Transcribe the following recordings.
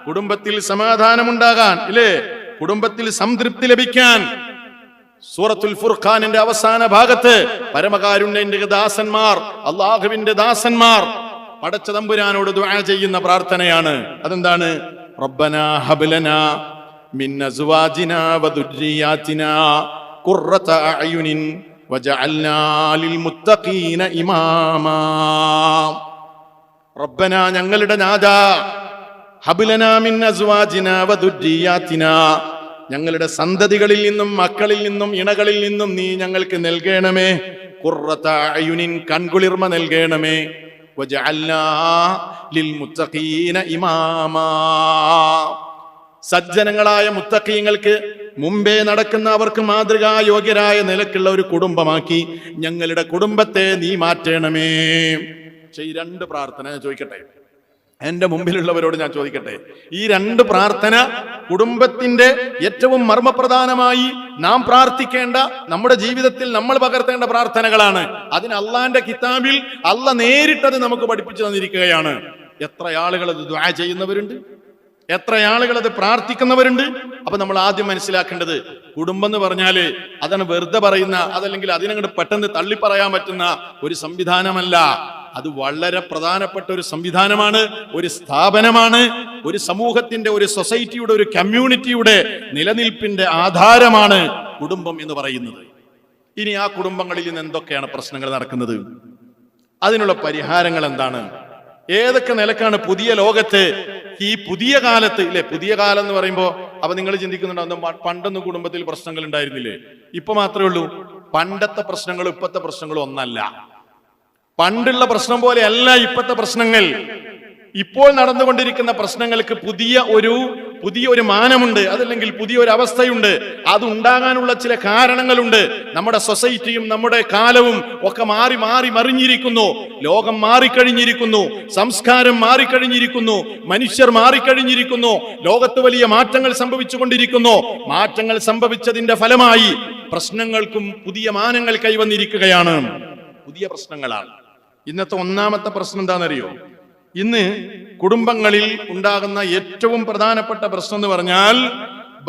കുടുംബത്തിൽ സമാധാനമുണ്ടാകാൻ, ഇല്ലേ, കുടുംബത്തിൽ സംതൃപ്തി ലഭിക്കാൻ സൂറത്തുൽ ഫുർഖാനിന്റെ അവസാന ഭാഗത്ത് പരമകാരുണ്യന്റെ ദാസന്മാർ, അല്ലാഹുവിന്റെ ദാസന്മാർ പടച്ച തമ്പുരാനോട് ദുആ ചെയ്യുന്ന പ്രാർത്ഥനയാണ്. അതെന്താണ്? റബ്ബനാ ഹബ്ലനാ മിൻ അസ്വാജിനാ വദുർരിയാതിനാ ഖുർറത അഅ്യുനിൻ വജഅൽനാ ലിൽ മുത്തഖീന ഇമാമാ. റബ്ബനാ, ഞങ്ങളുടെ നാഥാ, ഹബ്ലനാ മിൻ അസ്വാജിനാ വദുർരിയാതിനാ, ഞങ്ങളുടെ സന്തതികളിൽ നിന്നും മക്കളിൽ നിന്നും ഇണകളിൽ നിന്നും നീ ഞങ്ങൾക്ക് നൽകണമേ. ഖുർറത അഅ്യുനിൻ, കൺകുളിർമ നൽകണമേ. വജഅൽനാ ലിൽ മുത്തഖീന ഇമാമാ, സജ്ജനങ്ങളായ മുത്തഖീങ്ങൾക്ക് മുമ്പേ നടക്കുന്ന അവർക്ക് മാതൃകായോഗ്യരായ നിലക്കുള്ള ഒരു കുടുംബമാക്കി ഞങ്ങളുടെ കുടുംബത്തെ നീ മാറ്റണമേ. പക്ഷെ ഈ രണ്ട് പ്രാർത്ഥന ഞാൻ ചോദിക്കട്ടെ, എന്റെ മുമ്പിലുള്ളവരോട് ഞാൻ ചോദിക്കട്ടെ, ഈ രണ്ട് പ്രാർത്ഥന കുടുംബത്തിന്റെ ഏറ്റവും മർമ്മപ്രധാനമായി നാം പ്രാർത്ഥിക്കേണ്ട, നമ്മുടെ ജീവിതത്തിൽ നമ്മൾ പകർത്തേണ്ട പ്രാർത്ഥനകളാണ്. അതിന് അള്ളാന്റെ കിതാബിൽ അള്ള നേരിട്ടത് നമുക്ക് പഠിപ്പിച്ചു തന്നിരിക്കുകയാണ്. എത്ര ആളുകൾ അത് ദുആ ചെയ്യുന്നവരുണ്ട്, എത്ര ആളുകൾ അത് പ്രാർത്ഥിക്കുന്നവരുണ്ട്. അപ്പൊ നമ്മൾ ആദ്യം മനസ്സിലാക്കേണ്ടത്, കുടുംബം എന്ന് പറഞ്ഞാല് അതാണ് വെറുതെ പറയുന്ന, അതല്ലെങ്കിൽ അതിനങ്ങോട്ട് പെട്ടെന്ന് തള്ളി പറയാൻ പറ്റുന്ന ഒരു സംവിധാനമല്ല. അത് വളരെ പ്രധാനപ്പെട്ട ഒരു സംവിധാനമാണ്, ഒരു സ്ഥാപനമാണ്, ഒരു സമൂഹത്തിന്റെ, ഒരു സൊസൈറ്റിയുടെ, ഒരു കമ്മ്യൂണിറ്റിയുടെ നിലനിൽപ്പിന്റെ ആധാരമാണ് കുടുംബം എന്ന് പറയുന്നത്. ഇനി ആ കുടുംബങ്ങളിൽ നിന്ന് എന്തൊക്കെയാണ് പ്രശ്നങ്ങൾ നടക്കുന്നത്, അതിനുള്ള പരിഹാരങ്ങൾ എന്താണ്, ഏതൊക്കെ നിലക്കാണ് പുതിയ ലോകത്ത്, ഈ പുതിയ കാലത്ത്, ഇല്ലേ, പുതിയ കാലം എന്ന് പറയുമ്പോ അപ്പൊ നിങ്ങൾ ചിന്തിക്കുന്നുണ്ടോ, പണ്ടൊന്നും കുടുംബത്തിൽ പ്രശ്നങ്ങൾ ഉണ്ടായിരുന്നില്ലേ? ഇപ്പൊ മാത്രമേ ഉള്ളൂ. പണ്ടത്തെ പ്രശ്നങ്ങളും ഇപ്പത്തെ പ്രശ്നങ്ങളും ഒന്നല്ല. പണ്ടുള്ള പ്രശ്നം പോലെയല്ല ഇപ്പോഴത്തെ പ്രശ്നങ്ങൾ. ഇപ്പോൾ നടന്നുകൊണ്ടിരിക്കുന്ന പ്രശ്നങ്ങൾക്ക് പുതിയ ഒരു മാനമുണ്ട്, അതല്ലെങ്കിൽ പുതിയൊരു അവസ്ഥയുണ്ട്. അതുണ്ടാകാനുള്ള ചില കാരണങ്ങളുണ്ട്. നമ്മുടെ സൊസൈറ്റിയും നമ്മുടെ കാലവും ഒക്കെ മാറി മറിഞ്ഞിരിക്കുന്നു. ലോകം മാറിക്കഴിഞ്ഞിരിക്കുന്നു, സംസ്കാരം മാറിക്കഴിഞ്ഞിരിക്കുന്നു, മനുഷ്യർ മാറിക്കഴിഞ്ഞിരിക്കുന്നു. ലോകത്ത് വലിയ മാറ്റങ്ങൾ സംഭവിച്ചുകൊണ്ടിരിക്കുന്നു. മാറ്റങ്ങൾ സംഭവിച്ചതിന്റെ ഫലമായി പ്രശ്നങ്ങൾക്കും പുതിയ മാനങ്ങൾ കൈവന്നിരിക്കുകയാണ്. പുതിയ പ്രശ്നങ്ങളാണ്. ഇന്നത്തെ ഒന്നാമത്തെ പ്രശ്നം എന്താണെന്നറിയോ? ഇന്ന് കുടുംബങ്ങളിൽ ഉണ്ടാകുന്ന ഏറ്റവും പ്രധാനപ്പെട്ട പ്രശ്നം എന്ന് പറഞ്ഞാൽ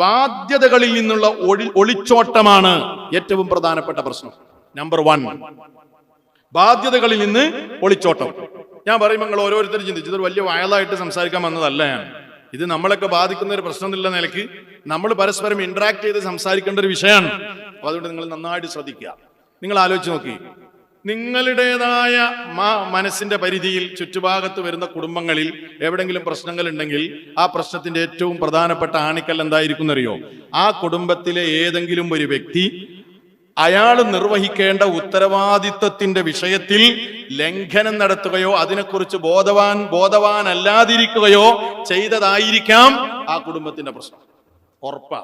ബാധ്യതകളിൽ നിന്നുള്ള ഒളിച്ചോട്ടമാണ് ഏറ്റവും പ്രധാനപ്പെട്ട പ്രശ്നം. നമ്പർ 1, ബാധ്യതകളിൽ നിന്ന് ഒളിച്ചോട്ടം. ഞാൻ പറയുമ്പോൾ നിങ്ങൾ ഓരോരുത്തരും ചിന്തിച്ചു, ഇതൊരു വലിയ വയലായിട്ട് സംസാരിക്കാൻ വന്നതല്ല ഞാൻ. ഇത് നമ്മളൊക്കെ ബാധിക്കുന്ന ഒരു പ്രശ്നം എന്നുള്ള നിലയ്ക്ക് നമ്മൾ പരസ്പരം ഇന്ററാക്ട് ചെയ്ത് സംസാരിക്കേണ്ട ഒരു വിഷയമാണ്. അപ്പൊ അതുകൊണ്ട് നിങ്ങൾ നന്നായിട്ട് ശ്രദ്ധിക്കുക. നിങ്ങൾ ആലോചിച്ച് നോക്കി, നിങ്ങളുടേതായ മനസ്സിന്റെ പരിധിയിൽ ചുറ്റുഭാഗത്ത് വരുന്ന കുടുംബങ്ങളിൽ എവിടെങ്കിലും പ്രശ്നങ്ങൾ ഉണ്ടെങ്കിൽ ആ പ്രശ്നത്തിന്റെ ഏറ്റവും പ്രധാനപ്പെട്ട ആണിക്കൽ എന്തായിരിക്കും എന്നറിയോ? ആ കുടുംബത്തിലെ ഏതെങ്കിലും ഒരു വ്യക്തി അയാൾ നിർവഹിക്കേണ്ട ഉത്തരവാദിത്വത്തിന്റെ വിഷയത്തിൽ ലംഘനം നടത്തുകയോ അതിനെക്കുറിച്ച് ബോധവാനല്ലാതിരിക്കുകയോ ചെയ്തതായിരിക്കാം ആ കുടുംബത്തിന്റെ പ്രശ്നം. ഉറപ്പാ.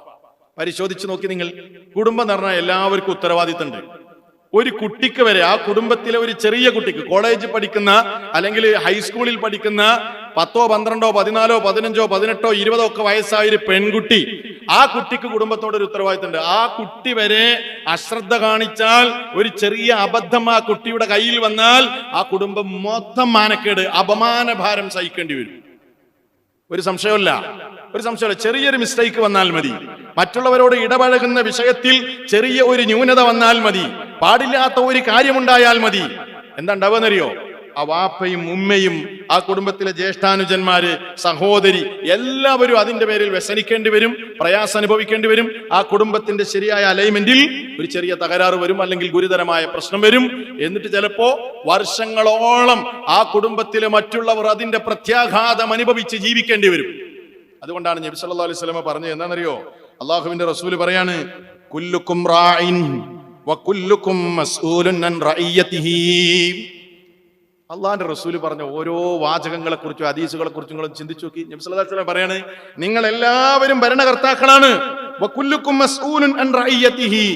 പരിശോധിച്ച് നോക്കി നിങ്ങൾ. കുടുംബം എന്ന് പറഞ്ഞാൽ എല്ലാവർക്കും ഉത്തരവാദിത്തമുണ്ട്. ഒരു കുട്ടിക്ക് വരെ, ആ കുടുംബത്തിലെ ഒരു ചെറിയ കുട്ടിക്ക്, കോളേജിൽ പഠിക്കുന്ന അല്ലെങ്കിൽ ഹൈസ്കൂളിൽ പഠിക്കുന്ന 10, 12, 14, 15, 18, 20 ഒക്കെ വയസ്സായ ഒരു പെൺകുട്ടി, ആ കുട്ടിക്ക് കുടുംബത്തോടൊരു ഉത്തരവാദിത്തമുണ്ട്. ആ കുട്ടി വരെ അശ്രദ്ധ കാണിച്ചാൽ, ഒരു ചെറിയ അബദ്ധം ആ കുട്ടിയുടെ കയ്യിൽ വന്നാൽ ആ കുടുംബം മൊത്തം മാനക്കേട്, അപമാനഭാരം സഹിക്കേണ്ടി വരും. ഒരു സംശയമല്ല. ചെറിയൊരു മിസ്റ്റേക്ക് വന്നാൽ മതി, മറ്റുള്ളവരോട് ഇടപഴകുന്ന വിഷയത്തിൽ ചെറിയ ഒരു ന്യൂനത വന്നാൽ മതി, പാടില്ലാത്ത ഒരു കാര്യമുണ്ടായാൽ മതി. എന്താ ഉണ്ടാവുന്നറിയോ? ആ വാപ്പയും ഉമ്മയും ആ കുടുംബത്തിലെ ജ്യേഷ്ഠാനുജന്മാര്, സഹോദരി, എല്ലാവരും അതിന്റെ പേരിൽ വ്യസനിക്കേണ്ടി വരും, പ്രയാസം അനുഭവിക്കേണ്ടി വരും. ആ കുടുംബത്തിന്റെ ശരിയായ അലൈൻമെന്റിൽ ഒരു ചെറിയ തകരാറ് വരും, അല്ലെങ്കിൽ ഗുരുതരമായ പ്രശ്നം വരും. എന്നിട്ട് ചിലപ്പോ വർഷങ്ങളോളം ആ കുടുംബത്തിലെ മറ്റുള്ളവർ അതിന്റെ പ്രത്യാഘാതം അനുഭവിച്ച് ജീവിക്കേണ്ടി വരും. അതുകൊണ്ടാണ് നബി സല്ലല്ലാഹു അലൈഹി വസല്ലം പറഞ്ഞത് എന്താണെന്നറിയോ? അള്ളാഹുവിന്റെ റസൂല് പറയാണ്, കുല്ലുക്കും റാഇൻ വകുല്ലുക്കും മസ്ഊലുൻ അൻ റഇയതിഹി. അള്ളാഹിന്റെ റസൂല് പറഞ്ഞ ഓരോ വാചകങ്ങളെ കുറിച്ചും ഹദീസുകളെ കുറിച്ചും നിങ്ങൾ ചിന്തിച്ചു നോക്കി. നബി സല്ലല്ലാഹു അലൈഹി വസല്ലം പറയാണ്, നിങ്ങൾ എല്ലാവരും ഭരണകർത്താക്കളാണ്. വകുല്ലുക്കും മസ്ഊലുൻ അൻ റഇയതിഹി.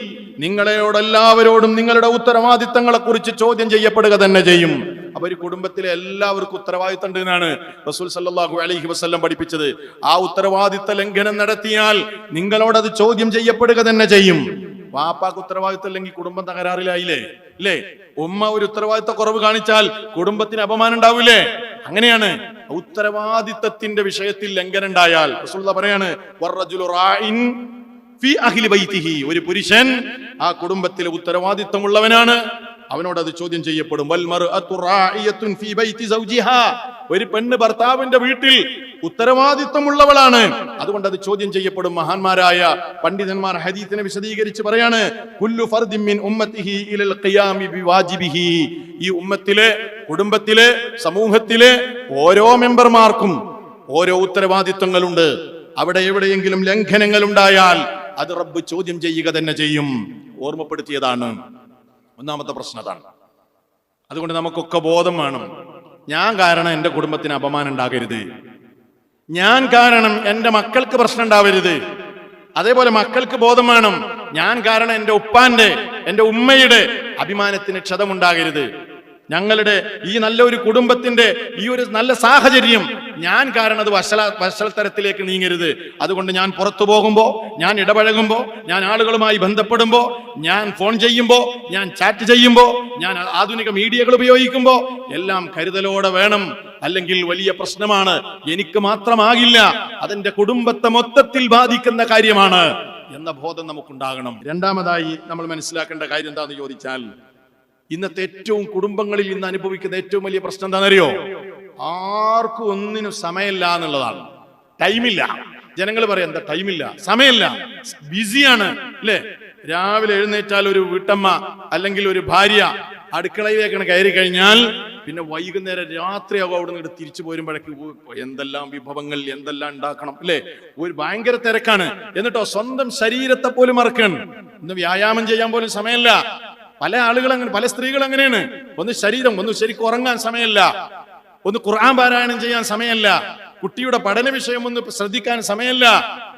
നിങ്ങളോടെല്ലാവരോടും നിങ്ങളുടെ ഉത്തരവാദിത്തങ്ങളെ കുറിച്ച് ചോദ്യം ചെയ്യപ്പെടുക തന്നെ ചെയ്യും. അപ്പൊ ഒരു കുടുംബത്തിലെ എല്ലാവർക്കും ഉത്തരവാദിത്തം ഉണ്ട് എന്നാണ് റസൂൽ സല്ലല്ലാഹു അലൈഹി വസല്ലം പഠിപ്പിച്ചത്. ആ ഉത്തരവാദിത്ത ലംഘനം നടത്തിയാൽ നിങ്ങളോടത് ചോദ്യം ചെയ്യപ്പെടുക തന്നെ ചെയ്യും. വാപ്പാക്ക് ഉത്തരവാദിത്തം ഇല്ലെങ്കിൽ കുടുംബം തകരാറിലായില്ലേ? ഇല്ലേ? ഉമ്മ ഒരു ഉത്തരവാദിത്ത കുറവ് കാണിച്ചാൽ കുടുംബത്തിന് അപമാനം ഉണ്ടാവില്ലേ? അങ്ങനെയാണ്. ഉത്തരവാദിത്തത്തിന്റെ വിഷയത്തിൽ ലംഘനം ഉണ്ടായാൽ റസൂലുള്ളാഹി പറയാണ് വറജുലു റാഇൻ ഫീ അഹ്ലി ബൈതിഹി, ഒരു പുരുഷൻ ആ കുടുംബത്തിലെ ഉത്തരവാദിത്തമുള്ളവനാണ്, അവനോട് അത് ചോദ്യം ചെയ്യപ്പെടും. വൽ മർഅതു റാഇയത്തുൻ ഫീ ബൈതി സൗജിഹാ, ഒരു പെണ്ണ് ഭർത്താവിന്റെ വീട്ടിൽ ഉത്തരവാദിത്തമുള്ളവളാണ്, അതുകൊണ്ട് അത് ചോദ്യം ചെയ്യപ്പെടും. മഹാന്മാരായ പണ്ഡിതന്മാർ ഹദീസിനെ വിശദീകരിച്ച് പറയാണ് കുല്ലു ഫർദിൻ മിൻ ഉമ്മത്തിഹി ഇലൽ ഖിയാമി ബിവാജിബിഹി, ഈ ഉമ്മത്തിലെ, കുടുംബത്തിലെ, സമൂഹത്തിലെ ഓരോ മെമ്പർമാർക്കും ഓരോ ഉത്തരവാദിത്തങ്ങളുണ്ട്. അവിടെ എവിടെയെങ്കിലും ലംഘനങ്ങൾ ഉണ്ടായാൽ അത് റബ്ബ് ചോദ്യം ചെയ്യുക തന്നെ ചെയ്യും. ഓർമ്മപ്പെടുത്തിയതാണ്. ഒന്നാമത്തെ പ്രശ്നം അതാണ്. അതുകൊണ്ട് നമുക്കൊക്കെ ബോധം വേണം. ഞാൻ കാരണം എൻ്റെ കുടുംബത്തിന് അപമാനം ഉണ്ടാകരുത്, ഞാൻ കാരണം എൻ്റെ മക്കൾക്ക് പ്രശ്നം ഉണ്ടാവരുത്. അതേപോലെ മക്കൾക്ക് ബോധം വേണം, ഞാൻ കാരണം എൻ്റെ ഉപ്പാന്റെ, എൻ്റെ ഉമ്മയുടെ അഭിമാനത്തിന് ക്ഷതമുണ്ടാകരുത്. ഞങ്ങളുടെ ഈ നല്ലൊരു കുടുംബത്തിന്റെ ഈ ഒരു നല്ല സാഹചര്യം ഞാൻ കാരണം അത് വഷളത്തരത്തിലേക്ക് നീങ്ങരുത്. അതുകൊണ്ട് ഞാൻ പുറത്തു പോകുമ്പോ, ഞാൻ ഇടപഴകുമ്പോ, ഞാൻ ആളുകളുമായി ബന്ധപ്പെടുമ്പോ, ഞാൻ ഫോൺ ചെയ്യുമ്പോ, ഞാൻ ചാറ്റ് ചെയ്യുമ്പോ, ഞാൻ ആധുനിക മീഡിയകൾ ഉപയോഗിക്കുമ്പോ എല്ലാം കരുതലോടെ വേണം. അല്ലെങ്കിൽ വലിയ പ്രശ്നമാണ്. എനിക്ക് മാത്രമാകില്ല, അതെന്റെ കുടുംബത്തെ മൊത്തത്തിൽ ബാധിക്കുന്ന കാര്യമാണ് എന്ന ബോധം നമുക്കുണ്ടാകണം. രണ്ടാമതായി നമ്മൾ മനസ്സിലാക്കേണ്ട കാര്യം എന്താണെന്ന് ചോദിച്ചാൽ, ഇന്നത്തെ ഏറ്റവും കുടുംബങ്ങളിൽ ഇന്ന് അനുഭവിക്കുന്ന ഏറ്റവും വലിയ പ്രശ്നം എന്താണെന്നറിയോ? ആർക്കും ഒന്നിനും സമയമില്ല എന്നുള്ളതാണ്. ടൈമില്ല. ജനങ്ങൾ പറയാം എന്താ ടൈമില്ല, സമയമില്ല, ബിസിയാണ് അല്ലേ? രാവിലെ എഴുന്നേറ്റാൽ ഒരു വീട്ടമ്മ അല്ലെങ്കിൽ ഒരു ഭാര്യ അടുക്കളയിലേക്കാണ് കയറി കഴിഞ്ഞാൽ പിന്നെ വൈകുന്നേരം രാത്രിയാകും അവിടെ നിന്ന് തിരിച്ചു പോരുമ്പോഴേക്ക് എന്തെല്ലാം വിഭവങ്ങൾ, എന്തെല്ലാം ഉണ്ടാക്കണം അല്ലേ? ഒരു ഭയങ്കര തിരക്കാണ്. എന്നിട്ടോ സ്വന്തം ശരീരത്തെ പോലും മറക്കണം. ഇന്ന് വ്യായാമം ചെയ്യാൻ പോലും സമയമില്ല. പല ആളുകൾ അങ്ങനെ, പല സ്ത്രീകൾ അങ്ങനെയാണ്. ഒന്ന് ശരീരം, ഒന്ന് ശരിക്കും ഉറങ്ങാൻ സമയമില്ല, ഒന്ന് ഖുർആൻ പാരായണം ചെയ്യാൻ സമയമില്ല, കുട്ടിയുടെ പഠന വിഷയം ഒന്ന് ശ്രദ്ധിക്കാൻ സമയമില്ല,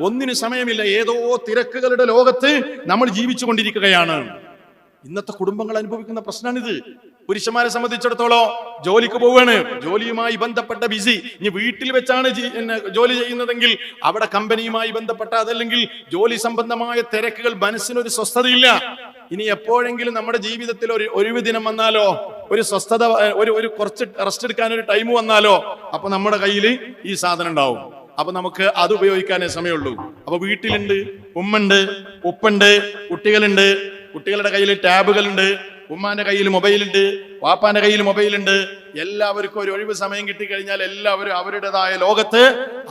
ഒന്നിനും സമയമില്ല. ഏതോ തിരക്കുകളുടെ ലോകത്ത് നമ്മൾ ജീവിച്ചു കൊണ്ടിരിക്കുകയാണ്. ഇന്നത്തെ കുടുംബങ്ങൾ അനുഭവിക്കുന്ന പ്രശ്നമാണിത്. പുരുഷന്മാരെ സംബന്ധിച്ചിടത്തോളം ജോലിക്ക് പോവാണ്, ജോലിയുമായി ബന്ധപ്പെട്ട ബിസി. ഇനി വീട്ടിൽ വെച്ചാണ് ജോലി ചെയ്യുന്നതെങ്കിൽ അവിടെ കമ്പനിയുമായി ബന്ധപ്പെട്ട അതല്ലെങ്കിൽ ജോലി സംബന്ധമായ തിരക്കുകൾ, മനസ്സിനൊരു സ്വസ്ഥതയില്ല. ഇനി എപ്പോഴെങ്കിലും നമ്മുടെ ജീവിതത്തിൽ ഒരു ഒഴിവ് ദിനം വന്നാലോ, ഒരു സ്വസ്ഥത, ഒരു കുറച്ച് റെസ്റ്റ് എടുക്കാൻ ഒരു ടൈം വന്നാലോ, അപ്പൊ നമ്മുടെ കയ്യിൽ ഈ സാധനം ഉണ്ടാവും. അപ്പൊ നമുക്ക് അത് ഉപയോഗിക്കാനേ സമയമുള്ളൂ. അപ്പൊ വീട്ടിലുണ്ട്, ഉമ്മുണ്ട്, ഉപ്പുണ്ട്, കുട്ടികളുണ്ട്, കുട്ടികളുടെ കയ്യിൽ ടാബുകളുണ്ട്, ഉമ്മാന്റെ കയ്യിൽ മൊബൈലുണ്ട്, വാപ്പാന്റെ കയ്യിൽ മൊബൈലുണ്ട്. എല്ലാവർക്കും ഒരു ഒഴിവ് സമയം കിട്ടിക്കഴിഞ്ഞാൽ എല്ലാവരും അവരുടേതായ ലോകത്ത്,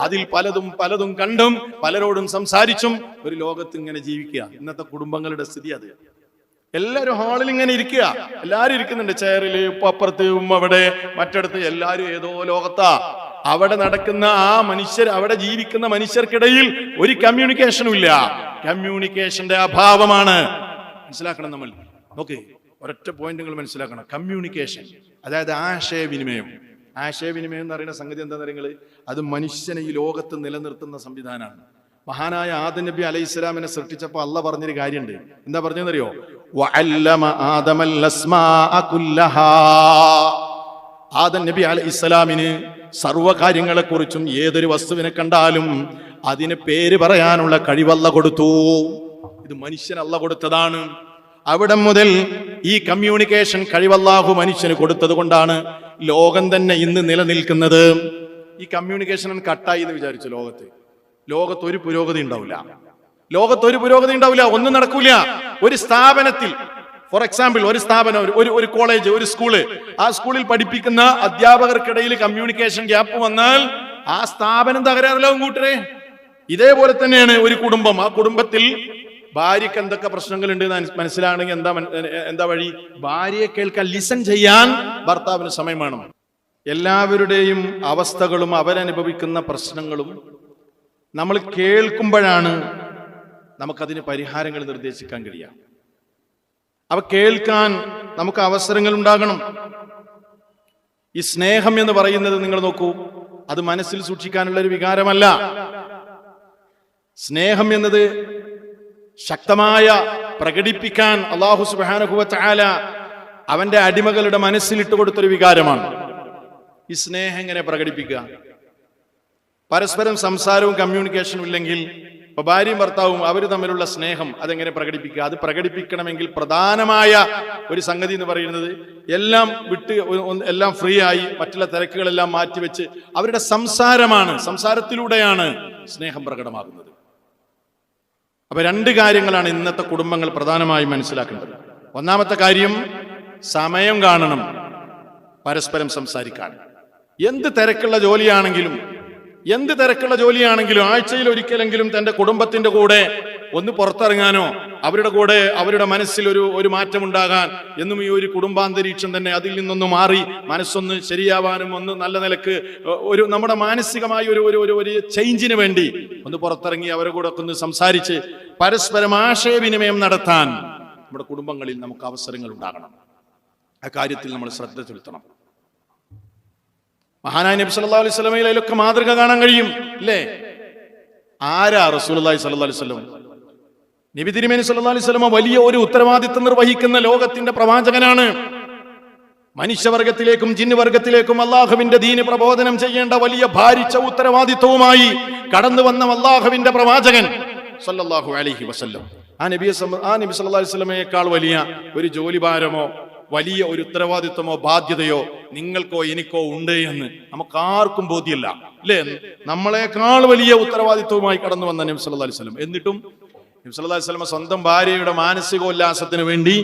അതിൽ പലതും കണ്ടും പലരോടും സംസാരിച്ചും ഒരു ലോകത്ത് ഇങ്ങനെ ജീവിക്കുക. ഇന്നത്തെ കുടുംബങ്ങളുടെ സ്ഥിതി അത്. എല്ലാവരും ഹാളിൽ ഇങ്ങനെ ഇരിക്കുക, എല്ലാവരും ഇരിക്കുന്നുണ്ട് ചെയറിൽ, അപ്പുറത്ത്, ഉമ്മ അവിടെ, മറ്റിടത്ത്, എല്ലാവരും ഏതോ ലോകത്താ. അവിടെ നടക്കുന്ന ആ മനുഷ്യർ, അവിടെ ജീവിക്കുന്ന മനുഷ്യർക്കിടയിൽ ഒരു കമ്മ്യൂണിക്കേഷനും ഇല്ല. കമ്മ്യൂണിക്കേഷന്റെ അഭാവമാണ്. മനസ്സിലാക്കണം നമ്മൾ. നോക്ക്, ഒരൊറ്റ പോയിന്റ് നിങ്ങൾ മനസ്സിലാക്കണം. കമ്മ്യൂണിക്കേഷൻ, അതായത് ആശയവിനിമയം. ആശയവിനിമയം എന്ന് പറയുന്ന സംഗതി എന്താണെന്ന് നിങ്ങൾ, അത് മനുഷ്യനെ ഈ ലോകത്ത് നിലനിർത്തുന്ന സംവിധാനമാണ്. മഹാനായ ആദം നബി അലൈഹി സ്വലാമിനെ സൃഷ്ടിച്ചപ്പോൾ അള്ളാഹ് പറഞ്ഞൊരു കാര്യമുണ്ട്. എന്താ പറഞ്ഞെന്നറിയോ? ആദം നബി അലൈഹി സ്വലാമിന് സർവ്വകാര്യങ്ങളെ കുറിച്ചും ഏതൊരു വസ്തുവിനെ കണ്ടാലും അതിന് പേര് പറയാനുള്ള കഴിവല്ല കൊടുത്തു. ഇത് മനുഷ്യൻ അല്ല കൊടുത്തതാണ്. അവിടെ മുതൽ ഈ കമ്മ്യൂണിക്കേഷൻ കഴിവല്ലാഹു മനുഷ്യന് കൊടുത്തത് കൊണ്ടാണ് ലോകം തന്നെ ഇന്ന് നിലനിൽക്കുന്നത്. ഈ കമ്മ്യൂണിക്കേഷൻ കട്ടായി എന്ന് വിചാരിച്ചു ലോകത്തൊരു പുരോഗതി ഉണ്ടാവില്ല. ലോകത്തൊരു പുരോഗതി ഉണ്ടാവില്ല, ഒന്നും നടക്കൂല. ഒരു സ്ഥാപനത്തിൽ, ഫോർ എക്സാമ്പിൾ, ഒരു സ്ഥാപനം, ഒരു കോളേജ്, ഒരു സ്കൂള്, ആ സ്കൂളിൽ പഠിപ്പിക്കുന്ന അധ്യാപകർക്കിടയിൽ കമ്മ്യൂണിക്കേഷൻ ഗ്യാപ്പ് വന്നാൽ ആ സ്ഥാപനം തകരാറിലാവും കൂട്ടരെ. ഇതേപോലെ തന്നെയാണ് ഒരു കുടുംബം. ആ കുടുംബത്തിൽ ഭാര്യക്ക് എന്തൊക്കെ പ്രശ്നങ്ങളുണ്ട് മനസ്സിലാണെങ്കിൽ എന്താ വഴി? ഭാര്യയെ കേൾക്കാൻ, ലിസൺ ചെയ്യാൻ ഭർത്താവിന് സമയം വേണം. എല്ലാവരുടെയും അവസ്ഥകളും അവരനുഭവിക്കുന്ന പ്രശ്നങ്ങളും നമ്മൾ കേൾക്കുമ്പോഴാണ് നമുക്കതിന് പരിഹാരങ്ങൾ നിർദ്ദേശിക്കാൻ കഴിയുക. അവ കേൾക്കാൻ നമുക്ക് അവസരങ്ങൾ ഉണ്ടാകണം. ഈ സ്നേഹം എന്ന് പറയുന്നത് നിങ്ങൾ നോക്കൂ, അത് മനസ്സിൽ സൂക്ഷിക്കാനുള്ള ഒരു വികാരമല്ല. സ്നേഹം എന്നത് ശക്തമായ പ്രകടിപ്പിക്കാൻ അല്ലാഹു സുബ്ഹാനഹു വ തആല അവന്റെ അടിമകളുടെ മനസ്സിലിട്ട് കൊടുത്തൊരു വികാരമാണ്. ഈ സ്നേഹം എങ്ങനെ പ്രകടിപ്പിക്കുക? പരസ്പരം സംസാരവും കമ്മ്യൂണിക്കേഷനും ഇല്ലെങ്കിൽ ഇപ്പൊ ഭാര്യയും ഭർത്താവും അവർ തമ്മിലുള്ള സ്നേഹം അതെങ്ങനെ പ്രകടിപ്പിക്കുക? അത് പ്രകടിപ്പിക്കണമെങ്കിൽ പ്രധാനമായ ഒരു സംഗതി എന്ന് പറയുന്നത് എല്ലാം വിട്ട് എല്ലാം ഫ്രീ ആയി മറ്റുള്ള തിരക്കുകളെല്ലാം മാറ്റിവെച്ച് അവരുടെ സംസാരത്തിലൂടെയാണ് സ്നേഹം പ്രകടമാകുന്നത്. അപ്പൊ രണ്ട് കാര്യങ്ങളാണ് ഇന്നത്തെ കുടുംബങ്ങൾ പ്രധാനമായും മനസ്സിലാക്കേണ്ടത്. ഒന്നാമത്തെ കാര്യം, സമയം കാണണം പരസ്പരം സംസാരിക്കാൻ. എന്ത് തിരക്കുള്ള ജോലിയാണെങ്കിലും ആഴ്ചയിൽ ഒരിക്കലെങ്കിലും തന്റെ കുടുംബത്തിന്റെ കൂടെ ഒന്ന് പുറത്തിറങ്ങാനോ അവരുടെ കൂടെ അവരുടെ മനസ്സിൽ ഒരു മാറ്റം ഉണ്ടാകാൻ എന്നും ഈ ഒരു കുടുംബാന്തരീക്ഷം തന്നെ അതിൽ നിന്നൊന്ന് മാറി മനസ്സൊന്ന് ശരിയാവാനും ഒന്ന് നല്ല നിലക്ക് നമ്മുടെ മാനസികമായ ഒരു ചേഞ്ചിന് വേണ്ടി ഒന്ന് പുറത്തിറങ്ങി അവരുടെ കൂടെ ഒന്ന് സംസാരിച്ച് പരസ്പരം ആശയവിനിമയം നടത്താൻ നമ്മുടെ കുടുംബങ്ങളിൽ നമുക്ക് അവസരങ്ങൾ ഉണ്ടാകണം. ആ കാര്യത്തിൽ നമ്മൾ ശ്രദ്ധ ചെലുത്തണം. മഹാനായ നബി സല്ലല്ലാഹു അലൈഹി വസല്ലമയിൽ അതിലൊക്കെ മാതൃക കാണാൻ കഴിയും, അല്ലേ? ആരാ റസൂലുള്ളാഹി സ്വല്ലല്ലാഹു അലൈഹി വസല്ലം? നബി തിരുമേനി സല്ലല്ലാഹു അലൈഹി വസല്ലം വലിയ ഒരു ഉത്തരവാദിത്വം നിർവഹിക്കുന്ന ലോകത്തിന്റെ പ്രവാചകനാണ്. മനുഷ്യവർഗത്തിലേക്കും ജിന്നുവർഗത്തിലേക്കും അള്ളാഹുവിന്റെ ദീന് പ്രബോധനം ചെയ്യേണ്ട വലിയ ഭാരിച്ച ഉത്തരവാദിത്വവുമായി കടന്നു വന്ന അള്ളാഹുവിന്റെ പ്രവാചകൻ സല്ലല്ലാഹു അലൈഹി വസല്ലം. ആ നബി സല്ലല്ലാഹു അലൈഹി വസല്ലമയേക്കാൾ വലിയ ഒരു ജോലിഭാരമോ വലിയ ഒരു ഉത്തരവാദിത്വമോ ബാധ്യതയോ നിങ്ങൾക്കോ എനിക്കോ ഉണ്ട് എന്ന് നമുക്കാർക്കും ബോധ്യമില്ല, അല്ലേ? നമ്മളെക്കാൾ വലിയ ഉത്തരവാദിത്വവുമായി കടന്നു വന്ന നബി സല്ലല്ലാഹു അലൈഹി വസല്ലം. എന്നിട്ടും നബി സല്ലല്ലാഹു അലൈഹി വസല്ലം സ്വന്തം ഭാര്യയുടെ മാനസികോല്ലാസത്തിന് വേണ്ടി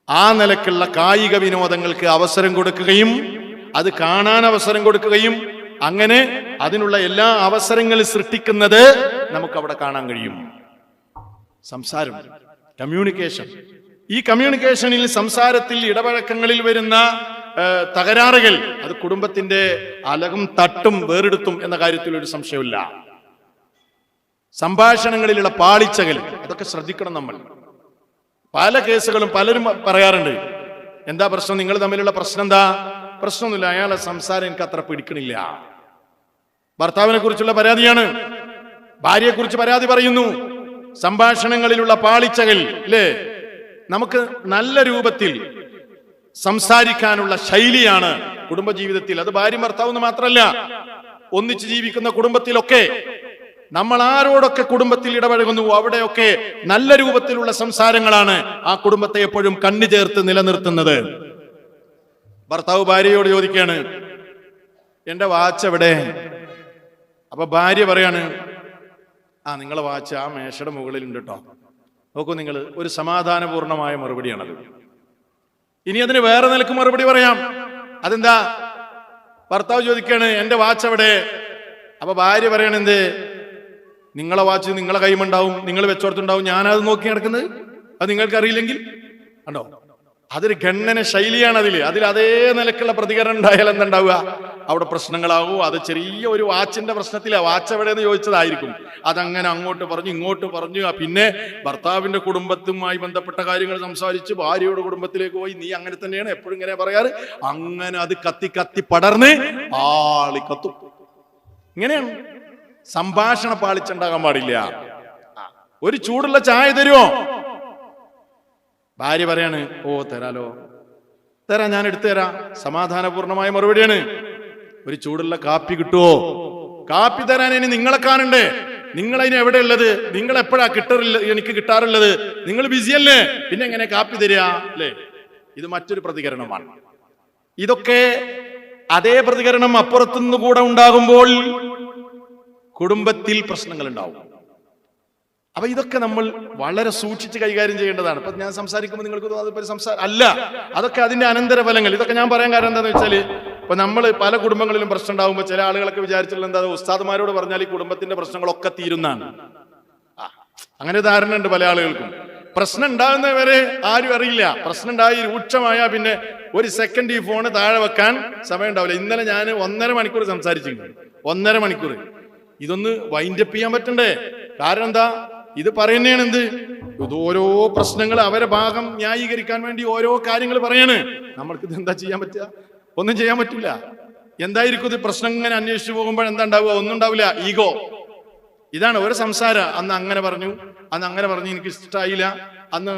ആ നിലക്കുള്ള കായിക വിനോദങ്ങൾക്ക് അവസരം കൊടുക്കുകയും അത് കാണാൻ അവസരം കൊടുക്കുകയും അങ്ങനെ അതിനുള്ള എല്ലാ അവസരങ്ങളും സൃഷ്ടിക്കുന്നത് നമുക്ക് അവിടെ കാണാൻ കഴിയും. സംസാരം, കമ്മ്യൂണിക്കേഷൻ. ഈ കമ്മ്യൂണിക്കേഷനിൽ, സംസാരത്തിൽ, ഇടപഴക്കങ്ങളിൽ വരുന്ന തകരാറുകൾ അത് കുടുംബത്തിന്റെ അലകും തട്ടും വേറെടുത്തും എന്ന കാര്യത്തിൽ ഒരു സംശയമില്ല. സംഭാഷണങ്ങളിലുള്ള പാളിച്ചകൾ അതൊക്കെ ശ്രദ്ധിക്കണം നമ്മൾ. പല കേസുകളും പലരും പറയാറുണ്ട്, എന്താ പ്രശ്നം, നിങ്ങൾ തമ്മിലുള്ള പ്രശ്നം എന്താ? പ്രശ്നമൊന്നുമില്ല, അയാളെ സംസാരം എനിക്ക് അത്ര പിടിക്കണില്ല. ഭർത്താവിനെ കുറിച്ചുള്ള പരാതിയാണ്, ഭാര്യയെ കുറിച്ച് പരാതി പറയുന്നു. സംഭാഷണങ്ങളിലുള്ള പാളിച്ചകൾ, അല്ലേ? നമുക്ക് നല്ല രൂപത്തിൽ സംസാരിക്കാനുള്ള ശൈലിയാണ് കുടുംബജീവിതത്തിൽ. അത് ഭാര്യ ഭർത്താവെന്ന് മാത്രമല്ല, ഒന്നിച്ച് ജീവിക്കുന്ന കുടുംബത്തിലൊക്കെ നമ്മൾ ആരോടൊക്കെ കുടുംബത്തിൽ ഇടപഴകുന്നു അവിടെയൊക്കെ നല്ല രൂപത്തിലുള്ള സംസാരങ്ങളാണ് ആ കുടുംബത്തെ എപ്പോഴും കണ്ണു ചേർത്ത് നിലനിർത്തുന്നത്. ഭർത്താവ് ഭാര്യയോട് ചോദിക്കുകയാണ്, എന്റെ വാച്ച് എവിടെ? അപ്പൊ ഭാര്യ പറയാണ്, നിങ്ങളെ വാച്ച് ആ മേശയുടെ മുകളിൽ ഉണ്ട് കേട്ടോ. നോക്കൂ നിങ്ങൾ, ഒരു സമാധാനപൂർണമായ മറുപടിയാണത്. ഇനി അതിന് വേറെ നിലക്ക് മറുപടി പറയാം. അതെന്താ? ഭർത്താവ് ചോദിക്കാണ്, എന്റെ വാച്ച് എവിടെ? അപ്പൊ ഭാര്യ പറയണെന്ത്, നിങ്ങളെ വാച്ച് നിങ്ങളെ കൈമുണ്ടാവും, നിങ്ങൾ വെച്ചോർത്തുണ്ടാവും, ഞാനത് നോക്കി നടക്കുന്നത്, അത് നിങ്ങൾക്ക് അറിയില്ലെങ്കിൽ കണ്ടോ? അതൊരു ഖണ്ഡന ശൈലിയാണ്. അതിൽ അതേ നിലക്കുള്ള പ്രതികരണം ഉണ്ടായാൽ എന്തുണ്ടാവുക? അവിടെ പ്രശ്നങ്ങളാവും. അത് ചെറിയ ഒരു വാച്ചിന്റെ പ്രശ്നത്തില, വാച്ച് എവിടെയെന്ന് ചോദിച്ചതായിരിക്കും, അതങ്ങനെ അങ്ങോട്ട് പറഞ്ഞു ഇങ്ങോട്ട് പറഞ്ഞു. പിന്നെ ഭർത്താവിന്റെ കുടുംബത്തുമായി ബന്ധപ്പെട്ട കാര്യങ്ങൾ സംസാരിച്ച് ഭാര്യയുടെ കുടുംബത്തിലേക്ക് പോയി, നീ അങ്ങനെ തന്നെയാണ് എപ്പോഴും ഇങ്ങനെ പറയാറ്. അങ്ങനെ അത് കത്തി കത്തി പടർന്ന് ആളി കത്തും. ഇങ്ങനെയാണ് സംഭാഷണ പാളിച്ചുണ്ടാകാൻ പാടില്ല. ഒരു ചൂടുള്ള ചായ തരുമോ? ഭാര്യ പറയാണ്, ഓ തരാലോ, തരാം, ഞാൻ എടുത്തു തരാം. സമാധാനപൂർണമായ മറുപടിയാണ്. ഒരു ചൂടുള്ള കാപ്പി കിട്ടുമോ? കാപ്പി തരാൻ ഇനി നിങ്ങളെ കാണണ്ടേ? നിങ്ങളതിന് എവിടെ ഉള്ളത്? നിങ്ങൾ എപ്പോഴാ എനിക്ക് കിട്ടാറുള്ളത്? നിങ്ങൾ ബിസിയല്ലേ, പിന്നെ എങ്ങനെ കാപ്പി തരിക, അല്ലേ? ഇത് മറ്റൊരു പ്രതികരണമാണ്. ഇതൊക്കെ അതേ പ്രതികരണം അപ്പുറത്തുനിന്ന് കൂടെ ഉണ്ടാകുമ്പോൾ കുടുംബത്തിൽ പ്രശ്നങ്ങൾ ഉണ്ടാവും. അപ്പൊ ഇതൊക്കെ നമ്മൾ വളരെ സൂക്ഷിച്ച് കൈകാര്യം ചെയ്യേണ്ടതാണ്. ഇപ്പൊ ഞാൻ സംസാരിക്കുമ്പോൾ നിങ്ങൾക്ക് തോന്നുന്നത് സംസാരം അല്ല, അതൊക്കെ അതിന്റെ അനന്തരഫലങ്ങൾ. ഇതൊക്കെ ഞാൻ പറയാൻ കാരണം എന്താണെന്ന് വെച്ചാല്, ഇപ്പൊ നമ്മൾ പല കുടുംബങ്ങളിലും പ്രശ്നം ഉണ്ടാകുമ്പോൾ ചില ആളുകളൊക്കെ വിചാരിച്ചിട്ടുള്ള എന്താ, ഉസ്താദുമാരോട് പറഞ്ഞാൽ ഈ കുടുംബത്തിന്റെ പ്രശ്നങ്ങളൊക്കെ തീരുന്നതാണ്. അങ്ങനെ ധാരണ ഉണ്ട് പല ആളുകൾക്കും. പ്രശ്നം ഉണ്ടാകുന്നവരെ ആരും അറിയില്ല. പ്രശ്നം ഉണ്ടായി രൂക്ഷമായ പിന്നെ ഒരു സെക്കൻഡ് ഈ ഫോണ് താഴെ വെക്കാൻ സമയം ഉണ്ടാവില്ല. ഇന്നലെ ഞാൻ 1.5 മണിക്കൂർ സംസാരിച്ചിട്ടുണ്ട്. 1.5 മണിക്കൂർ. ഇതൊന്ന് വൈൻഡപ്പ് ചെയ്യാൻ പറ്റണ്ടേ? കാരണം എന്താ, ഇത് പറയുന്നതാണ് എന്ത്, ഇത് ഓരോ പ്രശ്നങ്ങൾ അവരെ ഭാഗം ന്യായീകരിക്കാൻ വേണ്ടി ഓരോ കാര്യങ്ങൾ പറയാണ്. നമ്മൾക്ക് ഇത് എന്താ ചെയ്യാൻ പറ്റുക? ഒന്നും ചെയ്യാൻ പറ്റില്ല. എന്തായിരിക്കും ഇത്? പ്രശ്നം ഇങ്ങനെ അന്വേഷിച്ചു പോകുമ്പോൾ എന്താ ഉണ്ടാവുക? ഒന്നും ഉണ്ടാവില്ല. ഈഗോ. ഇതാണ് ഒരു സംസാരം. അന്ന് അങ്ങനെ പറഞ്ഞു, എനിക്ക് ഇഷ്ടമായില്ല, അന്ന്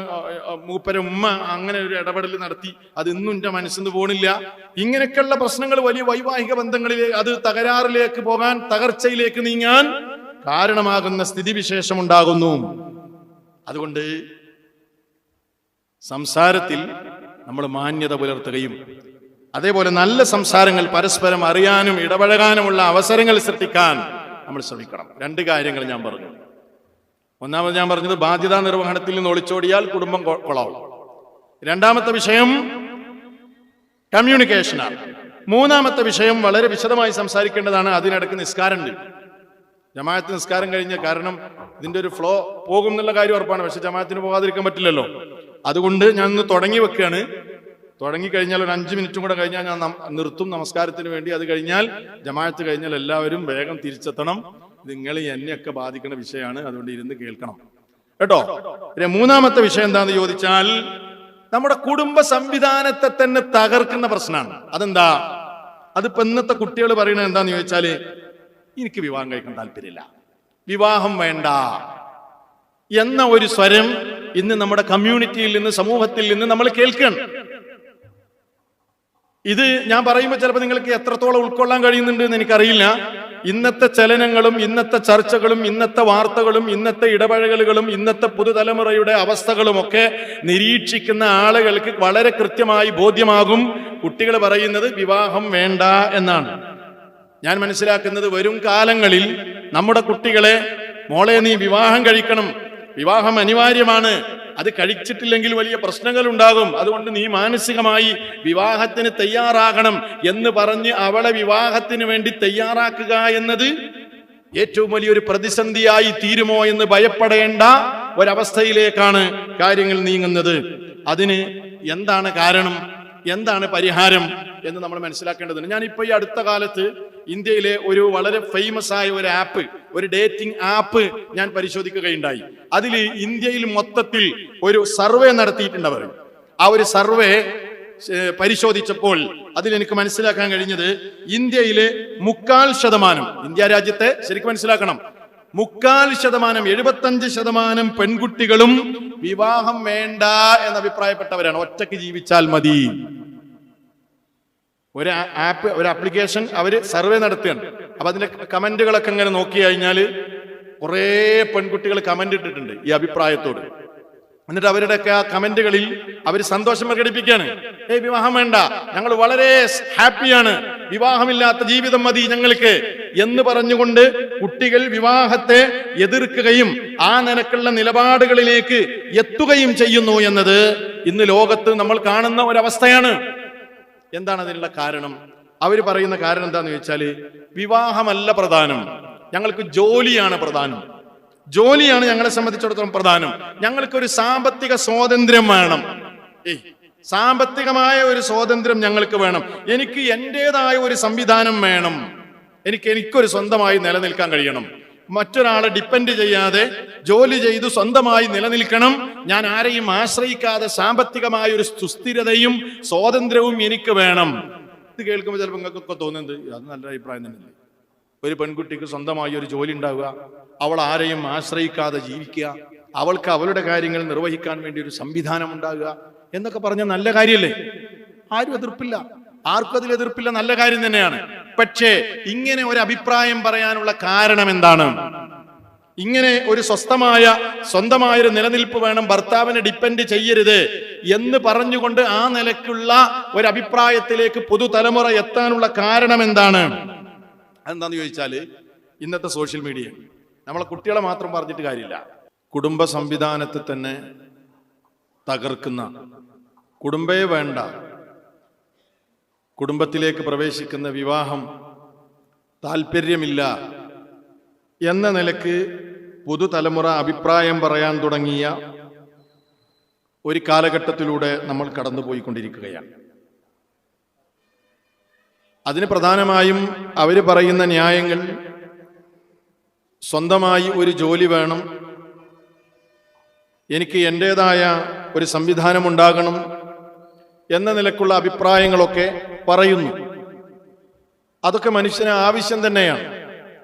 മൂപ്പര ഉമ്മ അങ്ങനെ ഒരു ഇടപെടൽ നടത്തി, അത് ഇന്നും എന്റെ മനസ്സിൽ നിന്ന് പോണില്ല. ഇങ്ങനെയൊക്കെയുള്ള പ്രശ്നങ്ങൾ വലിയ വൈവാഹിക ബന്ധങ്ങളിലേക്ക്, അത് തകരാറിലേക്ക് പോകാൻ, തകർച്ചയിലേക്ക് നീങ്ങാൻ കാരണമാകുന്ന സ്ഥിതിവിശേഷമുണ്ടാകുന്നു. അതുകൊണ്ട് സംസാരത്തിൽ നമ്മൾ മാന്യത പുലർത്തുകയും അതേപോലെ നല്ല സംസാരങ്ങൾ പരസ്പരം അറിയാനും ഇടപഴകാനുമുള്ള അവസരങ്ങൾ സൃഷ്ടിക്കാൻ നമ്മൾ ശ്രമിക്കണം. 2 കാര്യങ്ങൾ ഞാൻ പറഞ്ഞു. ഒന്നാമത് ഞാൻ പറഞ്ഞത് ബാധ്യതാ നിർവഹണത്തിൽ നിന്ന് ഒളിച്ചോടിയാൽ കുടുംബം കൊളാവും. 2ാമത്തെ വിഷയം കമ്മ്യൂണിക്കേഷനാണ്. 3ാമത്തെ വിഷയം വളരെ വിശദമായി സംസാരിക്കേണ്ടതാണ്. അതിനിടയ്ക്ക് നിസ്കാരമുണ്ട്. ജമാഅത്ത് നിസ്കാരം കഴിഞ്ഞ, കാരണം ഇതിന്റെ ഒരു ഫ്ലോ പോകും എന്നുള്ള കാര്യം ഉറപ്പാണ്. പക്ഷെ ജമാഅത്തിന് പോകാതിരിക്കാൻ പറ്റില്ലല്ലോ. അതുകൊണ്ട് ഞാൻ ഒന്ന് തുടങ്ങി വെക്കുകയാണ്. തുടങ്ങിക്കഴിഞ്ഞാൽ ഒരു 5 മിനിറ്റും കൂടെ കഴിഞ്ഞാൽ ഞാൻ നിർത്തും നമസ്കാരത്തിന് വേണ്ടി. അത് കഴിഞ്ഞാൽ ജമാഅത്ത് കഴിഞ്ഞാൽ എല്ലാവരും വേഗം തിരിച്ചെത്തണം. നിങ്ങൾ എന്നെയൊക്കെ ബാധിക്കുന്ന വിഷയമാണ്. അതുകൊണ്ട് ഇരുന്ന് കേൾക്കണം കേട്ടോ. 3ാമത്തെ വിഷയം എന്താണെന്ന് ചോദിച്ചാൽ നമ്മുടെ കുടുംബ സംവിധാനത്തെ തന്നെ തകർക്കുന്ന പ്രശ്നമാണ്. അതെന്താ? അതിപ്പോ ഇന്നത്തെ കുട്ടികൾ പറയുന്നത് എന്താന്ന് ചോദിച്ചാല്, എനിക്ക് വിവാഹം കഴിക്കാൻ താല്പര്യമില്ല, വിവാഹം വേണ്ട എന്ന ഒരു സ്വരം ഇന്ന് നമ്മുടെ കമ്മ്യൂണിറ്റിയിൽ നിന്ന്, സമൂഹത്തിൽ നിന്ന് നമ്മൾ കേൾക്കണം. ഇത് ഞാൻ പറയുമ്പോൾ ചിലപ്പോൾ നിങ്ങൾക്ക് എത്രത്തോളം ഉൾക്കൊള്ളാൻ കഴിയുന്നുണ്ട് എന്ന് എനിക്കറിയില്ല. ഇന്നത്തെ ചലനങ്ങളും ഇന്നത്തെ ചർച്ചകളും ഇന്നത്തെ വാർത്തകളും ഇന്നത്തെ ഇടപഴകലുകളും ഇന്നത്തെ പുതുതലമുറയുടെ അവസ്ഥകളും ഒക്കെ നിരീക്ഷിക്കുന്ന ആളുകൾക്ക് വളരെ കൃത്യമായി ബോധ്യമാകും കുട്ടികൾ പറയുന്നത് വിവാഹം വേണ്ട എന്നാണ്. ഞാൻ മനസ്സിലാക്കുന്നത് വരും കാലങ്ങളിൽ നമ്മുടെ കുട്ടികളെ, മോളെ നീ വിവാഹം കഴിക്കണം, വിവാഹം അനിവാര്യമാണ്, അത് കഴിച്ചിട്ടില്ലെങ്കിൽ വലിയ പ്രശ്നങ്ങൾ ഉണ്ടാകും, അതുകൊണ്ട് നീ മാനസികമായി വിവാഹത്തിന് തയ്യാറാകണം എന്ന് പറഞ്ഞ് അവളെ വിവാഹത്തിന് വേണ്ടി തയ്യാറാക്കുക എന്നത് ഏറ്റവും വലിയൊരു പ്രതിസന്ധിയായി തീരുമോ എന്ന് ഭയപ്പെടേണ്ട ഒരവസ്ഥയിലേക്കാണ് കാര്യങ്ങൾ നീങ്ങുന്നത്. അതിന് എന്താണ് കാരണം, എന്താണ് പരിഹാരം എന്ന് നമ്മൾ മനസ്സിലാക്കേണ്ടതുണ്ട്. ഞാനിപ്പോൾ ഈ അടുത്ത കാലത്ത് ഇന്ത്യയിലെ ഒരു വളരെ ഫേമസ് ആയ ഒരു ആപ്പ്, ഒരു ഡേറ്റിംഗ് ആപ്പ് ഞാൻ പരിശോധിക്കുകയുണ്ടായി. അതിൽ ഇന്ത്യയിൽ മൊത്തത്തിൽ ഒരു സർവേ നടത്തിയിട്ടുണ്ട് അവർ. ആ ഒരു സർവേ പരിശോധിച്ചപ്പോൾ അതിലെനിക്ക് മനസ്സിലാക്കാൻ കഴിഞ്ഞത്, ഇന്ത്യയിലെ 4%, ഇന്ത്യ രാജ്യത്തെ ശരിക്കും മനസ്സിലാക്കണം, 4% 75% പെൺകുട്ടികളും വിവാഹം വേണ്ട എന്ന് അഭിപ്രായപ്പെട്ടവരാണ്. ഒറ്റയ്ക്ക് ജീവിച്ചാൽ മതി. ഒരു ആപ്പ്, ഒരു ആപ്ലിക്കേഷൻ അവർ സർവേ നടത്തുകയാണ്. അപ്പൊ അതിന്റെ കമന്റുകളൊക്കെ ഇങ്ങനെ നോക്കി കഴിഞ്ഞാൽ കുറേ പെൺകുട്ടികൾ കമന്റ് ഇട്ടിട്ടുണ്ട് ഈ അഭിപ്രായത്തോട്. എന്നിട്ട് അവരുടെയൊക്കെ ആ കമന്റുകളിൽ അവർ സന്തോഷം പ്രകടിപ്പിക്കുകയാണ്. വിവാഹം വേണ്ട, ഞങ്ങൾ വളരെ ഹാപ്പിയാണ്, വിവാഹമില്ലാത്ത ജീവിതം മതി ഞങ്ങൾക്ക് എന്ന് പറഞ്ഞുകൊണ്ട് കുട്ടികൾ വിവാഹത്തെ എതിർക്കുകയും ആ നിലക്കുള്ള നിലപാടുകളിലേക്ക് എത്തുകയും ചെയ്യുന്നു എന്നത് ഇന്ന് ലോകത്ത് നമ്മൾ കാണുന്ന ഒരവസ്ഥയാണ്. എന്താണ് അതിനുള്ള കാരണം? അവർ പറയുന്ന കാരണം എന്താന്ന് ചോദിച്ചാല്, വിവാഹമല്ല പ്രധാനം, ഞങ്ങൾക്ക് ജോലിയാണ് പ്രധാനം, ജോലിയാണ് ഞങ്ങളെ സംബന്ധിച്ചിടത്തോളം പ്രധാനം, ഞങ്ങൾക്കൊരു സാമ്പത്തിക സ്വാതന്ത്ര്യം വേണം, സാമ്പത്തികമായ ഒരു സ്വാതന്ത്ര്യം ഞങ്ങൾക്ക് വേണം, എനിക്ക് എന്റേതായ ഒരു സംവിധാനം വേണം, എനിക്കൊരു സ്വന്തമായി നിലനിൽക്കാൻ കഴിയണം, മറ്റൊരാളെ ഡിപ്പെൻഡ് ചെയ്യാതെ ജോലി ചെയ്തു സ്വന്തമായി നിലനിൽക്കണം, ഞാൻ ആരെയും ആശ്രയിക്കാതെ സാമ്പത്തികമായ ഒരു സുസ്ഥിരതയും സ്വാതന്ത്ര്യവും എനിക്ക് വേണം. ഇത് കേൾക്കുമ്പോൾ ചിലപ്പോൾ നിങ്ങൾക്കൊക്കെ തോന്നുന്നത് അത് നല്ല അഭിപ്രായം തന്നെയല്ലേ. ഒരു പെൺകുട്ടിക്ക് സ്വന്തമായി ഒരു ജോലി ഉണ്ടാവുക, അവൾ ആരെയും ആശ്രയിക്കാതെ ജീവിക്കുക, അവൾക്ക് അവളുടെ കാര്യങ്ങൾ നിർവഹിക്കാൻ വേണ്ടി ഒരു സംവിധാനം ഉണ്ടാകുക എന്നൊക്കെ പറഞ്ഞ നല്ല കാര്യമല്ലേ? ആരും എതിർപ്പില്ല, ആർക്കും അതിൽ എതിർപ്പില്ല, നല്ല കാര്യം തന്നെയാണ്. പക്ഷേ ഇങ്ങനെ ഒരു അഭിപ്രായം പറയാനുള്ള കാരണം എന്താണ്? ഇങ്ങനെ ഒരു സ്വന്തമായൊരു നിലനിൽപ്പ് വേണം, ഭർത്താവിനെ ഡിപ്പെൻഡ് ചെയ്യരുത് എന്ന് പറഞ്ഞുകൊണ്ട് ആ നിലയ്ക്കുള്ള ഒരു അഭിപ്രായത്തിലേക്ക് പുതുതലമുറ എത്താനുള്ള കാരണം എന്താണ്? അതെന്താന്ന് ചോദിച്ചാല്, ഇന്നത്തെ സോഷ്യൽ മീഡിയ നമ്മളെ കുട്ടികളെ മാത്രം പറഞ്ഞിട്ട് കാര്യമില്ല, കുടുംബ സംവിധാനത്തെ തന്നെ തകർക്കുന്ന, കുടുംബേ വേണ്ട, കുടുംബത്തിലേക്ക് പ്രവേശിക്കുന്ന വിവാഹം താല്പര്യമില്ല എന്ന നിലക്ക് പുതുതലമുറ അഭിപ്രായം പറയാൻ തുടങ്ങിയ ഒരു കാലഘട്ടത്തിലൂടെ നമ്മൾ കടന്നുപോയിക്കൊണ്ടിരിക്കുകയാണ്. അതിന് പ്രധാനമായും അവർ പറയുന്ന ന്യായങ്ങൾ, സ്വന്തമായി ഒരു ജോലി വേണം, എനിക്ക് എൻ്റെതായ ഒരു സംവിധാനം ഉണ്ടാകണം എന്ന നിലക്കുള്ള അഭിപ്രായങ്ങളൊക്കെ പറയുന്നു. അതൊക്കെ മനുഷ്യന് ആവശ്യം തന്നെയാണ്.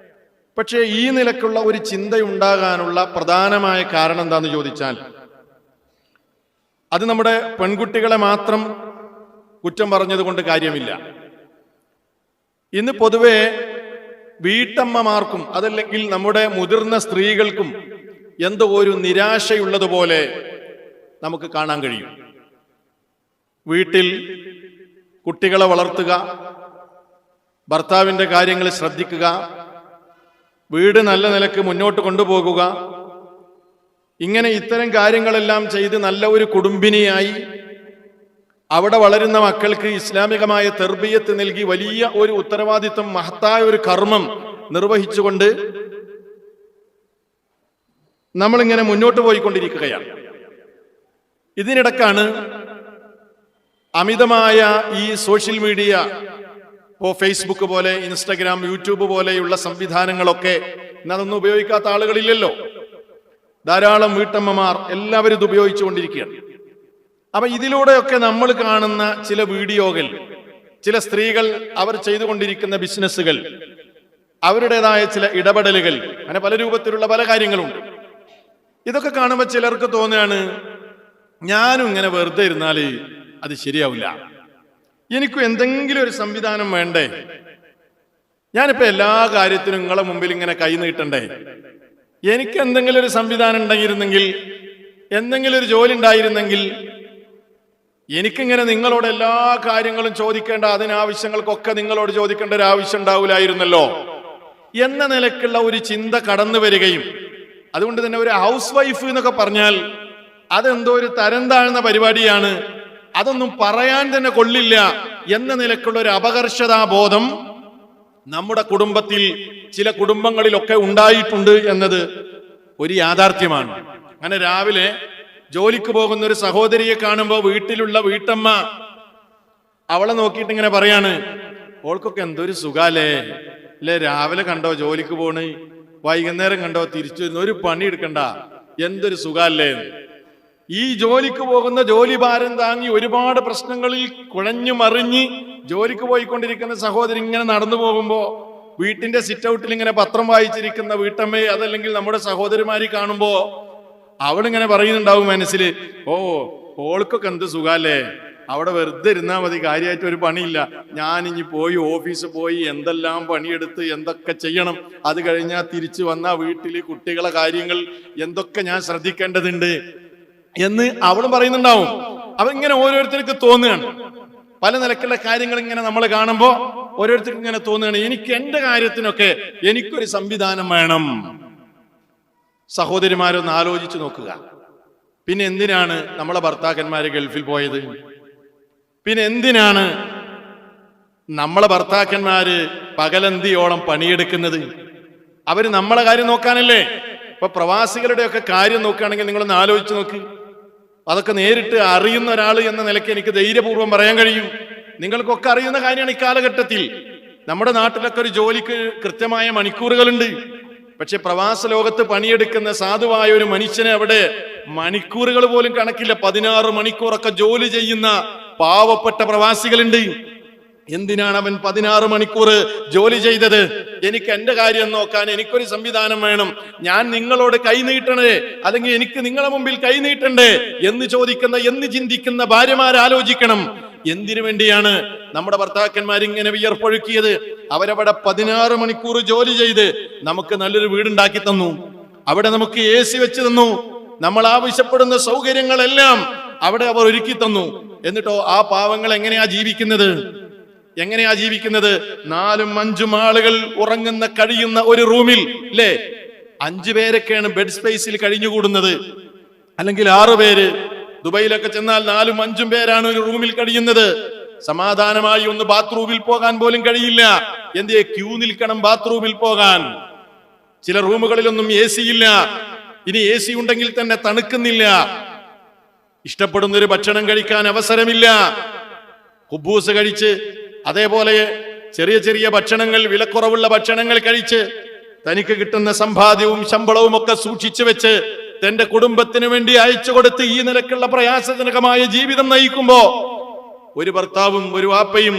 പക്ഷേ ഈ നിലക്കുള്ള ഒരു ചിന്തയുണ്ടാകാനുള്ള പ്രധാനമായ കാരണം എന്താണെന്ന് ചോദിച്ചാൽ, അത് നമ്മുടെ പെൺകുട്ടികളെ മാത്രം കുറ്റം പറഞ്ഞത് കൊണ്ട് കാര്യമില്ല. ഇന്ന് പൊതുവെ വീട്ടമ്മമാർക്കും അതല്ലെങ്കിൽ നമ്മുടെ മുതിർന്ന സ്ത്രീകൾക്കും എന്തോ ഒരു നിരാശയുള്ളതുപോലെ നമുക്ക് കാണാൻ കഴിയും. വീട്ടിൽ കുട്ടികളെ വളർത്തുക, ഭർത്താവിൻ്റെ കാര്യങ്ങൾ ശ്രദ്ധിക്കുക, വീട് നല്ല നിലക്ക് മുന്നോട്ട് കൊണ്ടുപോകുക, ഇങ്ങനെ ഇത്തരം കാര്യങ്ങളെല്ലാം ചെയ്ത് നല്ല ഒരു കുടുംബിനിയായി അവിടെ വളരുന്ന മക്കൾക്ക് ഇസ്ലാമികമായ തർബിയത്ത് നൽകി വലിയ ഒരു ഉത്തരവാദിത്വം, മഹത്തായ ഒരു കർമ്മം നിർവഹിച്ചുകൊണ്ട് നമ്മളിങ്ങനെ മുന്നോട്ട് പോയിക്കൊണ്ടിരിക്കുകയാണ്. ഇതിനിടക്കാണ് അമിതമായ ഈ സോഷ്യൽ മീഡിയ, ഇപ്പോൾ ഫേസ്ബുക്ക് പോലെ ഇൻസ്റ്റഗ്രാം, യൂട്യൂബ് പോലെയുള്ള സംവിധാനങ്ങളൊക്കെ ഇന്നതൊന്നും ഉപയോഗിക്കാത്ത ആളുകളില്ലല്ലോ. ധാരാളം വീട്ടമ്മമാർ എല്ലാവരും ഇത് ഉപയോഗിച്ചുകൊണ്ടിരിക്കുകയാണ്. അപ്പൊ ഇതിലൂടെയൊക്കെ നമ്മൾ കാണുന്ന ചില വീഡിയോകൾ, ചില സ്ത്രീകൾ അവർ ചെയ്തുകൊണ്ടിരിക്കുന്ന ബിസിനസ്സുകൾ, അവരുടേതായ ചില ഇടപെടലുകൾ, അങ്ങനെ പല രൂപത്തിലുള്ള പല കാര്യങ്ങളുണ്ട്. ഇതൊക്കെ കാണുമ്പോൾ ചിലർക്ക് തോന്നുകയാണ്, ഞാനും ഇങ്ങനെ വെറുതെ ഇരുന്നാല് അത് ശരിയാവില്ല, എനിക്കും എന്തെങ്കിലും ഒരു സംവിധാനം വേണ്ടേ, ഞാനിപ്പോ എല്ലാ കാര്യത്തിനും നിങ്ങളെ മുമ്പിൽ ഇങ്ങനെ കൈ നീട്ടണ്ടേ, എനിക്ക് എന്തെങ്കിലും ഒരു സംവിധാനം ഉണ്ടായിരുന്നെങ്കിൽ, എന്തെങ്കിലും ഒരു ജോലി ഉണ്ടായിരുന്നെങ്കിൽ, എനിക്കിങ്ങനെ നിങ്ങളോട് എല്ലാ കാര്യങ്ങളും ചോദിക്കേണ്ട, അതിനാവശ്യങ്ങൾക്കൊക്കെ നിങ്ങളോട് ചോദിക്കേണ്ട ഒരു ആവശ്യം ഉണ്ടാവില്ലായിരുന്നല്ലോ എന്ന നിലക്കുള്ള ഒരു ചിന്ത കടന്നു വരികയും, അതുകൊണ്ട് തന്നെ ഒരു ഹൗസ് വൈഫ് എന്നൊക്കെ പറഞ്ഞാൽ അതെന്തോ ഒരു തരം താഴ്ന്ന പരിപാടിയാണ്, അതൊന്നും പറയാൻ തന്നെ കൊള്ളില്ല എന്ന നിലക്കുള്ള ഒരു അപകർഷതാബോധം നമ്മുടെ കുടുംബത്തിൽ, ചില കുടുംബങ്ങളിലൊക്കെ ഉണ്ടായിട്ടുണ്ട് എന്നത് ഒരു യാഥാർത്ഥ്യമാണ്. അങ്ങനെ രാവിലെ ജോലിക്ക് പോകുന്ന ഒരു സഹോദരിയെ കാണുമ്പോൾ വീട്ടിലുള്ള വീട്ടമ്മ അവളെ നോക്കിയിട്ട് ഇങ്ങനെ പറയാണ്, ഓൾക്കൊക്കെ എന്തൊരു സുഖാലേ അല്ലേ, രാവിലെ കണ്ടോ ജോലിക്ക് പോണ്, വൈകുന്നേരം കണ്ടോ തിരിച്ചു വരുന്ന, ഒരു പണി എടുക്കണ്ട, എന്തൊരു സുഖാല്ലേ. ഈ ജോലിക്ക് പോകുന്ന ജോലി ഭാരം താങ്ങി ഒരുപാട് പ്രശ്നങ്ങളിൽ കുഴഞ്ഞു മറിഞ്ഞ് ജോലിക്ക് പോയിക്കൊണ്ടിരിക്കുന്ന സഹോദരി ഇങ്ങനെ നടന്നു പോകുമ്പോ വീട്ടിന്റെ സിറ്റ് ഔട്ടിൽ ഇങ്ങനെ പത്രം വായിച്ചിരിക്കുന്ന വീട്ടമ്മയെ, അതല്ലെങ്കിൽ നമ്മുടെ സഹോദരിമാരി കാണുമ്പോ അവളിങ്ങനെ പറയുന്നുണ്ടാവും മനസ്സിൽ, ഓ ഓൾക്കൊക്കെ എന്ത് സുഖാല്ലേ, അവിടെ വെറുതെ ഇരുന്നാ മതി, കാര്യമായിട്ട് ഒരു പണിയില്ല, ഞാനിഞ്ഞി പോയി ഓഫീസിൽ പോയി എന്തെല്ലാം പണിയെടുത്ത് എന്തൊക്കെ ചെയ്യണം, അത് കഴിഞ്ഞാൽ തിരിച്ചു വന്ന വീട്ടില് കുട്ടികളെ കാര്യങ്ങൾ എന്തൊക്കെ ഞാൻ ശ്രദ്ധിക്കേണ്ടതുണ്ട് എന്ന് അവളും പറയുന്നുണ്ടാവും. അപ്പൊ ഇങ്ങനെ ഓരോരുത്തർക്ക് തോന്നുകയാണ്, പല നിലക്കുള്ള കാര്യങ്ങൾ ഇങ്ങനെ നമ്മൾ കാണുമ്പോൾ ഓരോരുത്തർക്കും ഇങ്ങനെ തോന്നുകയാണ്, എനിക്ക് എന്റെ കാര്യത്തിനൊക്കെ എനിക്കൊരു സംവിധാനം വേണം. സഹോദരിമാരൊന്ന് ആലോചിച്ച് നോക്കുക. പിന്നെ എന്തിനാണ് നമ്മളെ ഭർത്താക്കന്മാര് ഗൾഫിൽ പോയത്? പിന്നെ എന്തിനാണ് നമ്മളെ ഭർത്താക്കന്മാര് പകലന്തിയോളം പണിയെടുക്കുന്നത്? അവര് നമ്മളെ കാര്യം നോക്കാനല്ലേ? ഇപ്പൊ പ്രവാസികളുടെയൊക്കെ കാര്യം നോക്കുകയാണെങ്കിൽ നിങ്ങളൊന്ന് ആലോചിച്ച് നോക്ക്. അതൊക്കെ നേരിട്ട് അറിയുന്ന ഒരാൾ എന്ന നിലയ്ക്ക് എനിക്ക് ധൈര്യപൂർവ്വം പറയാൻ കഴിയും. നിങ്ങൾക്കൊക്കെ അറിയുന്ന കാര്യമാണ്. ഈ കാലഘട്ടത്തിൽ നമ്മുടെ നാട്ടിലൊക്കെ ഒരു ജോലിക്ക് കൃത്യമായ മണിക്കൂറുകളുണ്ട്. പക്ഷെ പ്രവാസ ലോകത്ത് പണിയെടുക്കുന്ന സാധുവായ ഒരു മനുഷ്യനെ അവിടെ മണിക്കൂറുകൾ പോലും കണക്കില്ല. 16 മണിക്കൂറൊക്കെ ജോലി ചെയ്യുന്ന പാവപ്പെട്ട പ്രവാസികളുണ്ട്. എന്തിനാണ് അവൻ 16 മണിക്കൂർ ജോലി ചെയ്തത്? എനിക്ക് എന്റെ കാര്യം നോക്കാൻ എനിക്കൊരു സംവിധാനം വേണം, ഞാൻ നിങ്ങളോട് കൈനീട്ടണേ, അല്ലെങ്കിൽ എനിക്ക് നിങ്ങളെ മുമ്പിൽ കൈനീട്ടണ്ടേ എന്ന് ചോദിക്കുന്ന, എന്ന് ചിന്തിക്കുന്ന ഭാര്യമാരാലോചിക്കണം. എന്തിനു വേണ്ടിയാണ് നമ്മുടെ ഭർത്താക്കന്മാർ ഇങ്ങനെ വിയർപ്പൊഴുക്കിയത്? അവരവിടെ 16 മണിക്കൂർ ജോലി ചെയ്ത് നമുക്ക് നല്ലൊരു വീടുണ്ടാക്കി തന്നു, അവിടെ നമുക്ക് AC വെച്ച് തന്നു, നമ്മൾ ആവശ്യപ്പെടുന്ന സൗകര്യങ്ങളെല്ലാം അവിടെ അവർ ഒരുക്കി തന്നു. എന്നിട്ടോ ആ പാവങ്ങൾ എങ്ങനെയാ ജീവിക്കുന്നത്? 4ഉം 5ഉം ആളുകൾ ഉറങ്ങുന്ന കഴിയുന്ന ഒരു റൂമിൽ അല്ലേ, 5 പേരൊക്കെയാണ് ബെഡ് സ്പേസിൽ കഴിഞ്ഞുകൂടുന്നത്, അല്ലെങ്കിൽ 6 പേര്. ദുബൈയിലൊക്കെ ചെന്നാൽ 4ഉം 5ഉം പേരാണ് ഒരു റൂമിൽ കഴിയുന്നത്. സമാധാനമായി ഒന്ന് ബാത്റൂമിൽ പോകാൻ പോലും കഴിയില്ല. എന്തേ? ക്യൂ നിൽക്കണം ബാത്റൂമിൽ പോകാൻ. ചില റൂമുകളിലൊന്നും AC ഇല്ല. ഇനി AC ഉണ്ടെങ്കിൽ തന്നെ തണുക്കുന്നില്ല. ഇഷ്ടപ്പെടുന്നൊരു ഭക്ഷണം കഴിക്കാൻ അവസരമില്ല. കുബൂസ് കഴിച്ച്, അതേപോലെ ചെറിയ ചെറിയ ഭക്ഷണങ്ങൾ, വിലക്കുറവുള്ള ഭക്ഷണങ്ങൾ കഴിച്ച്, തനിക്ക് കിട്ടുന്ന സമ്പാദ്യവും ശമ്പളവും ഒക്കെ സൂക്ഷിച്ചു വെച്ച് തന്റെ കുടുംബത്തിന് വേണ്ടി അയച്ചു കൊടുത്ത് ഈ നിലക്കുള്ള പ്രയാസജനകമായ ജീവിതം നയിക്കുമ്പോ ഒരു ഭർത്താവും ഒരു വാപ്പയും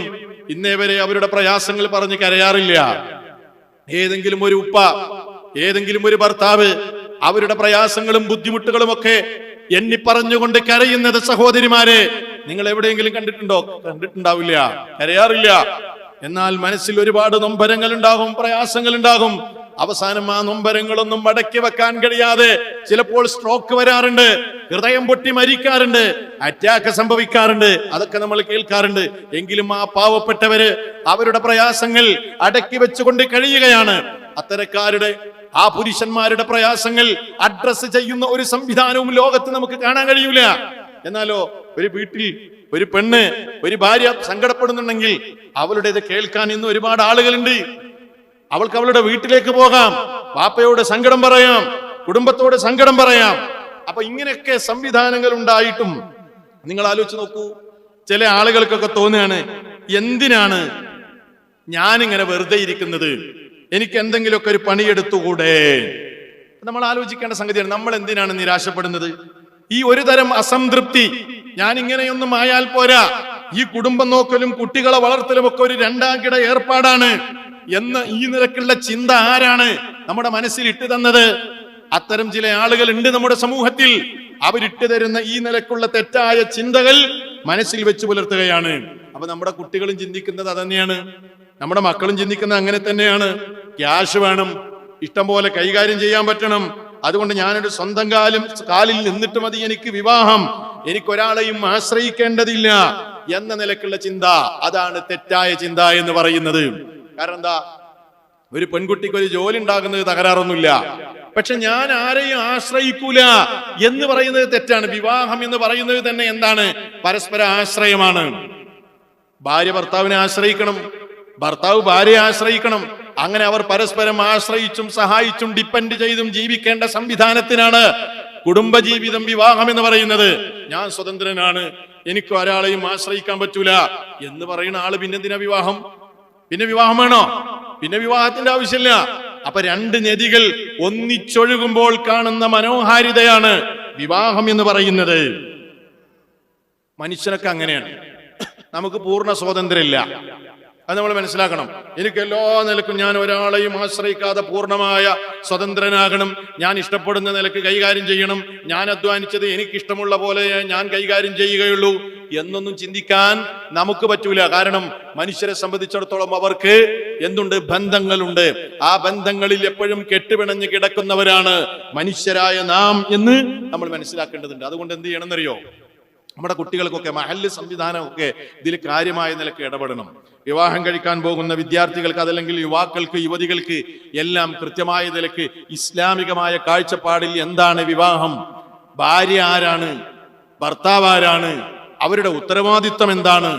ഇന്നേ വരെ അവരുടെ പ്രയാസങ്ങൾ പറഞ്ഞ് കരയാറില്ല. ഏതെങ്കിലും ഒരു ഉപ്പ, ഏതെങ്കിലും ഒരു ഭർത്താവ് അവരുടെ പ്രയാസങ്ങളും ബുദ്ധിമുട്ടുകളും ഒക്കെ എണ്ണി പറഞ്ഞുകൊണ്ട് കരയുന്നത് സഹോദരിമാരെ നിങ്ങൾ എവിടെയെങ്കിലും കണ്ടിട്ടുണ്ടോ? കണ്ടിട്ടുണ്ടാവില്ല, കരയാറില്ല. എന്നാൽ മനസ്സിൽ ഒരുപാട് നൊമ്പരങ്ങൾ ഉണ്ടാകും, പ്രയാസങ്ങൾ ഉണ്ടാകും. അവസാനം ആ നൊമ്പരങ്ങളൊന്നും അടക്കി വെക്കാൻ കഴിയാതെ ചിലപ്പോൾ സ്ട്രോക്ക് വരാറുണ്ട്, ഹൃദയം പൊട്ടി മരിക്കാറുണ്ട്, അറ്റാക്ക് സംഭവിക്കാറുണ്ട്. അതൊക്കെ നമ്മൾ കേൾക്കാറുണ്ട്. എങ്കിലും ആ പാവപ്പെട്ടവര് അവരുടെ പ്രയാസങ്ങൾ അടക്കി വെച്ചുകൊണ്ട് കഴിയുകയാണ്. അത്തരക്കാരുടെ, ആ പുരുഷന്മാരുടെ പ്രയാസങ്ങൾ അഡ്രസ് ചെയ്യുന്ന ഒരു സംവിധാനവും ലോകത്ത് നമുക്ക് കാണാൻ കഴിയൂല. എന്നാലോ ഒരു വീട്ടിൽ ഒരു പെണ്ണ്, ഒരു ഭാര്യ സങ്കടപ്പെടുന്നുണ്ടെങ്കിൽ അവളുടേത് കേൾക്കാൻ ഇന്ന് ഒരുപാട് ആളുകളുണ്ട്. അവൾക്ക് അവളുടെ വീട്ടിലേക്ക് പോകാം, വാപ്പയോട് സങ്കടം പറയാം, കുടുംബത്തോട് സങ്കടം പറയാം. അപ്പൊ ഇങ്ങനെയൊക്കെ സംവിധാനങ്ങൾ ഉണ്ടായിട്ടും നിങ്ങൾ ആലോചിച്ച് നോക്കൂ, ചില ആളുകൾക്കൊക്കെ തോന്നുകയാണ്, എന്തിനാണ് ഞാനിങ്ങനെ വെറുതെ ഇരിക്കുന്നത്, എനിക്ക് എന്തെങ്കിലുമൊക്കെ ഒരു പണിയെടുത്തുകൂടെ? നമ്മൾ ആലോചിക്കേണ്ട സംഗതിയാണ്. നമ്മൾ എന്തിനാണ് നിരാശപ്പെടുന്നത്? ഈ ഒരു തരം അസംതൃപ്തി, ഞാൻ ഇങ്ങനെയൊന്നും ആയാൽ പോരാ, ഈ കുടുംബം നോക്കലും കുട്ടികളെ വളർത്തലും ഒക്കെ ഒരു രണ്ടാം കിട ഏർപ്പാടാണ് എന്ന് ഈ നിലക്കുള്ള ചിന്ത ആരാണ് നമ്മുടെ മനസ്സിൽ ഇട്ടു തന്നത്? അത്തരം ചില ആളുകൾ ഉണ്ട് നമ്മുടെ സമൂഹത്തിൽ. അവരിട്ട് തരുന്ന ഈ നിലക്കുള്ള തെറ്റായ ചിന്തകൾ മനസ്സിൽ വെച്ച് പുലർത്തുകയാണ്. അപ്പൊ നമ്മുടെ കുട്ടികളും ചിന്തിക്കുന്നത് അതന്നെയാണ്, നമ്മുടെ മക്കളും ചിന്തിക്കുന്നത് അങ്ങനെ തന്നെയാണ്. ക്യാഷ് വേണം, ഇഷ്ടം പോലെ കൈകാര്യം ചെയ്യാൻ പറ്റണം, അതുകൊണ്ട് ഞാനൊരു സ്വന്തം കാലിൽ നിന്നിട്ട് മതി എനിക്ക് വിവാഹം, എനിക്കൊരാളെയും ആശ്രയിക്കേണ്ടതില്ല എന്ന നിലക്കുള്ള ചിന്ത. അതാണ് തെറ്റായ ചിന്ത എന്ന് പറയുന്നത്. കാരണം എന്താ? ഒരു പെൺകുട്ടിക്ക് ഒരു ജോലി ഉണ്ടാകുന്നത് തകരാറൊന്നുമില്ല, പക്ഷെ ഞാൻ ആരെയും ആശ്രയിക്കൂല എന്ന് പറയുന്നത് തെറ്റാണ്. വിവാഹം എന്ന് പറയുന്നത് തന്നെ എന്താണ്? പരസ്പര ആശ്രയമാണ്. ഭാര്യ ഭർത്താവിനെ ആശ്രയിക്കണം, ഭർത്താവ് ഭാര്യയെ ആശ്രയിക്കണം. അങ്ങനെ അവർ പരസ്പരം ആശ്രയിച്ചും സഹായിച്ചും ഡിപ്പെൻഡ് ചെയ്തും ജീവിക്കേണ്ട സംവിധാനത്തിനാണ് കുടുംബജീവിതം, വിവാഹം എന്ന് പറയുന്നത്. ഞാൻ സ്വതന്ത്രനാണ്, എനിക്ക് ഒരാളെയും ആശ്രയിക്കാൻ പറ്റൂല എന്ന് പറയുന്ന ആള് പിന്നെന്തിനാ വിവാഹം? പിന്നെ വിവാഹം വേണോ? പിന്നെ വിവാഹത്തിന്റെ ആവശ്യമില്ല. അപ്പൊ രണ്ട് നദികൾ ഒന്നിച്ചൊഴുകുമ്പോൾ കാണുന്ന മനോഹാരിതയാണ് വിവാഹം എന്ന് പറയുന്നത്. മനുഷ്യനൊക്കെ അങ്ങനെയാണ്. നമുക്ക് പൂർണ്ണ സ്വാതന്ത്ര്യമില്ല, അത് നമ്മൾ മനസ്സിലാക്കണം. എനിക്ക് എല്ലാ നിലക്കും ഞാൻ ഒരാളെയും ആശ്രയിക്കാതെ പൂർണ്ണമായ സ്വതന്ത്രനാകണം, ഞാൻ ഇഷ്ടപ്പെടുന്ന നിലക്ക് കൈകാര്യം ചെയ്യണം, ഞാൻ അധ്വാനിച്ചത് എനിക്കിഷ്ടമുള്ള പോലെ ഞാൻ കൈകാര്യം ചെയ്യുകയുള്ളൂ എന്നൊന്നും ചിന്തിക്കാൻ നമുക്ക് പറ്റൂല. കാരണം മനുഷ്യരെ സംബന്ധിച്ചിടത്തോളം അവർക്ക് എന്തുണ്ട്? ബന്ധങ്ങളുണ്ട്. ആ ബന്ധങ്ങളിൽ എപ്പോഴും കെട്ടുപിണഞ്ഞ് കിടക്കുന്നവരാണ് മനുഷ്യരായ നാം എന്ന് നമ്മൾ മനസ്സിലാക്കേണ്ടതുണ്ട്. അതുകൊണ്ട് എന്ത് ചെയ്യണമെന്നറിയോ? നമ്മുടെ കുട്ടികൾക്കൊക്കെ മഹല്ല് സംവിധാനമൊക്കെ ഇതിൽ കാര്യമായ നിലക്ക് ഇടപെടണം. വിവാഹം കഴിക്കാൻ പോകുന്ന വിദ്യാർത്ഥികൾക്ക്, അതല്ലെങ്കിൽ യുവാക്കൾക്ക്, യുവതികൾക്ക് എല്ലാം കൃത്യമായ നിലക്ക് ഇസ്ലാമികമായ കാഴ്ചപ്പാടിൽ എന്താണ് വിവാഹം, ഭാര്യ ആരാണ്, ഭർത്താവ് ആരാണ്, അവരുടെ ഉത്തരവാദിത്വം എന്താണ്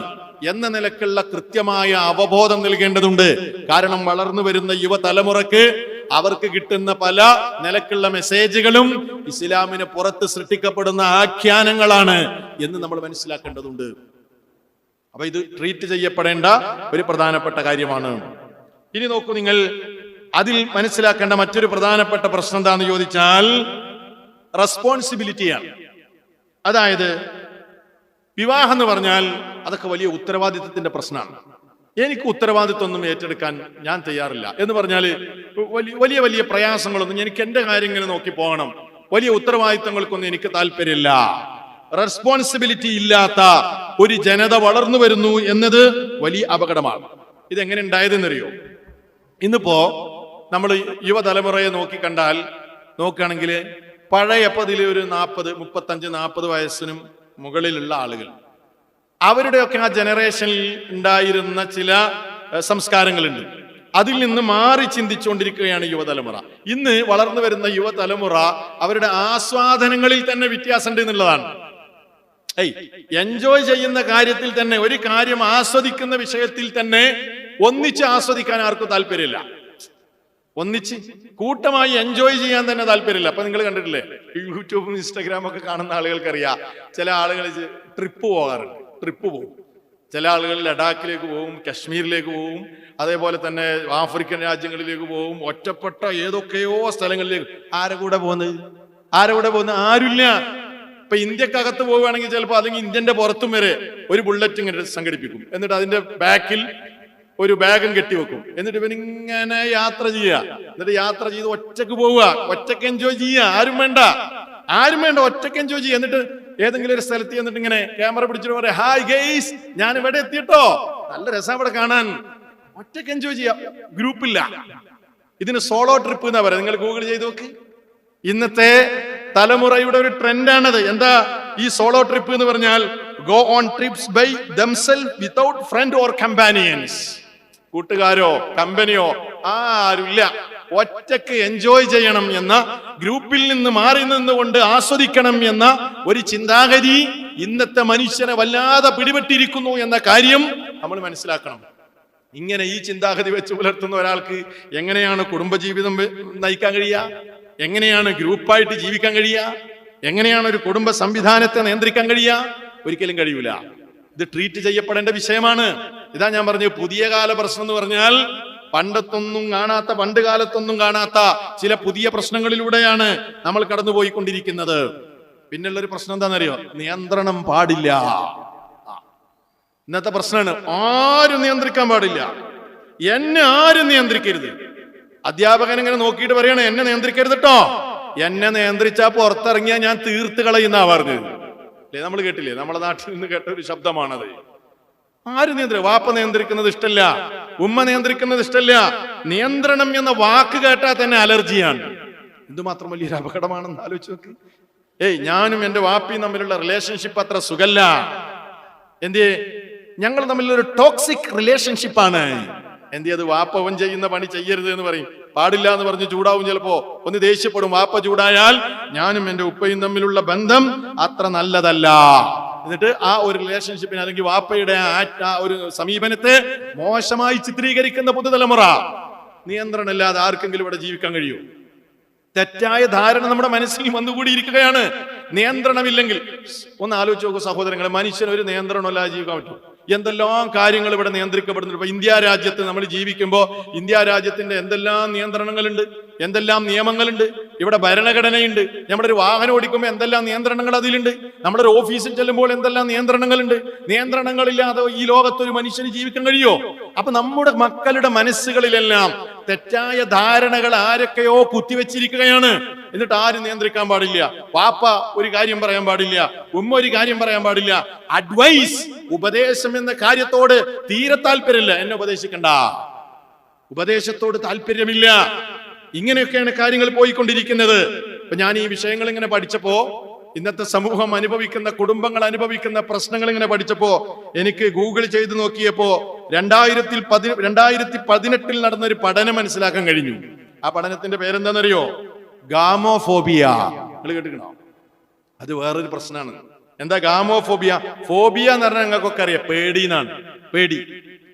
എന്ന നിലക്കുള്ള കൃത്യമായ അവബോധം നൽകേണ്ടതുണ്ട്. കാരണം വളർന്നു വരുന്ന യുവതലമുറക്ക് അവർക്ക് കിട്ടുന്ന പല നിലക്കുള്ള മെസ്സേജുകളും ഇസ്ലാമിന് പുറത്ത് സൃഷ്ടിക്കപ്പെടുന്ന ആഖ്യാനങ്ങളാണ് എന്ന് നമ്മൾ മനസ്സിലാക്കേണ്ടതുണ്ട്. അപ്പൊ ഇത് ട്രീറ്റ് ചെയ്യപ്പെടേണ്ട ഒരു പ്രധാനപ്പെട്ട കാര്യമാണ്. ഇനി നോക്കൂ നിങ്ങൾ, അതിൽ മനസ്സിലാക്കേണ്ട മറ്റൊരു പ്രധാനപ്പെട്ട പ്രശ്നം എന്താണെന്ന് ചോദിച്ചാൽ റെസ്പോൺസിബിലിറ്റിയാണ്. അതായത് വിവാഹം എന്ന് പറഞ്ഞാൽ അതൊക്കെ വലിയ ഉത്തരവാദിത്വത്തിന്റെ പ്രശ്നമാണ്. എനിക്ക് ഉത്തരവാദിത്വമൊന്നും ഏറ്റെടുക്കാൻ ഞാൻ തയ്യാറില്ല എന്ന് പറഞ്ഞാൽ വലിയ വലിയ പ്രയാസങ്ങളൊന്നും, എനിക്ക് എന്റെ കാര്യങ്ങൾ നോക്കി പോകണം, വലിയ ഉത്തരവാദിത്തങ്ങൾക്കൊന്നും എനിക്ക് താല്പര്യമില്ല. റെസ്പോൺസിബിലിറ്റി ഇല്ലാത്ത ഒരു ജനത വളർന്നു വരുന്നു എന്നത് വലിയ അപകടമാണ്. ഇതെങ്ങനെ ഉണ്ടായതെന്നറിയോ? ഇന്നിപ്പോ നമ്മൾ യുവതലമുറയെ നോക്കുകയാണെങ്കിൽ പഴയപ്പതിൽ ഒരു 35-40 വയസ്സിനും മുകളിലുള്ള ആളുകൾ, അവരുടെയൊക്കെ ആ ജനറേഷനിൽ ഉണ്ടായിരുന്ന ചില സംസ്കാരങ്ങളുണ്ട്. അതിൽ നിന്ന് മാറി ചിന്തിച്ചുകൊണ്ടിരിക്കുകയാണ് യുവതലമുറ. ഇന്ന് വളർന്നു വരുന്ന യുവതലമുറ അവരുടെ ആസ്വാദനങ്ങളിൽ തന്നെ വ്യത്യാസമുണ്ട് എന്നുള്ളതാണ്. എൻജോയ് ചെയ്യുന്ന കാര്യത്തിൽ തന്നെ, ഒരു കാര്യം ആസ്വദിക്കുന്ന വിഷയത്തിൽ തന്നെ ഒന്നിച്ച് ആസ്വദിക്കാൻ ആർക്കും താല്പര്യമില്ല. ഒന്നിച്ച് കൂട്ടമായി എൻജോയ് ചെയ്യാൻ തന്നെ താല്പര്യമില്ല. അപ്പൊ നിങ്ങൾ കണ്ടിട്ടില്ലേ, യൂട്യൂബും ഇൻസ്റ്റാഗ്രാമും ഒക്കെ കാണുന്ന ആളുകൾക്കറിയാം, ചില ആളുകൾ ട്രിപ്പ് പോകും. ചില ആളുകൾ ലഡാക്കിലേക്ക് പോകും, കശ്മീരിലേക്ക് പോകും, അതേപോലെ തന്നെ ആഫ്രിക്കൻ രാജ്യങ്ങളിലേക്ക് പോകും, ഒറ്റപ്പെട്ട ഏതൊക്കെയോ സ്ഥലങ്ങളിലേക്ക്. ആരെ കൂടെ പോകുന്നത്? ആരുമില്ല. ഇപ്പൊ ഇന്ത്യക്കകത്ത് പോവുകയാണെങ്കിൽ ചിലപ്പോൾ, അല്ലെങ്കിൽ ഇന്ത്യന്റെ പുറത്തും വരെ ഒരു ബുള്ളറ്റ് ഇങ്ങനെ സംഘടിപ്പിക്കും, എന്നിട്ട് അതിന്റെ ബാക്കിൽ ഒരു ബാഗും കെട്ടിവെക്കും, എന്നിട്ട് ഇവനിങ്ങനെ യാത്ര ചെയ്ത് ഒറ്റക്ക് പോവുക, ഒറ്റക്ക് എൻജോയ് ചെയ്യുക. ആരും വേണ്ട, ഒറ്റക്ക് എൻജോയ് ചെയ്യുക. എന്നിട്ട് ഏതെങ്കിലും ഒരു സ്ഥലത്ത് എന്നിട്ട് ഇങ്ങനെ ക്യാമറ പിടിച്ചിട്ട് പറയാം, ഹായ് ഗെയ്സ്, ഞാൻ ഇവിടെ എത്തിയിട്ടോ, നല്ല രസം ഇവിടെ കാണാൻ, ഒറ്റയ്ക്ക് എൻജോയ് ചെയ്യാം, ഗ്രൂപ്പില്ല. ഇതിന് സോളോ ട്രിപ്പ് എന്നാ പറയാം. നിങ്ങൾ ഗൂഗിൾ ചെയ്ത് നോക്ക്. ഇന്നത്തെ തലമുറയുടെ ഒരു ട്രെൻഡാണത്. എന്താ ഈ സോളോ ട്രിപ്പ് എന്ന് പറഞ്ഞാൽ? Go on trips by themselves without friend or companions. കൂട്ടുകാരോ കമ്പനിയോ ആരുമില്ല, ഒറ്റക്ക് എൻജോയ് ചെയ്യണം എന്ന, ഗ്രൂപ്പിൽ നിന്ന് മാറി നിന്നുകൊണ്ട് ആസ്വദിക്കണം എന്ന ഒരു ചിന്താഗതി ഇന്നത്തെ മനുഷ്യനെ വല്ലാതെ പിടിപെട്ടിരിക്കുന്നു എന്ന കാര്യം നമ്മൾ മനസ്സിലാക്കണം. ഇങ്ങനെ ഈ ചിന്താഗതി വെച്ച് പുലർത്തുന്ന ഒരാൾക്ക് എങ്ങനെയാണ് കുടുംബജീവിതം നയിക്കാൻ കഴിയുക? എങ്ങനെയാണ് ഗ്രൂപ്പായിട്ട് ജീവിക്കാൻ കഴിയുക? എങ്ങനെയാണ് ഒരു കുടുംബ സംവിധാനത്തെ നിയന്ത്രിക്കാൻ കഴിയുക? ഒരിക്കലും കഴിയൂല. ഇത് ട്രീറ്റ് ചെയ്യപ്പെടേണ്ട വിഷയമാണ്. ഇതാ ഞാൻ പറഞ്ഞു, പുതിയ കാല പ്രശ്നം എന്ന് പറഞ്ഞാൽ പണ്ട് കാലത്തൊന്നും കാണാത്ത ചില പുതിയ പ്രശ്നങ്ങളിലൂടെയാണ് നമ്മൾ കടന്നുപോയിക്കൊണ്ടിരിക്കുന്നത്. പിന്നുള്ളൊരു പ്രശ്നം എന്താണെന്നറിയോ? നിയന്ത്രണം പാടില്ല. ഇന്നത്തെ പ്രശ്നമാണ്, ആരും നിയന്ത്രിക്കാൻ പാടില്ല. എന്നെ ആരും നിയന്ത്രിക്കരുത്. അധ്യാപകൻ ഇങ്ങനെ നോക്കിയിട്ട് പറയണേ, എന്നെ നിയന്ത്രിക്കരുത് കേട്ടോ, എന്നെ നിയന്ത്രിച്ചാ പുറത്തിറങ്ങിയാ ഞാൻ തീർത്ത് കളയുന്നാ പറഞ്ഞത്. അല്ലേ, നമ്മൾ കേട്ടില്ലേ? നമ്മളെ നാട്ടിൽ നിന്ന് കേട്ട ഒരു ശബ്ദമാണത്. ആര് നിയന്ത്രിക്കും? വാപ്പ നിയന്ത്രിക്കുന്നത് ഇഷ്ടല്ല, ഉമ്മ നിയന്ത്രിക്കുന്നത് ഇഷ്ടല്ല. നിയന്ത്രണം എന്ന വാക്ക് കേട്ടാൽ തന്നെ അലർജിയാണ്. എന്തുമാത്രം വലിയൊരു അപകടമാണെന്ന് ആലോചിച്ച് നോക്ക്. ഞാനും എന്റെ വാപ്പിയും തമ്മിലുള്ള റിലേഷൻഷിപ്പ് അത്ര സുഖല്ല. എന്തേ? ഞങ്ങൾ തമ്മിലൊരു ടോക്സിക് റിലേഷൻഷിപ്പാണ്. എന്ത് അത്? വാപ്പവൻ ചെയ്യുന്ന പണി ചെയ്യരുത് എന്ന് പറയും, പാടില്ല എന്ന് പറഞ്ഞ് ചൂടാവും, ചിലപ്പോ ഒന്ന് ദേഷ്യപ്പെടും. വാപ്പ ചൂടായാൽ ഞാനും എന്റെ ഉപ്പയും തമ്മിലുള്ള ബന്ധം അത്ര നല്ലതല്ല. എന്നിട്ട് ആ ഒരു റിലേഷൻഷിപ്പിനെ അല്ലെങ്കിൽ വാപ്പയുടെ ആ ഒരു സമീപനത്തെ മോശമായി ചിത്രീകരിക്കുന്ന പുതുതലമുറ. നിയന്ത്രണമില്ലാതെ ആർക്കെങ്കിലും ഇവിടെ ജീവിക്കാൻ കഴിയൂ? തെറ്റായ ധാരണ നമ്മുടെ മനസ്സിൽ വന്നുകൂടിയിരിക്കുകയാണ്. നിയന്ത്രണമില്ലെങ്കിൽ ഒന്ന് ആലോചിച്ച് നോക്കൂ സഹോദരങ്ങളെ, മനുഷ്യന് ഒരു നിയന്ത്രണമില്ലാതെ ജീവിക്കാൻ പറ്റും? എന്തെല്ലാം കാര്യങ്ങൾ ഇവിടെ നിയന്ത്രിക്കപ്പെടുന്നുണ്ട്. ഇപ്പൊ ഇന്ത്യ രാജ്യത്ത് നമ്മൾ ജീവിക്കുമ്പോൾ ഇന്ത്യ രാജ്യത്തിന്റെ എന്തെല്ലാം നിയന്ത്രണങ്ങളുണ്ട്, എന്തെല്ലാം നിയമങ്ങളുണ്ട്. ഇവിടെ ഭരണഘടനയുണ്ട്. നമ്മുടെ ഒരു വാഹനം ഓടിക്കുമ്പോൾ എന്തെല്ലാം നിയന്ത്രണങ്ങൾ അതിലുണ്ട്. നമ്മുടെ ഒരു ഓഫീസിൽ ചെല്ലുമ്പോൾ എന്തെല്ലാം നിയന്ത്രണങ്ങളുണ്ട്. നിയന്ത്രണങ്ങളില്ലാതെ ഈ ലോകത്തൊരു മനുഷ്യന് ജീവിക്കാൻ കഴിയോ? അപ്പൊ നമ്മുടെ മക്കളുടെ മനസ്സുകളിലെല്ലാം തെറ്റായ ധാരണകൾ ആരൊക്കെയോ കുത്തിവെച്ചിരിക്കുകയാണ്. എന്നിട്ട് ആരും നിയന്ത്രിക്കാൻ പാടില്ല. വാപ്പ ഒരു കാര്യം പറയാൻ പാടില്ല, ഉമ്മ ഒരു കാര്യം പറയാൻ പാടില്ല. അഡ്വൈസ്, ഉപദേശം എന്ന കാര്യത്തോട് തീരെ താല്പര്യമില്ല. എന്നെ ഉപദേശിക്കണ്ട, ഉപദേശത്തോട് താല്പര്യമില്ല. ഇങ്ങനെയൊക്കെയാണ് കാര്യങ്ങൾ പോയിക്കൊണ്ടിരിക്കുന്നത്. അപ്പൊ ഞാൻ ഈ വിഷയങ്ങൾ ഇങ്ങനെ പഠിച്ചപ്പോ, ഇന്നത്തെ സമൂഹം അനുഭവിക്കുന്ന, കുടുംബങ്ങൾ അനുഭവിക്കുന്ന പ്രശ്നങ്ങൾ ഇങ്ങനെ പഠിച്ചപ്പോ, എനിക്ക് ഗൂഗിൾ ചെയ്ത് നോക്കിയപ്പോ 2018 നടന്ന ഒരു പഠനം മനസ്സിലാക്കാൻ കഴിഞ്ഞു. ആ പഠനത്തിന്റെ പേരെന്താണെന്നറിയോ? ഗാമോഫോബിയ. നിങ്ങൾ കേട്ടിക്കണോ? അത് വേറൊരു പ്രശ്നമാണ്. എന്താ ഗാമോഫോബിയ? ഫോബിയ എന്ന് പറഞ്ഞാൽ ഞങ്ങൾക്കൊക്കെ അറിയാം, പേടി എന്നാണ്. പേടി.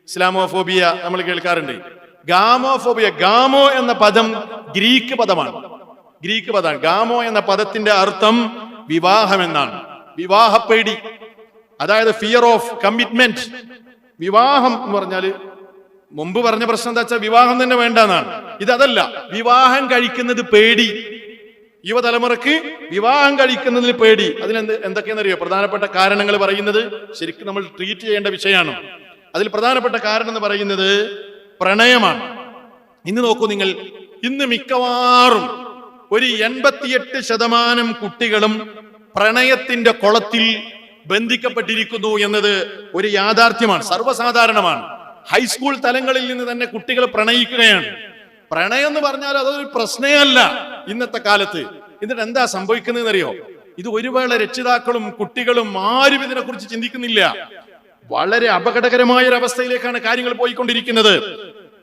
ഇസ്ലാമോഫോബിയ നമ്മൾ കേൾക്കാറുണ്ട്. ഗാമോഫോബിയ, ഗാമോ എന്ന പദം ഗ്രീക്ക് പദമാണ്. ഗ്രീക്ക് പദമാണ്. ഗാമോ എന്ന പദത്തിന്റെ അർത്ഥം വിവാഹം എന്നാണ്. വിവാഹപ്പേടി, അതായത് ഫിയർ ഓഫ് കമ്മിറ്റ്മെന്റ്. വിവാഹം എന്ന് പറഞ്ഞാല് മുമ്പ് പറഞ്ഞ പ്രശ്നം എന്താ വെച്ചാൽ വിവാഹം തന്നെ വേണ്ട എന്നാണ്. ഇതല്ല, വിവാഹം കഴിക്കുന്നത് പേടി. യുവതലമുറക്ക് വിവാഹം കഴിക്കുന്നതിന് പേടി. അതിന് എന്തൊക്കെയാണെന്നറിയോ? പ്രധാനപ്പെട്ട കാരണങ്ങൾ പറയുന്നത് ശരിക്കും നമ്മൾ ട്രീറ്റ് ചെയ്യേണ്ട വിഷയമാണ്. അതിൽ പ്രധാനപ്പെട്ട കാരണം എന്ന് പറയുന്നത് പ്രണയമാണ്. ഇന്ന് നോക്കൂ നിങ്ങൾ, ഇന്ന് മിക്കവാറും ഒരു 88% കുട്ടികളും പ്രണയത്തിന്റെ കുളത്തിൽ ബന്ധിക്കപ്പെട്ടിരിക്കുന്നു എന്നത് ഒരു യാഥാർത്ഥ്യമാണ്, സർവ്വസാധാരണമാണ്. ഹൈസ്കൂൾ തലങ്ങളിൽ നിന്ന് തന്നെ കുട്ടികൾ പ്രണയിക്കുകയാണ്. പ്രണയം എന്ന് പറഞ്ഞാൽ അതൊരു പ്രശ്നമേ അല്ല ഇന്നത്തെ കാലത്ത്. എന്നിട്ട് എന്താ സംഭവിക്കുന്നതെന്നറിയോ? ഇത് ഒരു വേള രക്ഷിതാക്കളും കുട്ടികളും ആരും ഇതിനെ കുറിച്ച് ചിന്തിക്കുന്നില്ല. വളരെ അപകടകരമായ ഒരു അവസ്ഥയിലേക്കാണ് കാര്യങ്ങൾ പോയിക്കൊണ്ടിരിക്കുന്നത്.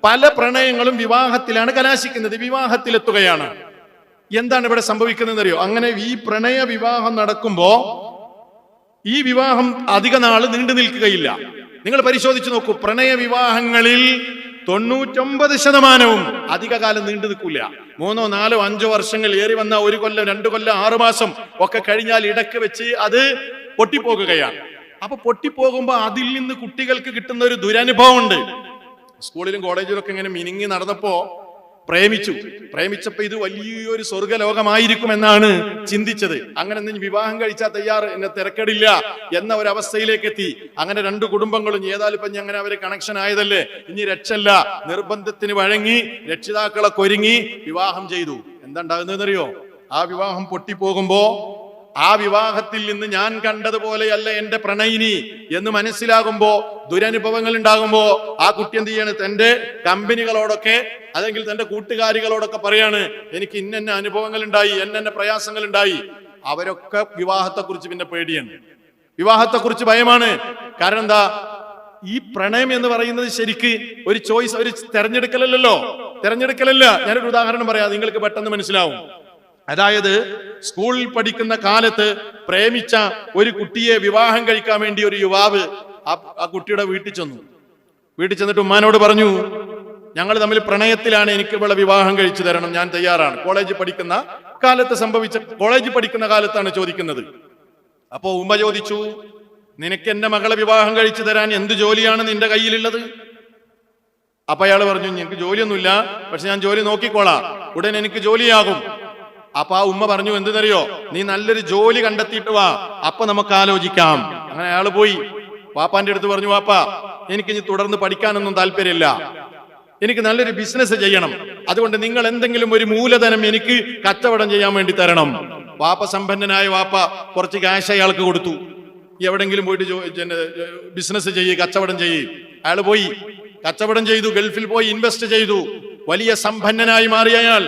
പല പ്രണയങ്ങളും വിവാഹത്തിലാണ് കലാശിക്കുന്നത്, വിവാഹത്തിലെത്തുകയാണ്. എന്താണ് ഇവിടെ സംഭവിക്കുന്നതെന്നറിയോ? അങ്ങനെ ഈ പ്രണയ വിവാഹം നടക്കുമ്പോ ഈ വിവാഹം അധിക നാള് നീണ്ടു നിൽക്കുകയില്ല. നിങ്ങൾ പരിശോധിച്ചു നോക്കൂ, പ്രണയ വിവാഹങ്ങളിൽ 99% അധിക കാലം നീണ്ടു നിൽക്കില്ല. 3, 4, 5 വർഷങ്ങൾ, ഏറി വന്ന 1 കൊല്ലം, 2 കൊല്ലം, 6 മാസം ഒക്കെ കഴിഞ്ഞാൽ ഇടയ്ക്ക് വെച്ച് അത് പൊട്ടിപ്പോകുകയാണ്. അപ്പൊ പൊട്ടിപ്പോകുമ്പോ അതിൽ നിന്ന് കുട്ടികൾക്ക് കിട്ടുന്ന ഒരു ദുരനുഭവം ഉണ്ട്. സ്കൂളിലും കോളേജിലും ഒക്കെ ഇങ്ങനെ മിനിങ്ങി നടന്നപ്പോ പ്രേമിച്ചപ്പോ ഇത് വലിയൊരു സ്വർഗലോകമായിരിക്കും എന്നാണ് ചിന്തിച്ചത്. അങ്ങനെ വിവാഹം കഴിച്ചാൽ തയ്യാറ്, എന്നെ തിരക്കടില്ല എന്ന ഒരു അവസ്ഥയിലേക്ക് എത്തി. അങ്ങനെ 2 കുടുംബങ്ങളും ഏതായാലും ഇപ്പൊ അങ്ങനെ അവര് കണക്ഷൻ ആയതല്ലേ, ഇനി രക്ഷല്ല, നിർബന്ധത്തിന് വഴങ്ങി രക്ഷിതാക്കളെ ഒരുങ്ങി വിവാഹം ചെയ്തു. എന്താ ഉണ്ടാകുന്നതെന്നറിയോ? ആ വിവാഹം പൊട്ടിപ്പോകുമ്പോ ആ വിവാഹത്തിൽ നിന്ന് ഞാൻ കണ്ടതുപോലെയല്ല എന്റെ പ്രണയിനി എന്ന് മനസ്സിലാകുമ്പോ, ദുരനുഭവങ്ങൾ ഉണ്ടാകുമ്പോ ആ കുട്ടി എന്ത് ചെയ്യാണ്? തന്റെ കമ്പനികളോടൊക്കെ അല്ലെങ്കിൽ തന്റെ കൂട്ടുകാരികളോടൊക്കെ പറയാണ്, എനിക്ക് ഇന്ന അനുഭവങ്ങൾ ഉണ്ടായി, എന്നെ പ്രയാസങ്ങൾ ഉണ്ടായി. അവരൊക്കെ വിവാഹത്തെക്കുറിച്ച് പിന്നെ പേടിയാണ്, വിവാഹത്തെക്കുറിച്ച് ഭയമാണ്. കാരണം എന്താ? ഈ പ്രണയം എന്ന് പറയുന്നത് ശരിക്ക് ഒരു ചോയ്സ്, ഒരു തെരഞ്ഞെടുക്കലല്ല. ഞാനൊരു ഉദാഹരണം പറയാം, നിങ്ങൾക്ക് പെട്ടെന്ന് മനസ്സിലാവും. അതായത് സ്കൂളിൽ പഠിക്കുന്ന കാലത്ത് പ്രേമിച്ച ഒരു കുട്ടിയെ വിവാഹം കഴിക്കാൻ വേണ്ടി ഒരു യുവാവ് ആ കുട്ടിയുടെ വീട്ടിൽ ചെന്നിട്ട് ഉമ്മാനോട് പറഞ്ഞു, ഞങ്ങൾ തമ്മിൽ പ്രണയത്തിലാണ്, എനിക്ക് ഇവിടെ വിവാഹം കഴിച്ചു തരണം, ഞാൻ തയ്യാറാണ്. കോളേജിൽ പഠിക്കുന്ന കാലത്താണ് ചോദിക്കുന്നത്. അപ്പോ ഉമ്മ ചോദിച്ചു, നിനക്ക് എന്റെ മകളെ വിവാഹം കഴിച്ചു തരാൻ എന്ത് ജോലിയാണ് നിന്റെ കയ്യിലുള്ളത്? അപ്പൊ അയാൾ പറഞ്ഞു, എനിക്ക് ജോലിയൊന്നുമില്ല, പക്ഷെ ഞാൻ ജോലി നോക്കിക്കോളാം, ഉടൻ എനിക്ക് ജോലിയാകും. അപ്പൊ ആ ഉമ്മ പറഞ്ഞു, എന്തെന്നറിയോ, നീ നല്ലൊരു ജോലി കണ്ടെത്തിയിട്ട് വാ, അപ്പൊ നമുക്ക് ആലോചിക്കാം. അങ്ങനെ അയാൾ പോയി വാപ്പാന്റെ അടുത്ത് പറഞ്ഞു, വാപ്പാ, എനിക്ക് ഇനി തുടർന്ന് പഠിക്കാനൊന്നും താല്പര്യമില്ല, എനിക്ക് നല്ലൊരു ബിസിനസ് ചെയ്യണം, അതുകൊണ്ട് നിങ്ങൾ എന്തെങ്കിലും ഒരു മൂലധനം എനിക്ക് കച്ചവടം ചെയ്യാൻ വേണ്ടി തരണം. വാപ്പ സമ്പന്നനായ വാപ്പ കുറച്ച് ക്യാഷ് അയാൾക്ക് കൊടുത്തു. എവിടെങ്കിലും പോയിട്ട് ബിസിനസ് കച്ചവടം അയാൾ പോയി കച്ചവടം ചെയ്തു, ഗൾഫിൽ പോയി ഇൻവെസ്റ്റ് ചെയ്തു, വലിയ സമ്പന്നനായി മാറിയ അയാൾ.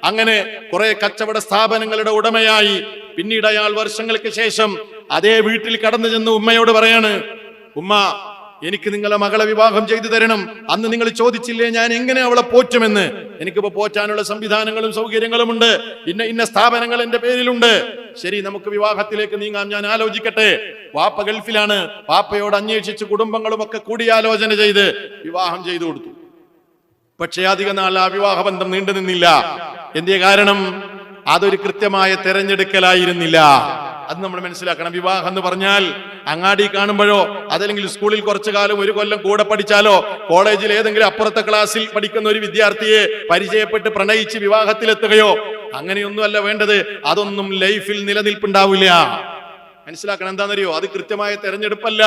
അങ്ങനെ കുറെ കച്ചവട സ്ഥാപനങ്ങളുടെ ഉടമയായി. പിന്നീട് അയാൾ വർഷങ്ങൾക്ക് ശേഷം അതേ വീട്ടിൽ കടന്നു ചെന്ന് ഉമ്മയോട് പറയാണ്, ഉമ്മ, എനിക്ക് നിങ്ങളെ മകളെ വിവാഹം ചെയ്തു തരണം. അന്ന് നിങ്ങൾ ചോദിച്ചില്ലേ ഞാൻ എങ്ങനെ അവളെ പോറ്റുമെന്ന്? എനിക്കിപ്പോ പോറ്റാനുള്ള സംവിധാനങ്ങളും സൗകര്യങ്ങളും ഉണ്ട്, ഇന്ന സ്ഥാപനങ്ങൾ എന്റെ പേരിലുണ്ട്. ശരി, നമുക്ക് വിവാഹത്തിലേക്ക് നീങ്ങാം, ഞാൻ ആലോചിക്കട്ടെ. വാപ്പ ഗൾഫിലാണ്. വാപ്പയോട് അന്വേഷിച്ച് കുടുംബങ്ങളും ഒക്കെ കൂടിയാലോചന ചെയ്ത് വിവാഹം ചെയ്തു കൊടുത്തു. പക്ഷേ അധിക നാൾ ആ വിവാഹബന്ധം നീണ്ടു നിന്നില്ല. എന്തേ കാരണം? അതൊരു കൃത്യമായ തെരഞ്ഞെടുക്കലായിരുന്നില്ല. അത് നമ്മൾ മനസ്സിലാക്കണം. വിവാഹം എന്ന് പറഞ്ഞാൽ അങ്ങാടി കാണുമ്പോഴോ അതല്ലെങ്കിൽ സ്കൂളിൽ കുറച്ചു കാലം ഒരു കൊല്ലം കൂടെ പഠിച്ചാലോ കോളേജിൽ ഏതെങ്കിലും അപ്പുറത്തെ ക്ലാസ്സിൽ പഠിക്കുന്ന ഒരു വിദ്യാർത്ഥിയെ പരിചയപ്പെട്ട് പ്രണയിച്ച് വിവാഹത്തിലെത്തുകയോ അങ്ങനെയൊന്നുമല്ല വേണ്ടത്. അതൊന്നും ലൈഫിൽ നിലനിൽപ്പുണ്ടാവില്ല. മനസ്സിലാക്കണം. എന്താണെന്നറിയോ? അത് കൃത്യമായ തെരഞ്ഞെടുപ്പല്ല.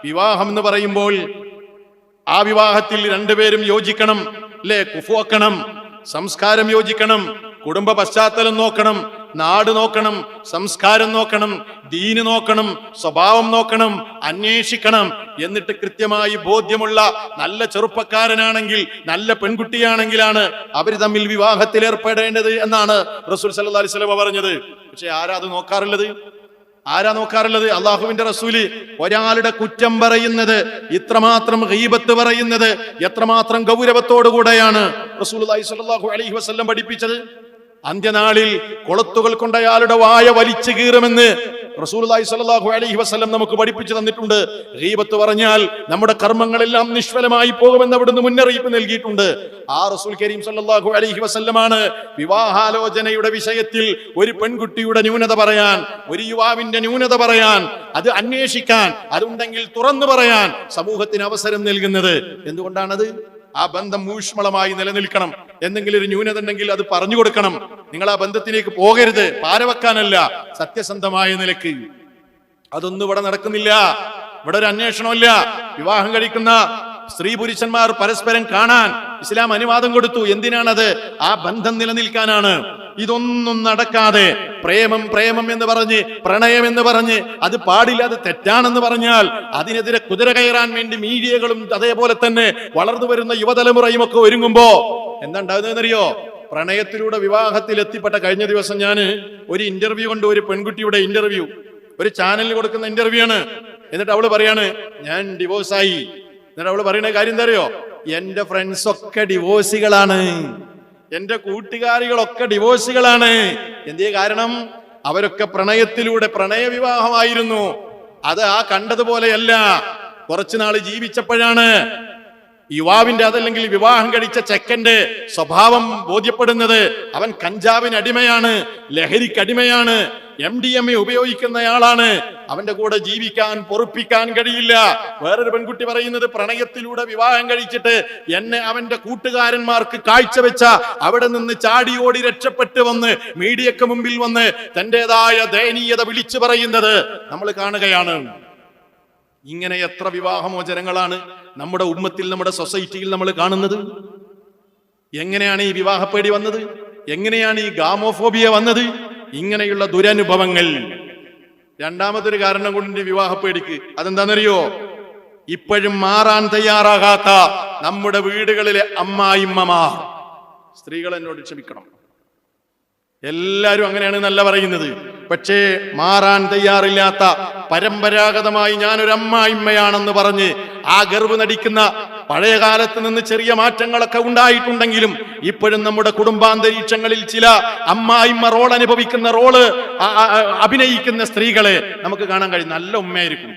വിവാഹം എന്ന് പറയുമ്പോൾ ആ വിവാഹത്തിൽ രണ്ടുപേരും യോജിക്കണം, അല്ലെ? കുഫുവക്കണം, സംസ്കാരം യോജിക്കണം, കുടുംബ പശ്ചാത്തലം നോക്കണം, നാട് നോക്കണം, സംസ്കാരം നോക്കണം, ദീന് നോക്കണം, സ്വഭാവം നോക്കണം, അന്വേഷിക്കണം. എന്നിട്ട് കൃത്യമായി ബോധ്യമുള്ള നല്ല ചെറുപ്പക്കാരനാണെങ്കിൽ, നല്ല പെൺകുട്ടിയാണെങ്കിലാണ് അവർ തമ്മിൽ വിവാഹത്തിൽ ഏർപ്പെടേണ്ടത് എന്നാണ് റസൂൽ സല്ലല്ലാഹു അലൈഹി വസല്ലം പറഞ്ഞത്. പക്ഷെ ആരാ അത് നോക്കാറുള്ളത്? അള്ളാഹുവിന്റെ റസൂല് ഒരാളുടെ കുറ്റം പറയുന്നത്, ഇത്രമാത്രം ഗീബത്ത് പറയുന്നത് എത്രമാത്രം ഗൗരവത്തോടുകൂടെയാണ് റസൂലുള്ളാഹി സ്വല്ലല്ലാഹു അലൈഹി വസല്ലം പഠിപ്പിച്ചത്. അന്ത്യനാളിൽ കൊളുത്തുകൾ കൊണ്ട് അയാളുടെ വായ വലിച്ചു കീറുമെന്ന് റസൂലുള്ളാഹി സ്വല്ലല്ലാഹു അലൈഹി വസല്ലം നമുക്ക് പഠിപ്പിച്ചു തന്നിട്ടുണ്ട്. ഗീബത്ത് പറഞ്ഞാൽ നമ്മുടെ കർമ്മങ്ങളെല്ലാം നിഷ്ഫലമായി പോകുമെന്ന് അവിടുന്ന് മുന്നറിയിപ്പ് നൽകിയിട്ടുണ്ട്. ആ റസൂൽ കരീം സ്വല്ലല്ലാഹു അലൈഹി വസല്ലമാണ് വിവാഹാലോചനയുടെ വിഷയത്തിൽ ഒരു പെൺകുട്ടിയുടെ ന്യൂനത പറയാൻ, ഒരു യുവാവിന്റെ ന്യൂനത പറയാൻ, അത് അന്വേഷിക്കാൻ, അതുണ്ടെങ്കിൽ തുറന്നു പറയാൻ സമൂഹത്തിന് അവസരം നൽകുന്നത്. എന്തുകൊണ്ടാണത്? ആ ബന്ധം ഊഷ്മളമായി നിലനിൽക്കണം. എന്തെങ്കിലും ഒരു ന്യൂനത ഉണ്ടെങ്കിൽ അത് പറഞ്ഞു കൊടുക്കണം. നിങ്ങൾ ആ ബന്ധത്തിലേക്ക് പോകരുത്, പാരവെക്കാനല്ല, സത്യസന്ധമായ നിലയ്ക്ക്. അതൊന്നും ഇവിടെ നടക്കുന്നില്ല. ഇവിടെ ഒരു അന്വേഷണമില്ല. വിവാഹം കഴിക്കുന്ന സ്ത്രീ പുരുഷന്മാർ പരസ്പരം കാണാൻ ഇസ്ലാം അനുവാദം കൊടുത്തു. എന്തിനാണത്? ആ ബന്ധം നിലനിൽക്കാനാണ്. ഇതൊന്നും നടക്കാതെ പ്രേമം എന്ന് പറഞ്ഞ്, പ്രണയം എന്ന് പറഞ്ഞ് അത് പാടില്ല, അത് തെറ്റാണെന്ന് പറഞ്ഞാൽ അതിനെതിരെ കുതിര കയറാൻ വേണ്ടി മീഡിയകളും അതേപോലെ തന്നെ വളർന്നു വരുന്ന യുവതലമുറയും ഒക്കെ ഒരുങ്ങുമ്പോ എന്താ ഉണ്ടാകുന്നതെന്നറിയോ? പ്രണയത്തിലൂടെ വിവാഹത്തിൽ എത്തിപ്പെട്ട. കഴിഞ്ഞ ദിവസം ഞാൻ ഒരു ഇന്റർവ്യൂ കൊണ്ട്, ഒരു പെൺകുട്ടിയുടെ ഇന്റർവ്യൂ, ഒരു ചാനലിൽ കൊടുക്കുന്ന ഇന്റർവ്യൂ ആണ്. എന്നിട്ട് അവള് പറയാണ്, ഞാൻ ഡിവോഴ്സായി. എന്നിട്ട് അവള് പറയുന്ന കാര്യം എന്താ അറിയോ? എന്റെ ഫ്രണ്ട്സ് ഒക്കെ ഡിവോഴ്സികളാണ്, എന്റെ കൂട്ടുകാരികളൊക്കെ ഡിവോഴ്സുകളാണ്. എന്തേ കാരണം? അവരൊക്കെ പ്രണയത്തിലൂടെ, പ്രണയ വിവാഹമായിരുന്നു. അത് ആ കണ്ടതുപോലെയല്ല. കുറച്ചുനാള് ജീവിച്ചപ്പോഴാണ് യുവാവിന്റെ, അതല്ലെങ്കിൽ വിവാഹം കഴിച്ച ചെക്കന്റെ സ്വഭാവം ബോധ്യപ്പെടുന്നത്. അവൻ കഞ്ചാവിന് അടിമയാണ്, ലഹരിക്കടിമയാണ്, MDMA ഉപയോഗിക്കുന്നയാളാണ്. അവന്റെ കൂടെ ജീവിക്കാൻ, പൊറുപ്പിക്കാൻ കഴിയില്ല. വേറൊരു പെൺകുട്ടി പറയുന്നത്, പ്രണയത്തിലൂടെ വിവാഹം കഴിച്ചിട്ട് എന്നെ അവന്റെ കൂട്ടുകാരന്മാർക്ക് കാഴ്ചവെച്ച അവിടെ നിന്ന് ചാടി ഓടി രക്ഷപ്പെട്ട് വന്ന് മീഡിയക്ക് മുമ്പിൽ വന്ന് തന്റേതായ ദയനീയത വിളിച്ചു പറയുന്നത് നമ്മൾ കാണുകയാണ്. ഇങ്ങനെ എത്ര വിവാഹമോചനങ്ങളാണ് നമ്മുടെ ഉമ്മത്തിൽ, നമ്മുടെ സൊസൈറ്റിയിൽ നമ്മൾ കാണുന്നത്. എങ്ങനെയാണ് ഈ വിവാഹപ്പേടി വന്നത്? എങ്ങനെയാണ് ഈ ഗാമോഫോബിയ വന്നത്? ഇങ്ങനെയുള്ള ദുരനുഭവങ്ങൾ രണ്ടാമതൊരു കാരണം കൊണ്ട് വിവാഹ പേടിക്ക്. അതെന്താണെന്നറിയോ? ഇപ്പോഴും മാറാൻ തയ്യാറാകാത്ത നമ്മുടെ വീടുകളിലെ അമ്മായിമ്മമാർ. സ്ത്രീകൾ എന്നോട് ക്ഷമിക്കണം, എല്ലാരും അങ്ങനെയാണ് നല്ല പറയുന്നത്. പക്ഷേ മാറാൻ തയ്യാറില്ലാത്ത, പരമ്പരാഗതമായി ഞാനൊരു അമ്മായിമ്മയാണെന്ന് പറഞ്ഞ് ആ ഗർവ് നടിക്കുന്ന, പഴയ കാലത്ത് നിന്ന് ചെറിയ മാറ്റങ്ങളൊക്കെ ഉണ്ടായിട്ടുണ്ടെങ്കിലും ഇപ്പോഴും നമ്മുടെ കുടുംബാന്തരീക്ഷങ്ങളിൽ ചില അമ്മായിമ്മ റോൾ അനുഭവിക്കുന്ന, അഭിനയിക്കുന്ന സ്ത്രീകളെ നമുക്ക് കാണാൻ കഴിയും. നല്ല ഉമ്മയായിരിക്കും,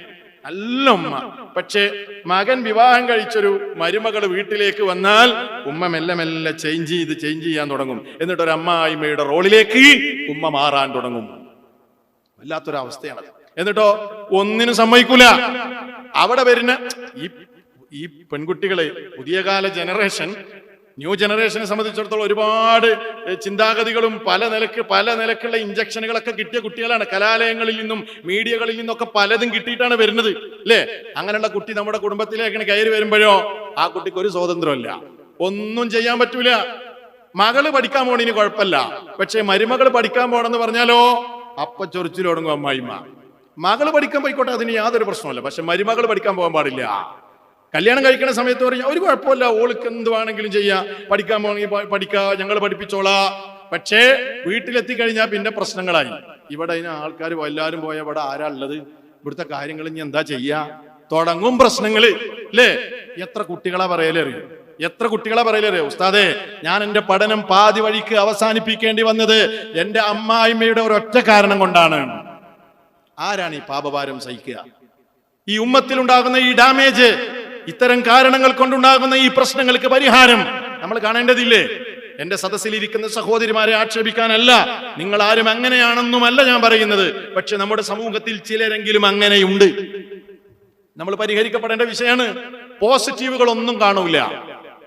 നല്ല ഉമ്മ. പക്ഷേ മകൻ വിവാഹം കഴിച്ചൊരു മരുമകൾ വീട്ടിലേക്ക് വന്നാൽ ഉമ്മ മെല്ലെ മെല്ലെ ചേഞ്ച് ചെയ്യാൻ തുടങ്ങും. എന്നിട്ട് ഒരു അമ്മായിമ്മയുടെ റോളിലേക്ക് ഉമ്മ മാറാൻ തുടങ്ങും. വല്ലാത്തൊരവസ്ഥയാണത്. എന്നിട്ടോ ഒന്നിനും സമ്മതിക്കൂല. അവിടെ വരുന്ന ഈ പെൺകുട്ടികളെ, പുതിയ കാല ജനറേഷൻ, ന്യൂ ജനറേഷനെ സംബന്ധിച്ചിടത്തോളം ഒരുപാട് ചിന്താഗതികളും പല നിലക്കുള്ള ഇഞ്ചക്ഷനുകളൊക്കെ കിട്ടിയ കുട്ടികളാണ്. കലാലയങ്ങളിൽ നിന്നും മീഡിയകളിൽ നിന്നൊക്കെ പലതും കിട്ടിയിട്ടാണ് വരുന്നത്, അല്ലേ? അങ്ങനെയുള്ള കുട്ടി നമ്മുടെ കുടുംബത്തിലേക്ക് കയറി വരുമ്പോഴോ ആ കുട്ടിക്ക് ഒരു സ്വാതന്ത്ര്യമില്ല, ഒന്നും ചെയ്യാൻ പറ്റൂല. മകള് പഠിക്കാൻ പോണതിന് കുഴപ്പമില്ല, പക്ഷെ മരുമകൾ പഠിക്കാൻ പോണെന്ന് പറഞ്ഞാലോ അപ്പ ചൊറിച്ചിൽ തുടങ്ങും അമ്മായിമ്മ. മകള് പഠിക്കാൻ പോയിക്കോട്ടെ, അതിന് യാതൊരു പ്രശ്നമല്ല, പക്ഷെ മരുമകൾ പഠിക്കാൻ പോകാൻ പാടില്ല. കല്യാണം കഴിക്കുന്ന സമയത്ത് പറഞ്ഞാൽ ഒരു കുഴപ്പമില്ല, ഓൾക്ക് എന്ത് വേണമെങ്കിലും ചെയ്യാം, പഠിക്കാൻ പോകണമെങ്കിൽ പഠിക്കാ, ഞങ്ങൾ പഠിപ്പിച്ചോളാ. പക്ഷേ വീട്ടിലെത്തിക്കഴിഞ്ഞാൽ പിന്നെ പ്രശ്നങ്ങളായി. ഇവിടെ അതിന് ആൾക്കാർ എല്ലാവരും പോയാൽ ഇവിടെ ആരാ ഉള്ളത്, ഇവിടുത്തെ കാര്യങ്ങൾ ഇനി എന്താ ചെയ്യാ, തുടങ്ങും പ്രശ്നങ്ങള്, അല്ലേ? എത്ര കുട്ടികളെ പറയലറിയോ? ഉസ്താദേ, ഞാൻ എന്റെ പഠനം പാതി വഴിക്ക് അവസാനിപ്പിക്കേണ്ടി വന്നത് എന്റെ അമ്മായിമ്മയുടെ ഒരൊറ്റ കാരണം കൊണ്ടാണ്. ആരാണ് ഈ പാപഭാരം സഹിക്കുക? ഈ ഉമ്മത്തിലുണ്ടാകുന്ന ഈ ഡാമേജ്, ഇത്തരം കാരണങ്ങൾ കൊണ്ടുണ്ടാകുന്ന ഈ പ്രശ്നങ്ങൾക്ക് പരിഹാരം നമ്മൾ കാണേണ്ടതില്ലേ? എന്റെ സദസ്സിലിരിക്കുന്ന സഹോദരിമാരെ ആക്ഷേപിക്കാനല്ല, നിങ്ങൾ ആരും അങ്ങനെയാണെന്നുമല്ല ഞാൻ പറയുന്നത്. പക്ഷെ നമ്മുടെ സമൂഹത്തിൽ ചിലരെങ്കിലും അങ്ങനെയുണ്ട്, നമ്മൾ പരിഹരിക്കപ്പെടേണ്ട വിഷയമാണ്. പോസിറ്റീവുകളൊന്നും കാണൂല,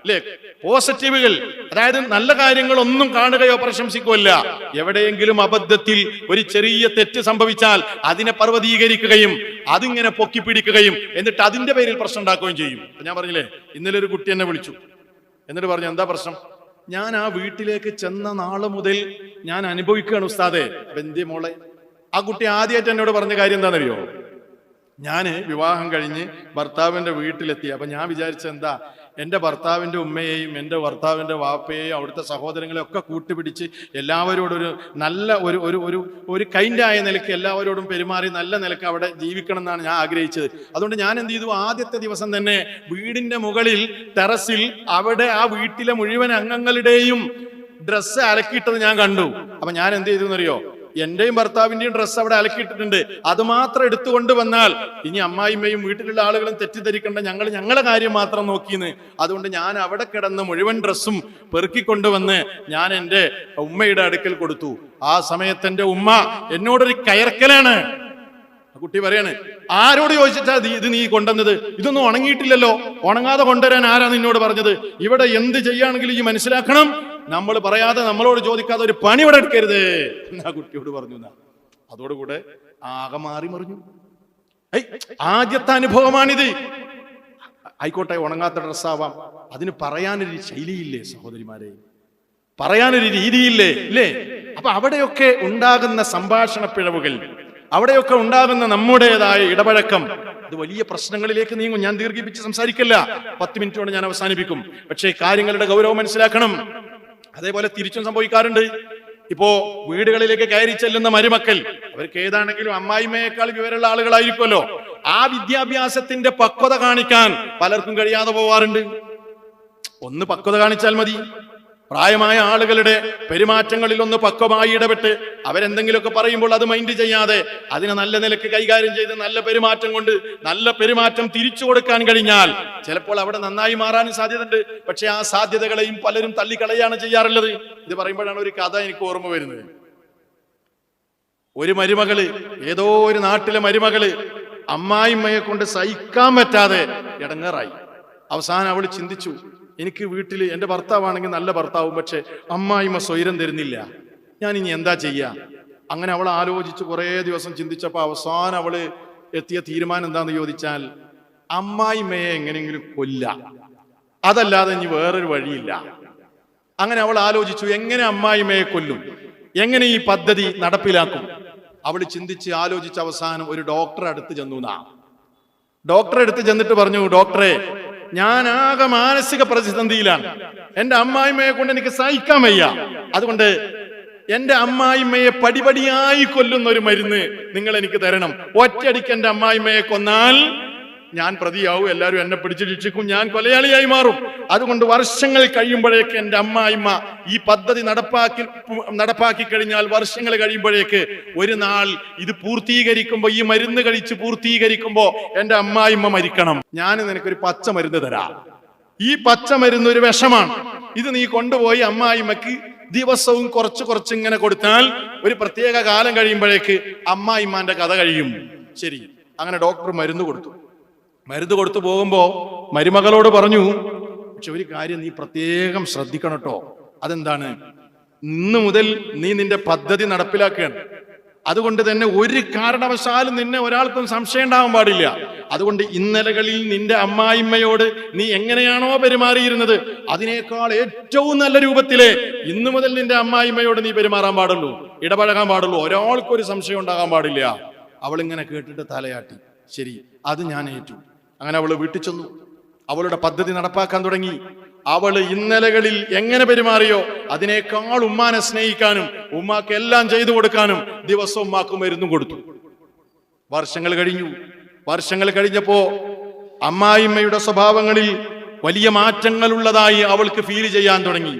അല്ലേ? പോസിറ്റീവുകൾ, അതായത് നല്ല കാര്യങ്ങളൊന്നും കാണുകയോ പ്രശംസിക്കുകയല്ല. എവിടെയെങ്കിലും അബദ്ധത്തിൽ ഒരു ചെറിയ തെറ്റ് സംഭവിച്ചാൽ അതിനെ പർവ്വതീകരിക്കുകയും അതിങ്ങനെ പൊക്കി പിടിക്കുകയും എന്നിട്ട് അതിന്റെ പേരിൽ പ്രശ്നം ഉണ്ടാക്കുകയും ചെയ്യും. ഞാൻ പറഞ്ഞില്ലേ, ഇന്നലെ ഒരു കുട്ടി എന്നെ വിളിച്ചു, എന്നിട്ട് പറഞ്ഞു, എന്താ പ്രശ്നം? ഞാൻ ആ വീട്ടിലേക്ക് ചെന്ന നാള് മുതൽ ഞാൻ അനുഭവിക്കുകയാണ് ഉസ്താദേ. ബന്ധ്യ മോളെ, ആ കുട്ടി ആദ്യമായിട്ട് എന്നോട് പറഞ്ഞ കാര്യം എന്താണെന്നറിയോ? ഞാന് വിവാഹം കഴിഞ്ഞ് ഭർത്താവിന്റെ വീട്ടിലെത്തി. അപ്പൊ ഞാൻ വിചാരിച്ചത് എന്താ, എൻ്റെ ഭർത്താവിൻ്റെ ഉമ്മയെയും എൻ്റെ ഭർത്താവിൻ്റെ വാപ്പയെയും അവിടുത്തെ സഹോദരങ്ങളെ ഒക്കെ കൂട്ടുപിടിച്ച് എല്ലാവരോടും ഒരു നല്ല ഒരു കൈൻഡായ നിലയ്ക്ക് എല്ലാവരോടും പെരുമാറി നല്ല നിലയ്ക്ക് അവിടെ ജീവിക്കണം എന്നാണ് ഞാൻ ആഗ്രഹിച്ചത്. അതുകൊണ്ട് ഞാൻ എന്ത് ചെയ്തു, ആദ്യത്തെ ദിവസം തന്നെ വീടിന്റെ മുകളിൽ ടെറസിൽ അവിടെ ആ വീട്ടിലെ മുഴുവൻ അംഗങ്ങളുടെയും ഡ്രസ്സ് അലക്കിയിട്ടത് ഞാൻ കണ്ടു. അപ്പൊ ഞാൻ എന്ത് ചെയ്തു എന്നറിയോ? എന്റെയും ഭർത്താവിന്റെയും ഡ്രസ്സ് അവിടെ അലക്കിയിട്ടിട്ടുണ്ട്, അത് മാത്രം എടുത്തുകൊണ്ട് വന്നാൽ ഇനി അമ്മായിമ്മയും വീട്ടിലുള്ള ആളുകളും തെറ്റിദ്ധരിക്കേണ്ട, ഞങ്ങളെ കാര്യം മാത്രം നോക്കിയെന്ന്. അതുകൊണ്ട് ഞാൻ അവിടെ കിടന്ന് മുഴുവൻ ഡ്രസ്സും പെറുക്കിക്കൊണ്ടുവന്ന് ഞാൻ എൻ്റെ ഉമ്മയുടെ അടുക്കൽ കൊടുത്തു. ആ സമയത്ത് എൻ്റെ ഉമ്മ എന്നോടൊരു കയർക്കലാണ്. കുട്ടി പറയാണ്, ആരോട് ചോദിച്ചിട്ടാ ഇത് നീ കൊണ്ടുവന്നത്? ഇതൊന്നും ഉണങ്ങിയിട്ടില്ലല്ലോ, ഉണങ്ങാതെ കൊണ്ടുവരാൻ ആരാ നിന്നോട് പറഞ്ഞത്? ഇവിടെ എന്ത് ചെയ്യുകയാണെങ്കിലും ഈ മനസ്സിലാക്കണം, നമ്മൾ പറയാതെ നമ്മളോട് ചോദിക്കാതെ ഒരു പണി ഇവിടെ എടുക്കരുത് എന്നാ കുട്ടിയോട് പറഞ്ഞു. അതോടുകൂടെ ആകെ മാറി മറിഞ്ഞു. ആദ്യത്തെ അനുഭവമാണിത്. ആയിക്കോട്ടെ, ഉണങ്ങാത്ത ഡ്രസ്സാവാം, അതിന് പറയാനൊരു ശൈലിയില്ലേ സഹോദരിമാരെ, പറയാനൊരു രീതിയില്ലേ, ഇല്ലേ? അപ്പൊ അവിടെയൊക്കെ ഉണ്ടാകുന്ന സംഭാഷണ പിഴവുകൾ, അവിടെയൊക്കെ ഉണ്ടാകുന്ന നമ്മുടേതായ ഇടപഴക്കം, ഇത് വലിയ പ്രശ്നങ്ങളിലേക്ക് നീങ്ങും. ഞാൻ ദീർഘിപ്പിച്ച് സംസാരിക്കില്ല, 10 മിനിറ്റ് കൊണ്ട് ഞാൻ അവസാനിപ്പിക്കും. പക്ഷേ കാര്യങ്ങളുടെ ഗൗരവം മനസ്സിലാക്കണം. അതേപോലെ തിരിച്ചും സംഭവിക്കാറുണ്ട്. ഇപ്പോ വീടുകളിലേക്ക് കയറി ചെല്ലുന്ന മരുമക്കൾ, അവർക്ക് ഏതാണെങ്കിലും അമ്മായിമ്മയേക്കാൾ വിവരമുള്ള ആളുകളായിരിക്കുമല്ലോ. ആ വിദ്യാഭ്യാസത്തിന്റെ പക്വത കാണിക്കാൻ പലർക്കും കഴിയാതെ പോവാറുണ്ട്. ഒന്ന് പക്വത കാണിച്ചാൽ മതി. പ്രായമായ ആളുകളുടെ പെരുമാറ്റങ്ങളിൽ ഒന്ന് പക്വമായി ഇടപെട്ട് അവരെന്തെങ്കിലുമൊക്കെ പറയുമ്പോൾ അത് മൈൻഡ് ചെയ്യാതെ അതിനെ നല്ല നിലക്ക് കൈകാര്യം ചെയ്ത് നല്ല പെരുമാറ്റം കൊണ്ട് നല്ല പെരുമാറ്റം തിരിച്ചു കൊടുക്കാൻ കഴിഞ്ഞാൽ ചിലപ്പോൾ അവിടെ നന്നായി മാറാനും സാധ്യതയുണ്ട്. പക്ഷെ ആ സാധ്യതകളെയും പലരും തള്ളിക്കളയാണ് ചെയ്യാറുള്ളത്. ഇത് പറയുമ്പോഴാണ് ഒരു കഥ എനിക്ക് ഓർമ്മ വരുന്നത്. ഒരു മരുമകള്, ഏതോ ഒരു നാട്ടിലെ മരുമകള് അമ്മായിമ്മയെ കൊണ്ട് സഹിക്കാൻ പറ്റാതെ ഇടങ്ങേറായി. അവസാനം അവൾ ചിന്തിച്ചു, എനിക്ക് വീട്ടിൽ എൻ്റെ ഭർത്താവാണെങ്കിൽ നല്ല ഭർത്താവും, പക്ഷെ അമ്മായിമ്മ സ്വൈരം തരുന്നില്ല, ഞാൻ ഇനി എന്താ ചെയ്യാ? അങ്ങനെ അവൾ ആലോചിച്ച് കുറേ ദിവസം ചിന്തിച്ചപ്പോൾ അവസാനം അവള് എത്തിയ തീരുമാനം എന്താന്ന് ചോദിച്ചാൽ, അമ്മായിമ്മയെ എങ്ങനെയെങ്കിലും കൊല്ലാം, അതല്ലാതെ ഇനി വേറൊരു വഴിയില്ല. അങ്ങനെ അവൾ ആലോചിച്ചു, എങ്ങനെ അമ്മായിമ്മയെ കൊല്ലും, എങ്ങനെ ഈ പദ്ധതി നടപ്പിലാക്കും. അവൾ ചിന്തിച്ച് ആലോചിച്ച് അവസാനം ഒരു ഡോക്ടറെ അടുത്ത് ചെന്നു. ഡോക്ടറെ അടുത്ത് ചെന്നിട്ട് പറഞ്ഞു, ഡോക്ടറെ, ഞാൻ ആകെ മാനസിക പ്രതിസന്ധിയിലാണ്. എന്റെ അമ്മായിമ്മയെ കൊണ്ട് എനിക്ക് സഹിക്കാൻ വയ്യ. അതുകൊണ്ട് എന്റെ അമ്മായിമ്മയെ പടിപടിയായി കൊല്ലുന്ന ഒരു മരുന്ന് നിങ്ങൾ എനിക്ക് തരണം. ഒറ്റയടിക്ക് എന്റെ അമ്മായിമ്മയെ കൊന്നാൽ ഞാൻ പ്രതിയാവും, എല്ലാവരും എന്നെ പിടിച്ച് ശിക്ഷിക്കും, ഞാൻ കൊലയാളിയായി മാറും. അതുകൊണ്ട് വർഷങ്ങൾ കഴിയുമ്പോഴേക്ക് എന്റെ അമ്മായിമ്മ ഈ പദ്ധതി നടപ്പാക്കി കഴിഞ്ഞാൽ വർഷങ്ങൾ കഴിയുമ്പോഴേക്ക് ഒരു നാൾ ഇത് പൂർത്തീകരിക്കുമ്പോ, ഈ മരുന്ന് കഴിച്ച് പൂർത്തീകരിക്കുമ്പോ എന്റെ അമ്മായിമ്മ മരിക്കണം. ഞാൻ നിനക്കൊരു പച്ച മരുന്ന് തരാം. ഈ പച്ച മരുന്ന് ഒരു വിഷമാണ്. ഇത് നീ കൊണ്ടുപോയി അമ്മായിമ്മക്ക് ദിവസവും കുറച്ച് ഇങ്ങനെ കൊടുത്താൽ ഒരു പ്രത്യേക കാലം കഴിയുമ്പോഴേക്ക് അമ്മായിമ്മാന്റെ കഥ കഴിയും. ശരി, അങ്ങനെ ഡോക്ടർ മരുന്ന് കൊടുത്തു പോകുമ്പോ മരുമകളോട് പറഞ്ഞു, പക്ഷെ ഒരു കാര്യം നീ പ്രത്യേകം ശ്രദ്ധിക്കണം കേട്ടോ. അതെന്താണ്? ഇന്ന് മുതൽ നീ നിന്റെ പദ്ധതി നടപ്പിലാക്കുകയാണ്. അതുകൊണ്ട് തന്നെ ഒരു കാരണവശാലും നിന്നെ ഒരാൾക്കും സംശയം ഉണ്ടാവാൻ പാടില്ല. അതുകൊണ്ട് ഇന്നലകളിൽ നിന്റെ അമ്മായിമ്മയോട് നീ എങ്ങനെയാണോ പെരുമാറിയിരുന്നത് അതിനേക്കാൾ ഏറ്റവും നല്ല രൂപത്തിലെ ഇന്നു മുതൽ നിന്റെ അമ്മായിമ്മയോട് നീ പെരുമാറാൻ പാടുള്ളൂ, ഇടപഴകാൻ പാടുള്ളൂ. ഒരാൾക്കൊരു സംശയം ഉണ്ടാകാൻ പാടില്ല. അവളിങ്ങനെ കേട്ടിട്ട് തലയാട്ടി. ശരി, അത് ഞാൻ ഏറ്റു. അങ്ങനെ അവള് വീട്ടിൽ ചെന്നു, അവളുടെ പദ്ധതി നടപ്പാക്കാൻ തുടങ്ങി. അവള് ഇന്നലകളിൽ എങ്ങനെ പെരുമാറിയോ അതിനേക്കാൾ ഉമ്മാനെ സ്നേഹിക്കാനും ഉമ്മാക്ക് എല്ലാം ചെയ്തു കൊടുക്കാനും ദിവസവും ഉമ്മാക്ക് മരുന്ന് കൊടുത്തു. വർഷങ്ങൾ കഴിഞ്ഞപ്പോ അമ്മായിമ്മയുടെ സ്വഭാവങ്ങളിൽ വലിയ മാറ്റങ്ങൾ ഉള്ളതായി അവൾക്ക് ഫീൽ ചെയ്യാൻ തുടങ്ങി.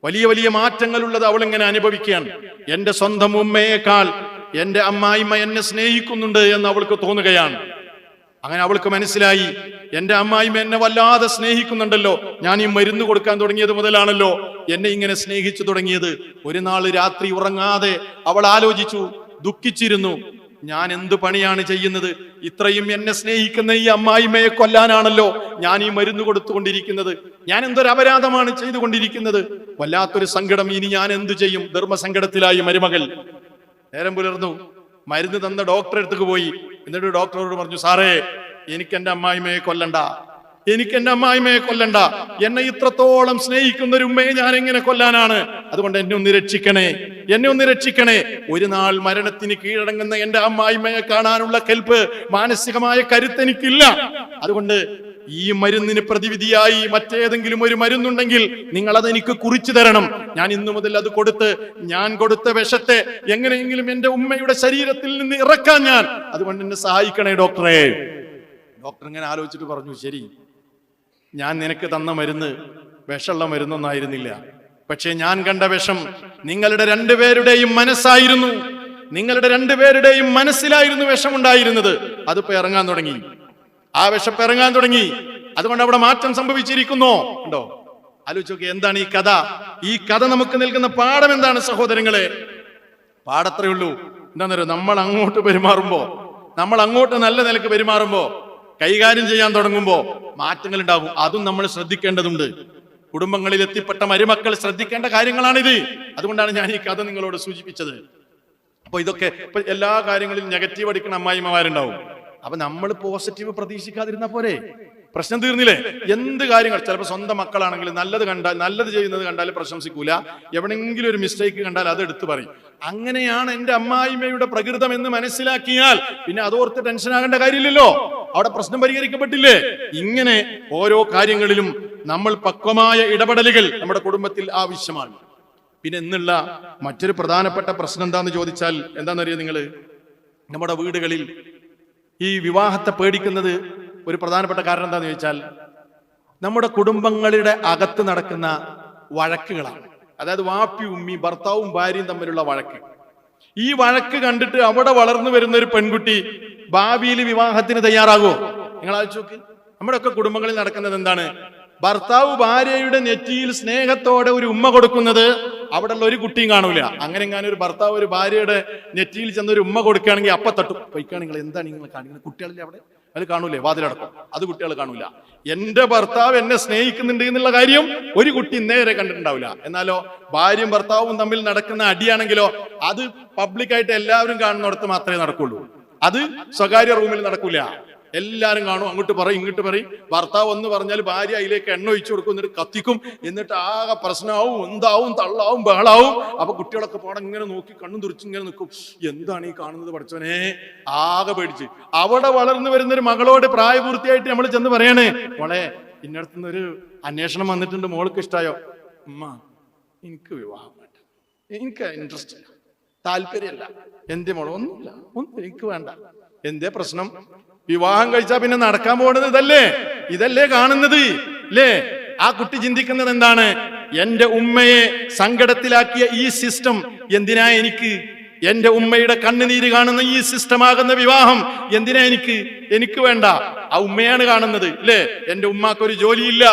വലിയ മാറ്റങ്ങൾ ഉള്ളത് അവൾ ഇങ്ങനെ അനുഭവിക്കുകയാണ്. എന്റെ സ്വന്തം ഉമ്മയേക്കാൾ എന്റെ അമ്മായിമ്മ എന്നെ സ്നേഹിക്കുന്നുണ്ട് എന്ന് അവൾക്ക് തോന്നുകയാണ്. അങ്ങനെ അവൾക്ക് മനസ്സിലായി, എന്റെ അമ്മായിമ്മ എന്നെ വല്ലാതെ സ്നേഹിക്കുന്നുണ്ടല്ലോ. ഞാൻ ഈ മരുന്ന് കൊടുക്കാൻ തുടങ്ങിയത് മുതലാണല്ലോ എന്നെ ഇങ്ങനെ സ്നേഹിച്ചു തുടങ്ങിയത്. ഒരു നാൾ രാത്രി ഉറങ്ങാതെ അവൾ ആലോചിച്ചു, ദുഃഖിച്ചിരുന്നു. ഞാൻ എന്ത് പണിയാണ് ചെയ്യുന്നത്? ഇത്രയും എന്നെ സ്നേഹിക്കുന്ന ഈ അമ്മായിമ്മയെ കൊല്ലാനാണല്ലോ ഞാൻ ഈ മരുന്ന് കൊടുത്തുകൊണ്ടിരിക്കുന്നത്. ഞാൻ എന്തൊരു അപരാധമാണ് ചെയ്തുകൊണ്ടിരിക്കുന്നത്? വല്ലാത്തൊരു സങ്കടം. ഇനി ഞാൻ എന്തു ചെയ്യും? ധർമ്മസങ്കടത്തിലായി മരുമകൾ. നേരം പുലർന്നു. മരുന്ന് തന്ന ഡോക്ടറെ അടുത്തേക്ക് പോയി. എന്നിട്ട് ഡോക്ടറോട് പറഞ്ഞു, സാറേ, എനിക്ക് എന്റെ അമ്മായിമ്മയെ കൊല്ലണ്ട. എന്നെ ഇത്രത്തോളം സ്നേഹിക്കുന്ന ഒരു ഉമ്മയെ ഞാൻ എങ്ങനെ കൊല്ലാനാണ്? അതുകൊണ്ട് എന്നെ ഒന്ന് രക്ഷിക്കണേ. ഒരു നാൾ മരണത്തിന് കീഴടങ്ങുന്ന എന്റെ അമ്മായിമ്മയെ കാണാനുള്ള കെൽപ്പ്, മാനസികമായ കരുത്ത് എനിക്കില്ല. അതുകൊണ്ട് ഈ മരുന്നിന് പ്രതിവിധിയായി മറ്റേതെങ്കിലും ഒരു മരുന്നുണ്ടെങ്കിൽ നിങ്ങൾ അത് എനിക്ക് കുറിച്ചു തരണം. ഞാൻ ഇന്നു മുതൽ അത് കൊടുത്ത് ഞാൻ കൊടുത്ത വിഷത്തെ എങ്ങനെയെങ്കിലും എന്റെ ഉമ്മയുടെ ശരീരത്തിൽ നിന്ന് ഇറക്കാൻ അതുകൊണ്ട് എന്നെ സഹായിക്കണേ ഡോക്ടറെ. ഡോക്ടർ ഇങ്ങനെ ആലോചിച്ചിട്ട് പറഞ്ഞു, ശരി, ഞാൻ നിനക്ക് തന്ന മരുന്ന് വിഷമുള്ള മരുന്നൊന്നായിരുന്നില്ല. പക്ഷെ ഞാൻ കണ്ട വിഷം നിങ്ങളുടെ രണ്ടുപേരുടെയും മനസ്സായിരുന്നു. നിങ്ങളുടെ രണ്ടുപേരുടെയും മനസ്സിലായിരുന്നു വിഷമുണ്ടായിരുന്നത്. അതിപ്പോ ഇറങ്ങാൻ തുടങ്ങി. ആ വിഷപ്പ് ഇറങ്ങാൻ തുടങ്ങി. അതുകൊണ്ട് അവിടെ മാറ്റം സംഭവിച്ചിരിക്കുന്നു. ഉണ്ടോ? ആലോചിച്ച് നോക്കി, എന്താണ് ഈ കഥ? ഈ കഥ നമുക്ക് നൽകുന്ന പാഠം എന്താണ് സഹോദരങ്ങളെ? പാഠത്രേ ഉള്ളൂ. എന്താണെന്നറിയോ? നമ്മൾ അങ്ങോട്ട് നല്ല നിലക്ക് പെരുമാറുമ്പോ, കൈകാര്യം ചെയ്യാൻ തുടങ്ങുമ്പോ മാറ്റങ്ങൾ ഉണ്ടാകും. അതും നമ്മൾ ശ്രദ്ധിക്കേണ്ടതുണ്ട്. കുടുംബങ്ങളിൽ എത്തിപ്പെട്ട മരുമക്കൾ ശ്രദ്ധിക്കേണ്ട കാര്യങ്ങളാണിത്. അതുകൊണ്ടാണ് ഞാൻ ഈ കഥ നിങ്ങളോട് സൂചിപ്പിച്ചത്. അപ്പൊ ഇതൊക്കെ ഇപ്പൊ എല്ലാ കാര്യങ്ങളിലും നെഗറ്റീവ് അടിക്കുന്ന അമ്മായിമ്മമാരുണ്ടാവും. അപ്പൊ നമ്മൾ പോസിറ്റീവ് പ്രതീക്ഷിക്കാതിരുന്ന പോരെ? പ്രശ്നം തീർന്നില്ലേ? എന്ത് കാര്യങ്ങൾ, ചിലപ്പോൾ സ്വന്തം മക്കളാണെങ്കിലും നല്ലത് ചെയ്യുന്നത് കണ്ടാൽ പ്രശംസിക്കൂല, എവിടെയെങ്കിലും ഒരു മിസ്റ്റേക്ക് കണ്ടാൽ അത് എടുത്തു പറയും. അങ്ങനെയാണ് എന്റെ അമ്മായിമ്മയുടെ പ്രകൃതം എന്ന് മനസ്സിലാക്കിയാൽ പിന്നെ അതോർത്ത് ടെൻഷൻ ആകേണ്ട കാര്യമില്ലല്ലോ. അവിടെ പ്രശ്നം പരിഹരിക്കപ്പെട്ടില്ലേ? ഇങ്ങനെ ഓരോ കാര്യങ്ങളിലും നമ്മൾ പക്വമായ ഇടപെടലുകൾ നമ്മുടെ കുടുംബത്തിൽ ആവശ്യമാണ്. പിന്നെ എന്നുള്ള മറ്റൊരു പ്രധാനപ്പെട്ട പ്രശ്നം എന്താന്ന് ചോദിച്ചാൽ എന്താണെന്നറിയോ നിങ്ങള്? നമ്മുടെ വീടുകളിൽ ഈ വിവാഹത്തെ പേടിക്കുന്നത് ഒരു പ്രധാനപ്പെട്ട കാരണം എന്താന്ന് ചോദിച്ചാൽ നമ്മുടെ കുടുംബങ്ങളുടെ അകത്ത് നടക്കുന്ന വഴക്കുകളാണ്. അതായത് വാപ്പി ഉമ്മി, ഭർത്താവും ഭാര്യയും തമ്മിലുള്ള വഴക്ക്. ഈ വഴക്ക് കണ്ടിട്ട് അവിടെ വളർന്നു വരുന്ന ഒരു പെൺകുട്ടി ഭാവിയിൽ വിവാഹത്തിന് തയ്യാറാകുമോ? നിങ്ങൾ ആലോചിച്ച് നോക്ക്. നമ്മുടെ ഒക്കെ കുടുംബങ്ങളിൽ നടക്കുന്നത് എന്താണ്? ഭർത്താവ് ഭാര്യയുടെ നെറ്റിയിൽ സ്നേഹത്തോടെ ഒരു ഉമ്മ കൊടുക്കുന്നത് അവിടെയുള്ള ഒരു കുട്ടിയും കാണൂല. അങ്ങനെ എങ്ങാനും ഒരു ഭർത്താവ് ഒരു ഭാര്യയുടെ നെറ്റിയിൽ ചെന്ന് ഒരു ഉമ്മ കൊടുക്കുകയാണെങ്കിൽ അപ്പ തട്ടും. പൊയ്ക്കാണ് നിങ്ങൾ, എന്താണ് നിങ്ങൾ കാണിക്കുന്നത്? കുട്ടികളിലെ അവിടെ അത് കാണൂലേ? വാതിലടക്കം അത് കുട്ടികൾ കാണൂല. എന്റെ ഭർത്താവ് എന്നെ സ്നേഹിക്കുന്നുണ്ട് എന്നുള്ള കാര്യം ഒരു കുട്ടി നേരെ കണ്ടിട്ടുണ്ടാവില്ല. എന്നാലോ ഭാര്യയും ഭർത്താവും തമ്മിൽ നടക്കുന്ന അടിയാണെങ്കിലോ അത് പബ്ലിക്കായിട്ട് എല്ലാവരും കാണുന്നിടത്ത് മാത്രമേ നടക്കുള്ളൂ. അത് സ്വകാര്യ റൂമിൽ നടക്കൂല. എല്ലാരും കാണും, അങ്ങോട്ട് പറയും ഇങ്ങോട്ട് പറയും. ഭർത്താവ് എന്ന് പറഞ്ഞാൽ ഭാര്യ അതിലേക്ക് എണ്ണ ഒഴിച്ചു കൊടുക്കും, എന്നിട്ട് കത്തിക്കും, എന്നിട്ട് ആകെ പ്രശ്നമാവും, എന്താവും, തള്ളാവും, ബഹളാവും. അപ്പൊ കുട്ടികളൊക്കെ പോടെ ഇങ്ങനെ നോക്കി കണ്ണും തുറിച്ച് ഇങ്ങനെ നിൽക്കും. എന്താണ് ഈ കാണുന്നത് പഠിച്ചവനെ? ആകെ പേടിച്ച്. അവിടെ വളർന്നു വരുന്നൊരു മകളോട് പ്രായപൂർത്തിയായിട്ട് നമ്മൾ ചെന്ന് പറയാണ്, മോളെ ഇന്നടത്തുനിന്നൊരു അന്വേഷണം വന്നിട്ടുണ്ട്, മോൾക്ക് ഇഷ്ടായോ? ഉമ്മ എനിക്ക് വിവാഹം വേണ്ട, എനിക്ക് ഇൻട്രസ്റ്റ് ഇല്ല, താല്പര്യമല്ല. എന്തേ മോളെ? ഒന്നുമില്ല, ഒന്നും എനിക്ക് വേണ്ട. എന്തേ പ്രശ്നം? വിവാഹം കഴിച്ചാ പിന്നെ നടക്കാൻ പോകുന്നത് ഇതല്ലേ കാണുന്നത് അല്ലേ? ആ കുട്ടി ചിന്തിക്കുന്നത് എന്താണ്? എന്റെ ഉമ്മയെ സങ്കടത്തിലാക്കിയ ഈ സിസ്റ്റം എന്തിനാ എനിക്ക്? എന്റെ ഉമ്മയുടെ കണ്ണുനീര് കാണുന്ന ഈ സിസ്റ്റമാകുന്ന വിവാഹം എന്തിനാ എനിക്ക് വേണ്ട. ആ ഉമ്മയാണ് കാണുന്നത് അല്ലേ? എന്റെ ഉമ്മാക്കൊരു ജോലിയില്ല,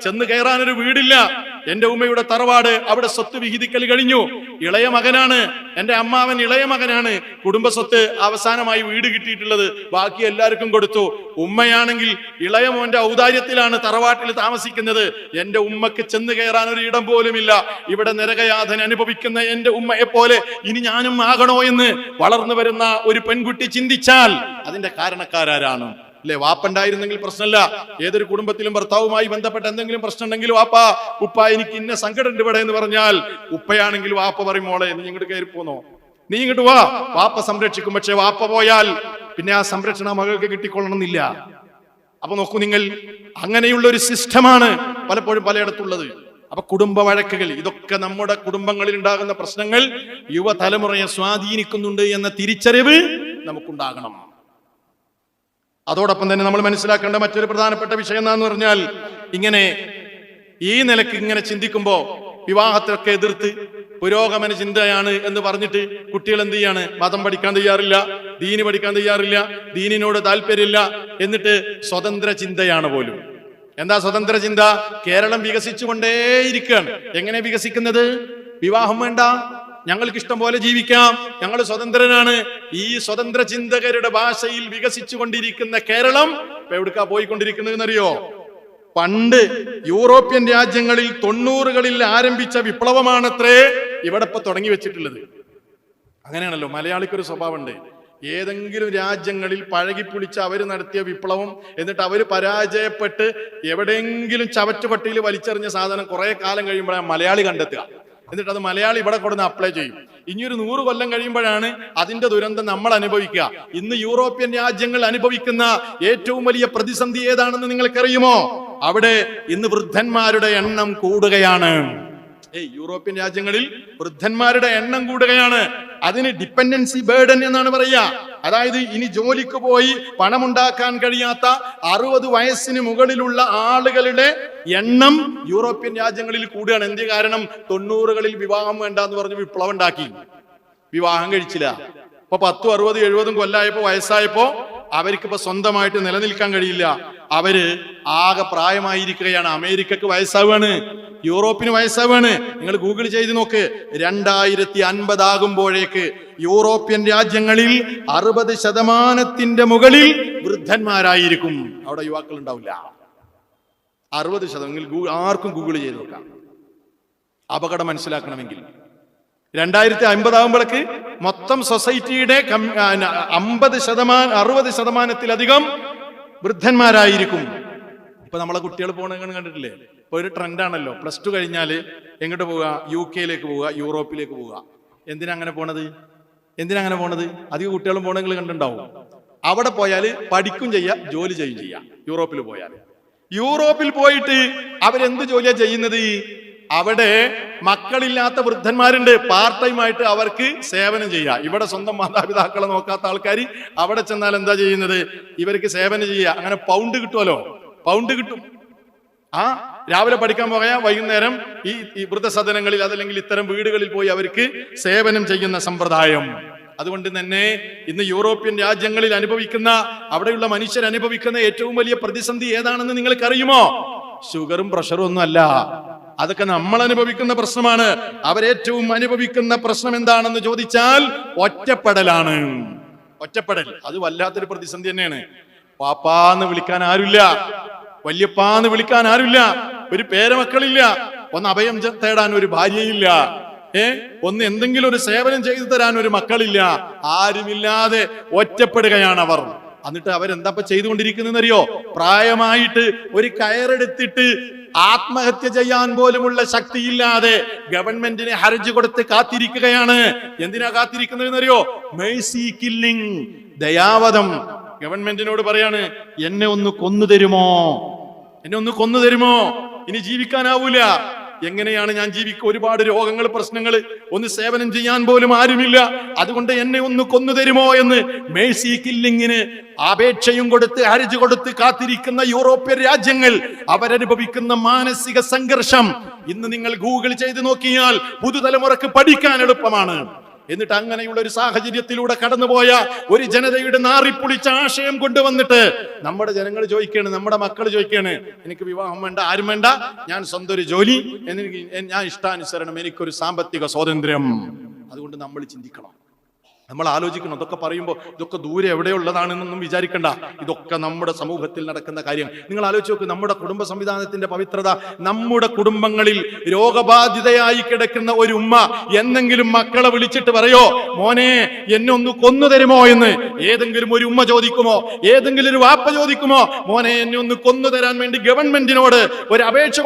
ചെന്ന് കയറാനൊരു വീടില്ല. എന്റെ ഉമ്മയുടെ തറവാട്, അവിടെ സ്വത്ത് വിഹിതിക്കൽ കഴിഞ്ഞു. ഇളയ മകനാണ് എന്റെ അമ്മാവൻ, ഇളയ മകനാണ്. കുടുംബ സ്വത്ത് അവസാനമായി വീട് കിട്ടിയിട്ടുള്ളത്, ബാക്കി എല്ലാവർക്കും കൊടുത്തു. ഉമ്മയാണെങ്കിൽ ഇളയ മോന്റെ ഔദാര്യത്തിലാണ് തറവാട്ടിൽ താമസിക്കുന്നത്. എന്റെ ഉമ്മക്ക് ചെന്ന് കയറാൻ ഒരു ഇടം പോലുമില്ല. ഇവിടെ നരകയാതന അനുഭവിക്കുന്ന എന്റെ ഉമ്മയെ പോലെ ഇനി ഞാനും ആകണോ എന്ന് വളർന്നു വരുന്ന ഒരു പെൺകുട്ടി ചിന്തിച്ചാൽ അതിന്റെ കാരണക്കാരാണ് അല്ലെ? വാപ്പുണ്ടായിരുന്നെങ്കിൽ പ്രശ്നമല്ല. ഏതൊരു കുടുംബത്തിലും ഭർത്താവുമായി ബന്ധപ്പെട്ട എന്തെങ്കിലും പ്രശ്നം ഉണ്ടെങ്കിൽ വാപ്പ, ഉപ്പ എനിക്ക് ഇന്ന സങ്കടം ഉണ്ട് ഇവിടെ എന്ന് പറഞ്ഞാൽ, ഉപ്പയാണെങ്കിൽ വാപ്പ പറയും, മോളെ നീ ഇങ്ങോട്ട് കയറി പോന്നോ, നീ ഇങ്ങോട്ട് വാ, വാപ്പ സംരക്ഷിക്കും. പക്ഷെ വാപ്പ പോയാൽ പിന്നെ ആ സംരക്ഷണ മകൾക്ക് കിട്ടിക്കൊള്ളണമെന്നില്ല. അപ്പൊ നോക്കൂ നിങ്ങൾ, അങ്ങനെയുള്ള ഒരു സിസ്റ്റമാണ് പലപ്പോഴും പലയിടത്തുള്ളത്. അപ്പൊ കുടുംബ വഴക്കുകൾ, ഇതൊക്കെ നമ്മുടെ കുടുംബങ്ങളിൽ ഉണ്ടാകുന്ന പ്രശ്നങ്ങൾ യുവതലമുറയെ സ്വാധീനിക്കുന്നുണ്ട് എന്ന തിരിച്ചറിവ് നമുക്കുണ്ടാകണം. അതോടൊപ്പം തന്നെ നമ്മൾ മനസ്സിലാക്കേണ്ട മറ്റൊരു പ്രധാനപ്പെട്ട വിഷയം എന്താന്ന് പറഞ്ഞാൽ, ഇങ്ങനെ ഈ നിലക്ക് ഇങ്ങനെ ചിന്തിക്കുമ്പോ വിവാഹത്തൊക്കെ എതിർത്ത് പുരോഗമന ചിന്തയാണ് എന്ന് പറഞ്ഞിട്ട് കുട്ടികൾ എന്ത് ചെയ്യാണ്? മതം പഠിക്കാൻ തയ്യാറില്ല, ദീന് പഠിക്കാൻ തയ്യാറില്ല, ദീനിനോട് താല്പര്യമില്ല, എന്നിട്ട് സ്വതന്ത്ര ചിന്തയാണ് പോലും. എന്താ സ്വതന്ത്ര ചിന്ത? കേരളം വികസിച്ചുകൊണ്ടേയിരിക്കുകയാണ്. എങ്ങനെ വികസിക്കുന്നത്? വിവാഹം വേണ്ട, ഞങ്ങൾക്ക് ഇഷ്ടം പോലെ ജീവിക്കാം, ഞങ്ങൾ സ്വതന്ത്രനാണ്. ഈ സ്വതന്ത്ര ചിന്തകരുടെ ഭാഷയിൽ വികസിച്ചു കൊണ്ടിരിക്കുന്ന കേരളം ഇപ്പൊ എവിടുക്കാ പോയിക്കൊണ്ടിരിക്കുന്നതെന്നറിയോ? പണ്ട് യൂറോപ്യൻ രാജ്യങ്ങളിൽ 90കളിൽ ആരംഭിച്ച വിപ്ലവമാണത്രേ ഇവിടെ ഇപ്പൊ തുടങ്ങി വെച്ചിട്ടുള്ളത്. അങ്ങനെയാണല്ലോ, മലയാളിക്കൊരു സ്വഭാവമുണ്ട്. ഏതെങ്കിലും രാജ്യങ്ങളിൽ പഴകിപ്പുളിച്ച് അവര് നടത്തിയ വിപ്ലവം, എന്നിട്ട് അവര് പരാജയപ്പെട്ട് എവിടെയെങ്കിലും ചവറ്റുപട്ടിയിൽ വലിച്ചെറിഞ്ഞ സാധനം കുറെ കാലം കഴിയുമ്പോഴാണ് മലയാളി കണ്ടെത്തുക. എന്നിട്ട് അത് മലയാളി ഇവിടെ കൊടുന്ന് അപ്ലൈ ചെയ്യും. ഇനിയൊരു 100 കൊല്ലം കഴിയുമ്പോഴാണ് അതിന്റെ ദുരന്തം നമ്മൾ അനുഭവിക്കുക. ഇന്ന് യൂറോപ്യൻ രാജ്യങ്ങൾ അനുഭവിക്കുന്ന ഏറ്റവും വലിയ പ്രതിസന്ധി ഏതാണെന്ന് നിങ്ങൾക്കറിയുമോ? അവിടെ ഇന്ന് വൃദ്ധന്മാരുടെ എണ്ണം കൂടുകയാണ്. യൂറോപ്യൻ രാജ്യങ്ങളിൽ വൃദ്ധന്മാരുടെ എണ്ണം കൂടുകയാണ്. അതിന് ഡിപ്പെൻഡൻസി ബേർഡൻ എന്നാണ് പറയുക. അതായത് ഇനി ജോലിക്ക് പോയി പണമുണ്ടാക്കാൻ കഴിയാത്ത 60 വയസ്സിന് മുകളിലുള്ള ആളുകളുടെ എണ്ണം യൂറോപ്യൻ രാജ്യങ്ങളിൽ കൂടുകയാണ്. എന്ത് കാരണം? 90കളിൽ വിവാഹം വേണ്ട എന്ന് പറഞ്ഞ് വിപ്ലവം ഉണ്ടാക്കി, വിവാഹം കഴിച്ചില്ല. ഇപ്പൊ 10, 60, 70 കൊല്ലായപ്പോ, വയസ്സായപ്പോ അവർക്കിപ്പോ സ്വന്തമായിട്ട് നിലനിൽക്കാൻ കഴിയില്ല. അവര് ആകെ പ്രായമായിരിക്കുകയാണ്. അമേരിക്കക്ക് വയസ്സാവാണ്, യൂറോപ്പിന് വയസ്സാവാണ്. നിങ്ങൾ ഗൂഗിൾ ചെയ്ത് നോക്ക്. 2050 ആകുമ്പോഴേക്ക് യൂറോപ്യൻ രാജ്യങ്ങളിൽ 60% മുകളിൽ വൃദ്ധന്മാരായിരിക്കും. അവിടെ യുവാക്കൾ ഉണ്ടാവില്ല. 60%. ആർക്കും ഗൂഗിൾ ചെയ്ത് നോക്കാം. അപകടം മനസ്സിലാക്കണമെങ്കിൽ 2050 ആകുമ്പോഴേക്ക് മൊത്തം സൊസൈറ്റിയുടെ 60%-ത്തിലധികം വൃദ്ധന്മാരായിരിക്കും. ഇപ്പൊ നമ്മളെ കുട്ടികൾ പോകണമെന്ന് കണ്ടിട്ടില്ലേ? ഇപ്പൊ ഒരു ട്രെൻഡാണല്ലോ, +2 കഴിഞ്ഞാല് എങ്ങോട്ട് പോവുക? UK-ലേക്ക് പോവുക, യൂറോപ്പിലേക്ക് പോവുക. എന്തിനാ അങ്ങനെ പോണത്? അധികം കുട്ടികളും പോകണമെങ്കിൽ കണ്ടിട്ടുണ്ടാവും. അവിടെ പോയാൽ പഠിക്കും ചെയ്യാം, ജോലി ചെയ്യാം. യൂറോപ്പിൽ പോയിട്ട് അവരെന്ത് ജോലിയാ ചെയ്യുന്നത്? അവിടെ മക്കളില്ലാത്ത വൃദ്ധന്മാരുണ്ട്, പാർട്ട് ടൈം ആയിട്ട് അവർക്ക് സേവനം ചെയ്യാം. ഇവിടെ സ്വന്തം മാതാപിതാക്കളെ നോക്കാത്ത ആൾക്കാർ അവിടെ ചെന്നാൽ എന്താ ചെയ്യുന്നത്? ഇവർക്ക് സേവനം ചെയ്യുക. അങ്ങനെ പൗണ്ട് കിട്ടുമല്ലോ, പൗണ്ട് കിട്ടും. രാവിലെ പഠിക്കാൻ പോയാൽ വൈകുന്നേരം ഈ വൃദ്ധസദനങ്ങളിൽ അതല്ലെങ്കിൽ ഇത്തരം വീടുകളിൽ പോയി അവർക്ക് സേവനം ചെയ്യുന്ന സമ്പ്രദായം. അതുകൊണ്ട് തന്നെ ഇന്ന് യൂറോപ്യൻ രാജ്യങ്ങളിൽ അനുഭവിക്കുന്ന, അവിടെയുള്ള മനുഷ്യർ അനുഭവിക്കുന്ന ഏറ്റവും വലിയ പ്രതിസന്ധി ഏതാണെന്ന് നിങ്ങൾക്കറിയുമോ? ഷുഗറും പ്രഷറും ഒന്നും അല്ല, അതൊക്കെ നമ്മൾ അനുഭവിക്കുന്ന പ്രശ്നമാണ്. അവരേറ്റവും അനുഭവിക്കുന്ന പ്രശ്നം എന്താണെന്ന് ചോദിച്ചാൽ ഒറ്റപ്പെടലാണ്. ഒറ്റപ്പെടൽ അത് വല്ലാത്തൊരു പ്രതിസന്ധി തന്നെയാണ്. പാപ്പാന്ന് വിളിക്കാൻ ആരുമില്ല, വല്യപ്പാന്ന് വിളിക്കാൻ ആരുമില്ല, ഒരു പേരമക്കളില്ല, ഒന്ന് അഭയം തേടാൻ ഒരു ഭാര്യയില്ല, ഒന്ന് എന്തെങ്കിലും ഒരു സേവനം ചെയ്തു തരാൻ ഒരു മക്കളില്ല. ആരുമില്ലാതെ ഒറ്റപ്പെടുകയാണ് അവർ. എന്നിട്ട് അവരെന്താ ചെയ്തുകൊണ്ടിരിക്കുന്നറിയോ? പ്രായമായിട്ട് ഒരു കയറെടുത്തിട്ട് ആത്മഹത്യ ചെയ്യാൻ പോലുമുള്ള ശക്തിയില്ലാതെ ഗവൺമെന്റിന് ഹർജി കൊടുത്ത് കാത്തിരിക്കുകയാണ്. എന്തിനാ കാത്തിരിക്കുന്നതെന്നറിയോ? Mercy killing, ദയാവധം. ഗവൺമെന്റിനോട് പറയാണ്, എന്നെ ഒന്ന് കൊന്നു തരുമോ, എന്നെ ഒന്ന് കൊന്നു തരുമോ, ഇനി ജീവിക്കാനാവൂല. എങ്ങനെയാണ് ഞാൻ ജീവിക്കുക? ഒരുപാട് രോഗങ്ങൾ, പ്രശ്നങ്ങൾ, ഒന്ന് സേവനം ചെയ്യാൻ പോലും ആരുമില്ല. അതുകൊണ്ട് എന്നെ ഒന്ന് കൊന്നു തരുമോ എന്ന് മേഴ്സി കില്ലിങ്ങിന് അപേക്ഷയും കൊടുത്ത് ഹർജി കൊടുത്ത് കാത്തിരിക്കുന്ന യൂറോപ്യൻ രാജ്യങ്ങൾ അവരനുഭവിക്കുന്ന മാനസിക സംഘർഷം ഇന്ന് നിങ്ങൾ ഗൂഗിൾ ചെയ്ത് നോക്കിയാൽ പുതുതലമുറക്ക് പഠിക്കാൻ എളുപ്പമാണ്. എന്നിട്ട് അങ്ങനെയുള്ള ഒരു സാഹചര്യത്തിലൂടെ കടന്നുപോയ ഒരു ജനതയുടെ നാറിപ്പൊളിച്ച ആശയം കൊണ്ടുവന്നിട്ട് നമ്മുടെ ജനങ്ങൾ ചോദിക്കുകയാണ്, നമ്മുടെ മക്കൾ ചോദിക്കുകയാണ്, എനിക്ക് വിവാഹം വേണ്ട, ആരും വേണ്ട, ഞാൻ സ്വന്തം ഒരു ജോലി, എനിക്ക് ഞാൻ ഇഷ്ടാനുസരണം, എനിക്കൊരു സാമ്പത്തിക സ്വാതന്ത്ര്യം. അതുകൊണ്ട് നമ്മൾ ചിന്തിക്കണം, നമ്മൾ ആലോചിക്കണം. അതൊക്കെ പറയുമ്പോൾ ഇതൊക്കെ ദൂരെ എവിടെയുള്ളതാണെന്നൊന്നും വിചാരിക്കണ്ട. ഇതൊക്കെ നമ്മുടെ സമൂഹത്തിൽ നടക്കുന്ന കാര്യം. നിങ്ങൾ ആലോചിച്ച് നോക്ക്, നമ്മുടെ കുടുംബ സംവിധാനത്തിന്റെ പവിത്രത. നമ്മുടെ കുടുംബങ്ങളിൽ രോഗബാധിതയായി കിടക്കുന്ന ഒരു ഉമ്മ എന്നെങ്കിലും മക്കളെ വിളിച്ചിട്ട് പറയോ, മോനെ എന്നെ ഒന്ന് കൊന്നു തരുമോ എന്ന് ഏതെങ്കിലും ഒരു ഉമ്മ ചോദിക്കുമോ? ഏതെങ്കിലും ഒരു വാപ്പ ചോദിക്കുമോ? മോനെ എന്നെ ഒന്ന് കൊന്നു തരാൻ വേണ്ടി ഗവൺമെന്റിനോട് ഒരു അപേക്ഷ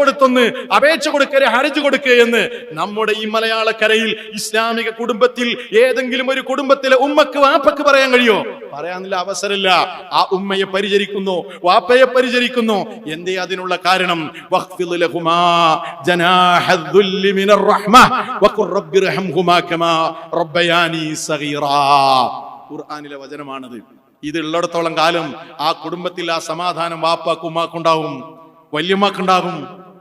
കൊടുക്കുക, ഹർജി കൊടുക്കുക എന്ന് നമ്മുടെ ഈ മലയാളക്കരയിൽ ഇസ്ലാമിക കുടുംബത്തിൽ ഏതെങ്കിലും ഒരു കുടുംബത്തിലെ ഉമ്മക്ക് വാപ്പക്ക് പറയാൻ കഴിയോ? പറയാനുള്ള അവസരമില്ല. ആ ഉമ്മയെ പരിചരിക്കുന്നു, വാപ്പയെ പരിചരിക്കുന്നു. എന്തേ അതിനുള്ള കാരണം? ഖുർആനിലെ വചനമാണത്. ഇതുള്ളിടത്തോളം കാലം ആ കുടുംബത്തിൽ ആ സമാധാനം വാപ്പാക്കും ഉമ്മാക്കുണ്ടാവും, വല്യമ്മക്കുണ്ടാകും,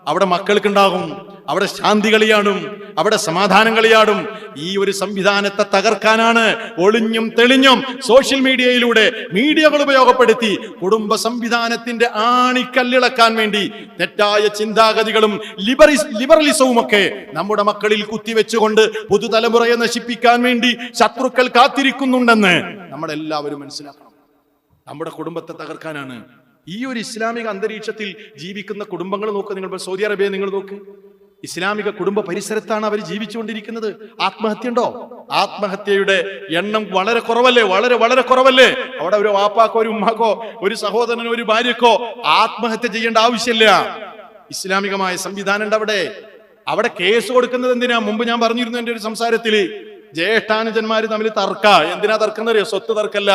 അവിടെ മക്കൾക്കുണ്ടാകും, അവിടെ ശാന്തി കളിയാടും, അവിടെ സമാധാനം കളിയാടും. ഈ ഒരു സംവിധാനത്തെ തകർക്കാനാണ് ഒളിഞ്ഞും തെളിഞ്ഞും സോഷ്യൽ മീഡിയയിലൂടെ മീഡിയകൾ ഉപയോഗപ്പെടുത്തി കുടുംബ സംവിധാനത്തിന്റെ ആണിക്കല്ലിളക്കാൻ വേണ്ടി തെറ്റായ ചിന്താഗതികളും ലിബറലിസവും ഒക്കെ നമ്മുടെ മക്കളിൽ കുത്തിവെച്ചുകൊണ്ട് പുതുതലമുറയെ നശിപ്പിക്കാൻ വേണ്ടി ശത്രുക്കൾ കാത്തിരിക്കുന്നുണ്ടെന്ന് നമ്മളെല്ലാവരും മനസ്സിലാക്കണം. നമ്മുടെ കുടുംബത്തെ തകർക്കാനാണ്. ഈ ഒരു ഇസ്ലാമിക അന്തരീക്ഷത്തിൽ ജീവിക്കുന്ന കുടുംബങ്ങൾ നോക്ക്. നിങ്ങൾ സൗദി അറേബ്യ നിങ്ങൾ നോക്ക്, ഇസ്ലാമിക കുടുംബ പരിസരത്താണ് അവർ ജീവിച്ചുകൊണ്ടിരിക്കുന്നത്. ആത്മഹത്യ ഉണ്ടോ? ആത്മഹത്യയുടെ എണ്ണം വളരെ കുറവല്ലേ? വളരെ കുറവല്ലേ? അവിടെ ഒരു വാപ്പാക്കോ ഒരു ഉമ്മാക്കോ ഒരു സഹോദരനോ ഒരു ഭാര്യക്കോ ആത്മഹത്യ ചെയ്യേണ്ട ആവശ്യമില്ല. ഇസ്ലാമികമായ സംവിധാനം ഉണ്ട് അവിടെ. അവിടെ കേസ് കൊടുക്കുന്നത് എന്തിനാ? മുമ്പ് ഞാൻ പറഞ്ഞിരുന്നു എന്റെ ഒരു സംസാരത്തില്, ജ്യേഷ്ഠാനുജന്മാര് തമ്മിൽ തർക്ക. എന്തിനാ തർക്കം എന്നറിയോ? സ്വത്ത് തർക്കല്ല.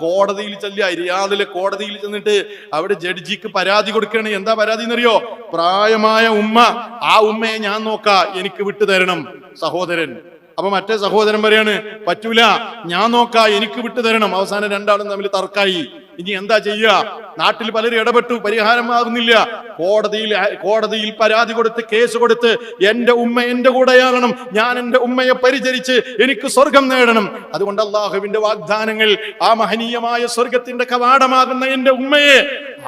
കോടതിയിൽ ചെല്ലുക, റിയാദിലെ കോടതിയിൽ ചെന്നിട്ട് അവിടെ ജഡ്ജിക്ക് പരാതി കൊടുക്കുകയാണ്. എന്താ പരാതി എന്നറിയോ? പ്രായമായ ഉമ്മ, ആ ഉമ്മയെ ഞാൻ നോക്കാ, എനിക്ക് വിട്ടു തരണം സഹോദരൻ. അപ്പൊ മറ്റേ സഹോദരൻ പറയാണ്, പറ്റൂല, ഞാൻ നോക്കാ, എനിക്ക് വിട്ടു തരണം. അവസാനം രണ്ടാളും തമ്മിൽ തർക്കായി. ഇനി എന്താ ചെയ്യുക? നാട്ടിൽ പലരും ഇടപെട്ടു, പരിഹാരമാകുന്നില്ല. കോടതിയിൽ പരാതി കൊടുത്ത് കേസ് കൊടുത്ത് എന്റെ ഉമ്മ എന്റെ കൂടെയാകണം, ഞാൻ എന്റെ ഉമ്മയെ പരിചരിച്ച് എനിക്ക് സ്വർഗം നേടണം. അതുകൊണ്ട് അള്ളാഹുവിന്റെ വാഗ്ദാനങ്ങൾ, ആ മഹനീയമായ സ്വർഗത്തിന്റെ കവാടമാകുന്ന എന്റെ ഉമ്മയെ,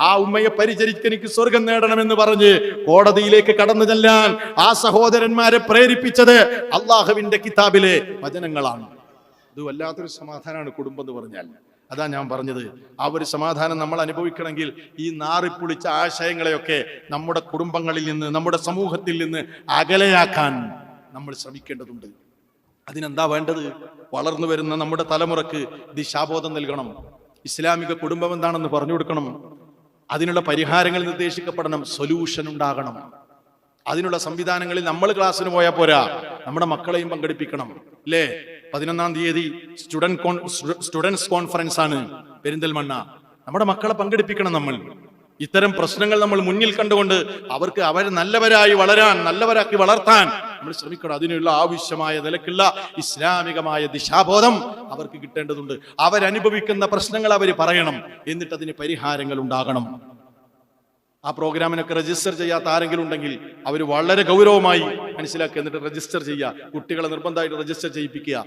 ആ ഉമ്മയെ പരിചരിച്ച് എനിക്ക് സ്വർഗം നേടണമെന്ന് പറഞ്ഞ് കോടതിയിലേക്ക് കടന്നു ചെല്ലാൻ ആ സഹോദരന്മാരെ പ്രേരിപ്പിച്ചത് അള്ളാഹുവിന്റെ കിതാബിലെ വചനങ്ങളാണ്. ഇത് വല്ലാത്തൊരു സമാധാനമാണ് കുടുംബം എന്ന് പറഞ്ഞാൽ. അതാ ഞാൻ പറഞ്ഞത്, ആ ഒരു സമാധാനം നമ്മൾ അനുഭവിക്കണമെങ്കിൽ ഈ നാറിപ്പൊളിച്ച ആശയങ്ങളെയൊക്കെ നമ്മുടെ കുടുംബങ്ങളിൽ നിന്ന്, നമ്മുടെ സമൂഹത്തിൽ നിന്ന് അകലെയാക്കാൻ നമ്മൾ ശ്രമിക്കേണ്ടതുണ്ട്. അതിനെന്താ വേണ്ടത്? വളർന്നു വരുന്ന നമ്മുടെ തലമുറക്ക് ദിശാബോധം നൽകണം. ഇസ്ലാമിക കുടുംബം എന്താണെന്ന് പറഞ്ഞു കൊടുക്കണം. അതിനുള്ള പരിഹാരങ്ങൾ നിർദ്ദേശിക്കപ്പെടണം. സൊല്യൂഷൻ ഉണ്ടാകണം. അതിനുള്ള സംവിധാനങ്ങളിൽ നമ്മൾ ക്ലാസ്സിന് പോയാൽ പോരാ, നമ്മുടെ മക്കളെയും പങ്കെടുപ്പിക്കണം. അല്ലേ? 11-ാം തീയതി സ്റ്റുഡൻസ് കോൺഫറൻസ് ആണ് പെരിന്തൽമണ്ണ. നമ്മുടെ മക്കളെ പങ്കെടുപ്പിക്കണം. നമ്മൾ ഇത്തരം പ്രശ്നങ്ങൾ നമ്മൾ മുന്നിൽ കണ്ടുകൊണ്ട് അവർ നല്ലവരായി വളരാൻ, നല്ലവരാക്കി വളർത്താൻ നമ്മൾ ശ്രമിക്കണം. അതിനുള്ള ആവശ്യമായ നിലക്കുള്ള ഇസ്ലാമികമായ ദിശാബോധം അവർക്ക് കിട്ടേണ്ടതുണ്ട്. അവരനുഭവിക്കുന്ന പ്രശ്നങ്ങൾ അവർ പറയണം, എന്നിട്ട് അതിന് പരിഹാരങ്ങൾ ഉണ്ടാകണം. ആ പ്രോഗ്രാമിനൊക്കെ രജിസ്റ്റർ ചെയ്യാത്ത ആരെങ്കിലും ഉണ്ടെങ്കിൽ അവർ വളരെ ഗൗരവമായി മനസ്സിലാക്കുക, എന്നിട്ട് രജിസ്റ്റർ ചെയ്യുക. കുട്ടികളെ നിർബന്ധമായിട്ട് രജിസ്റ്റർ ചെയ്യിപ്പിക്കുക,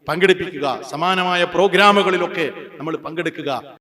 പങ്കെടുപ്പിക്കുക. സമാനമായ പ്രോഗ്രാമുകളിലൊക്കെ നമ്മൾ പങ്കെടുക്കുക.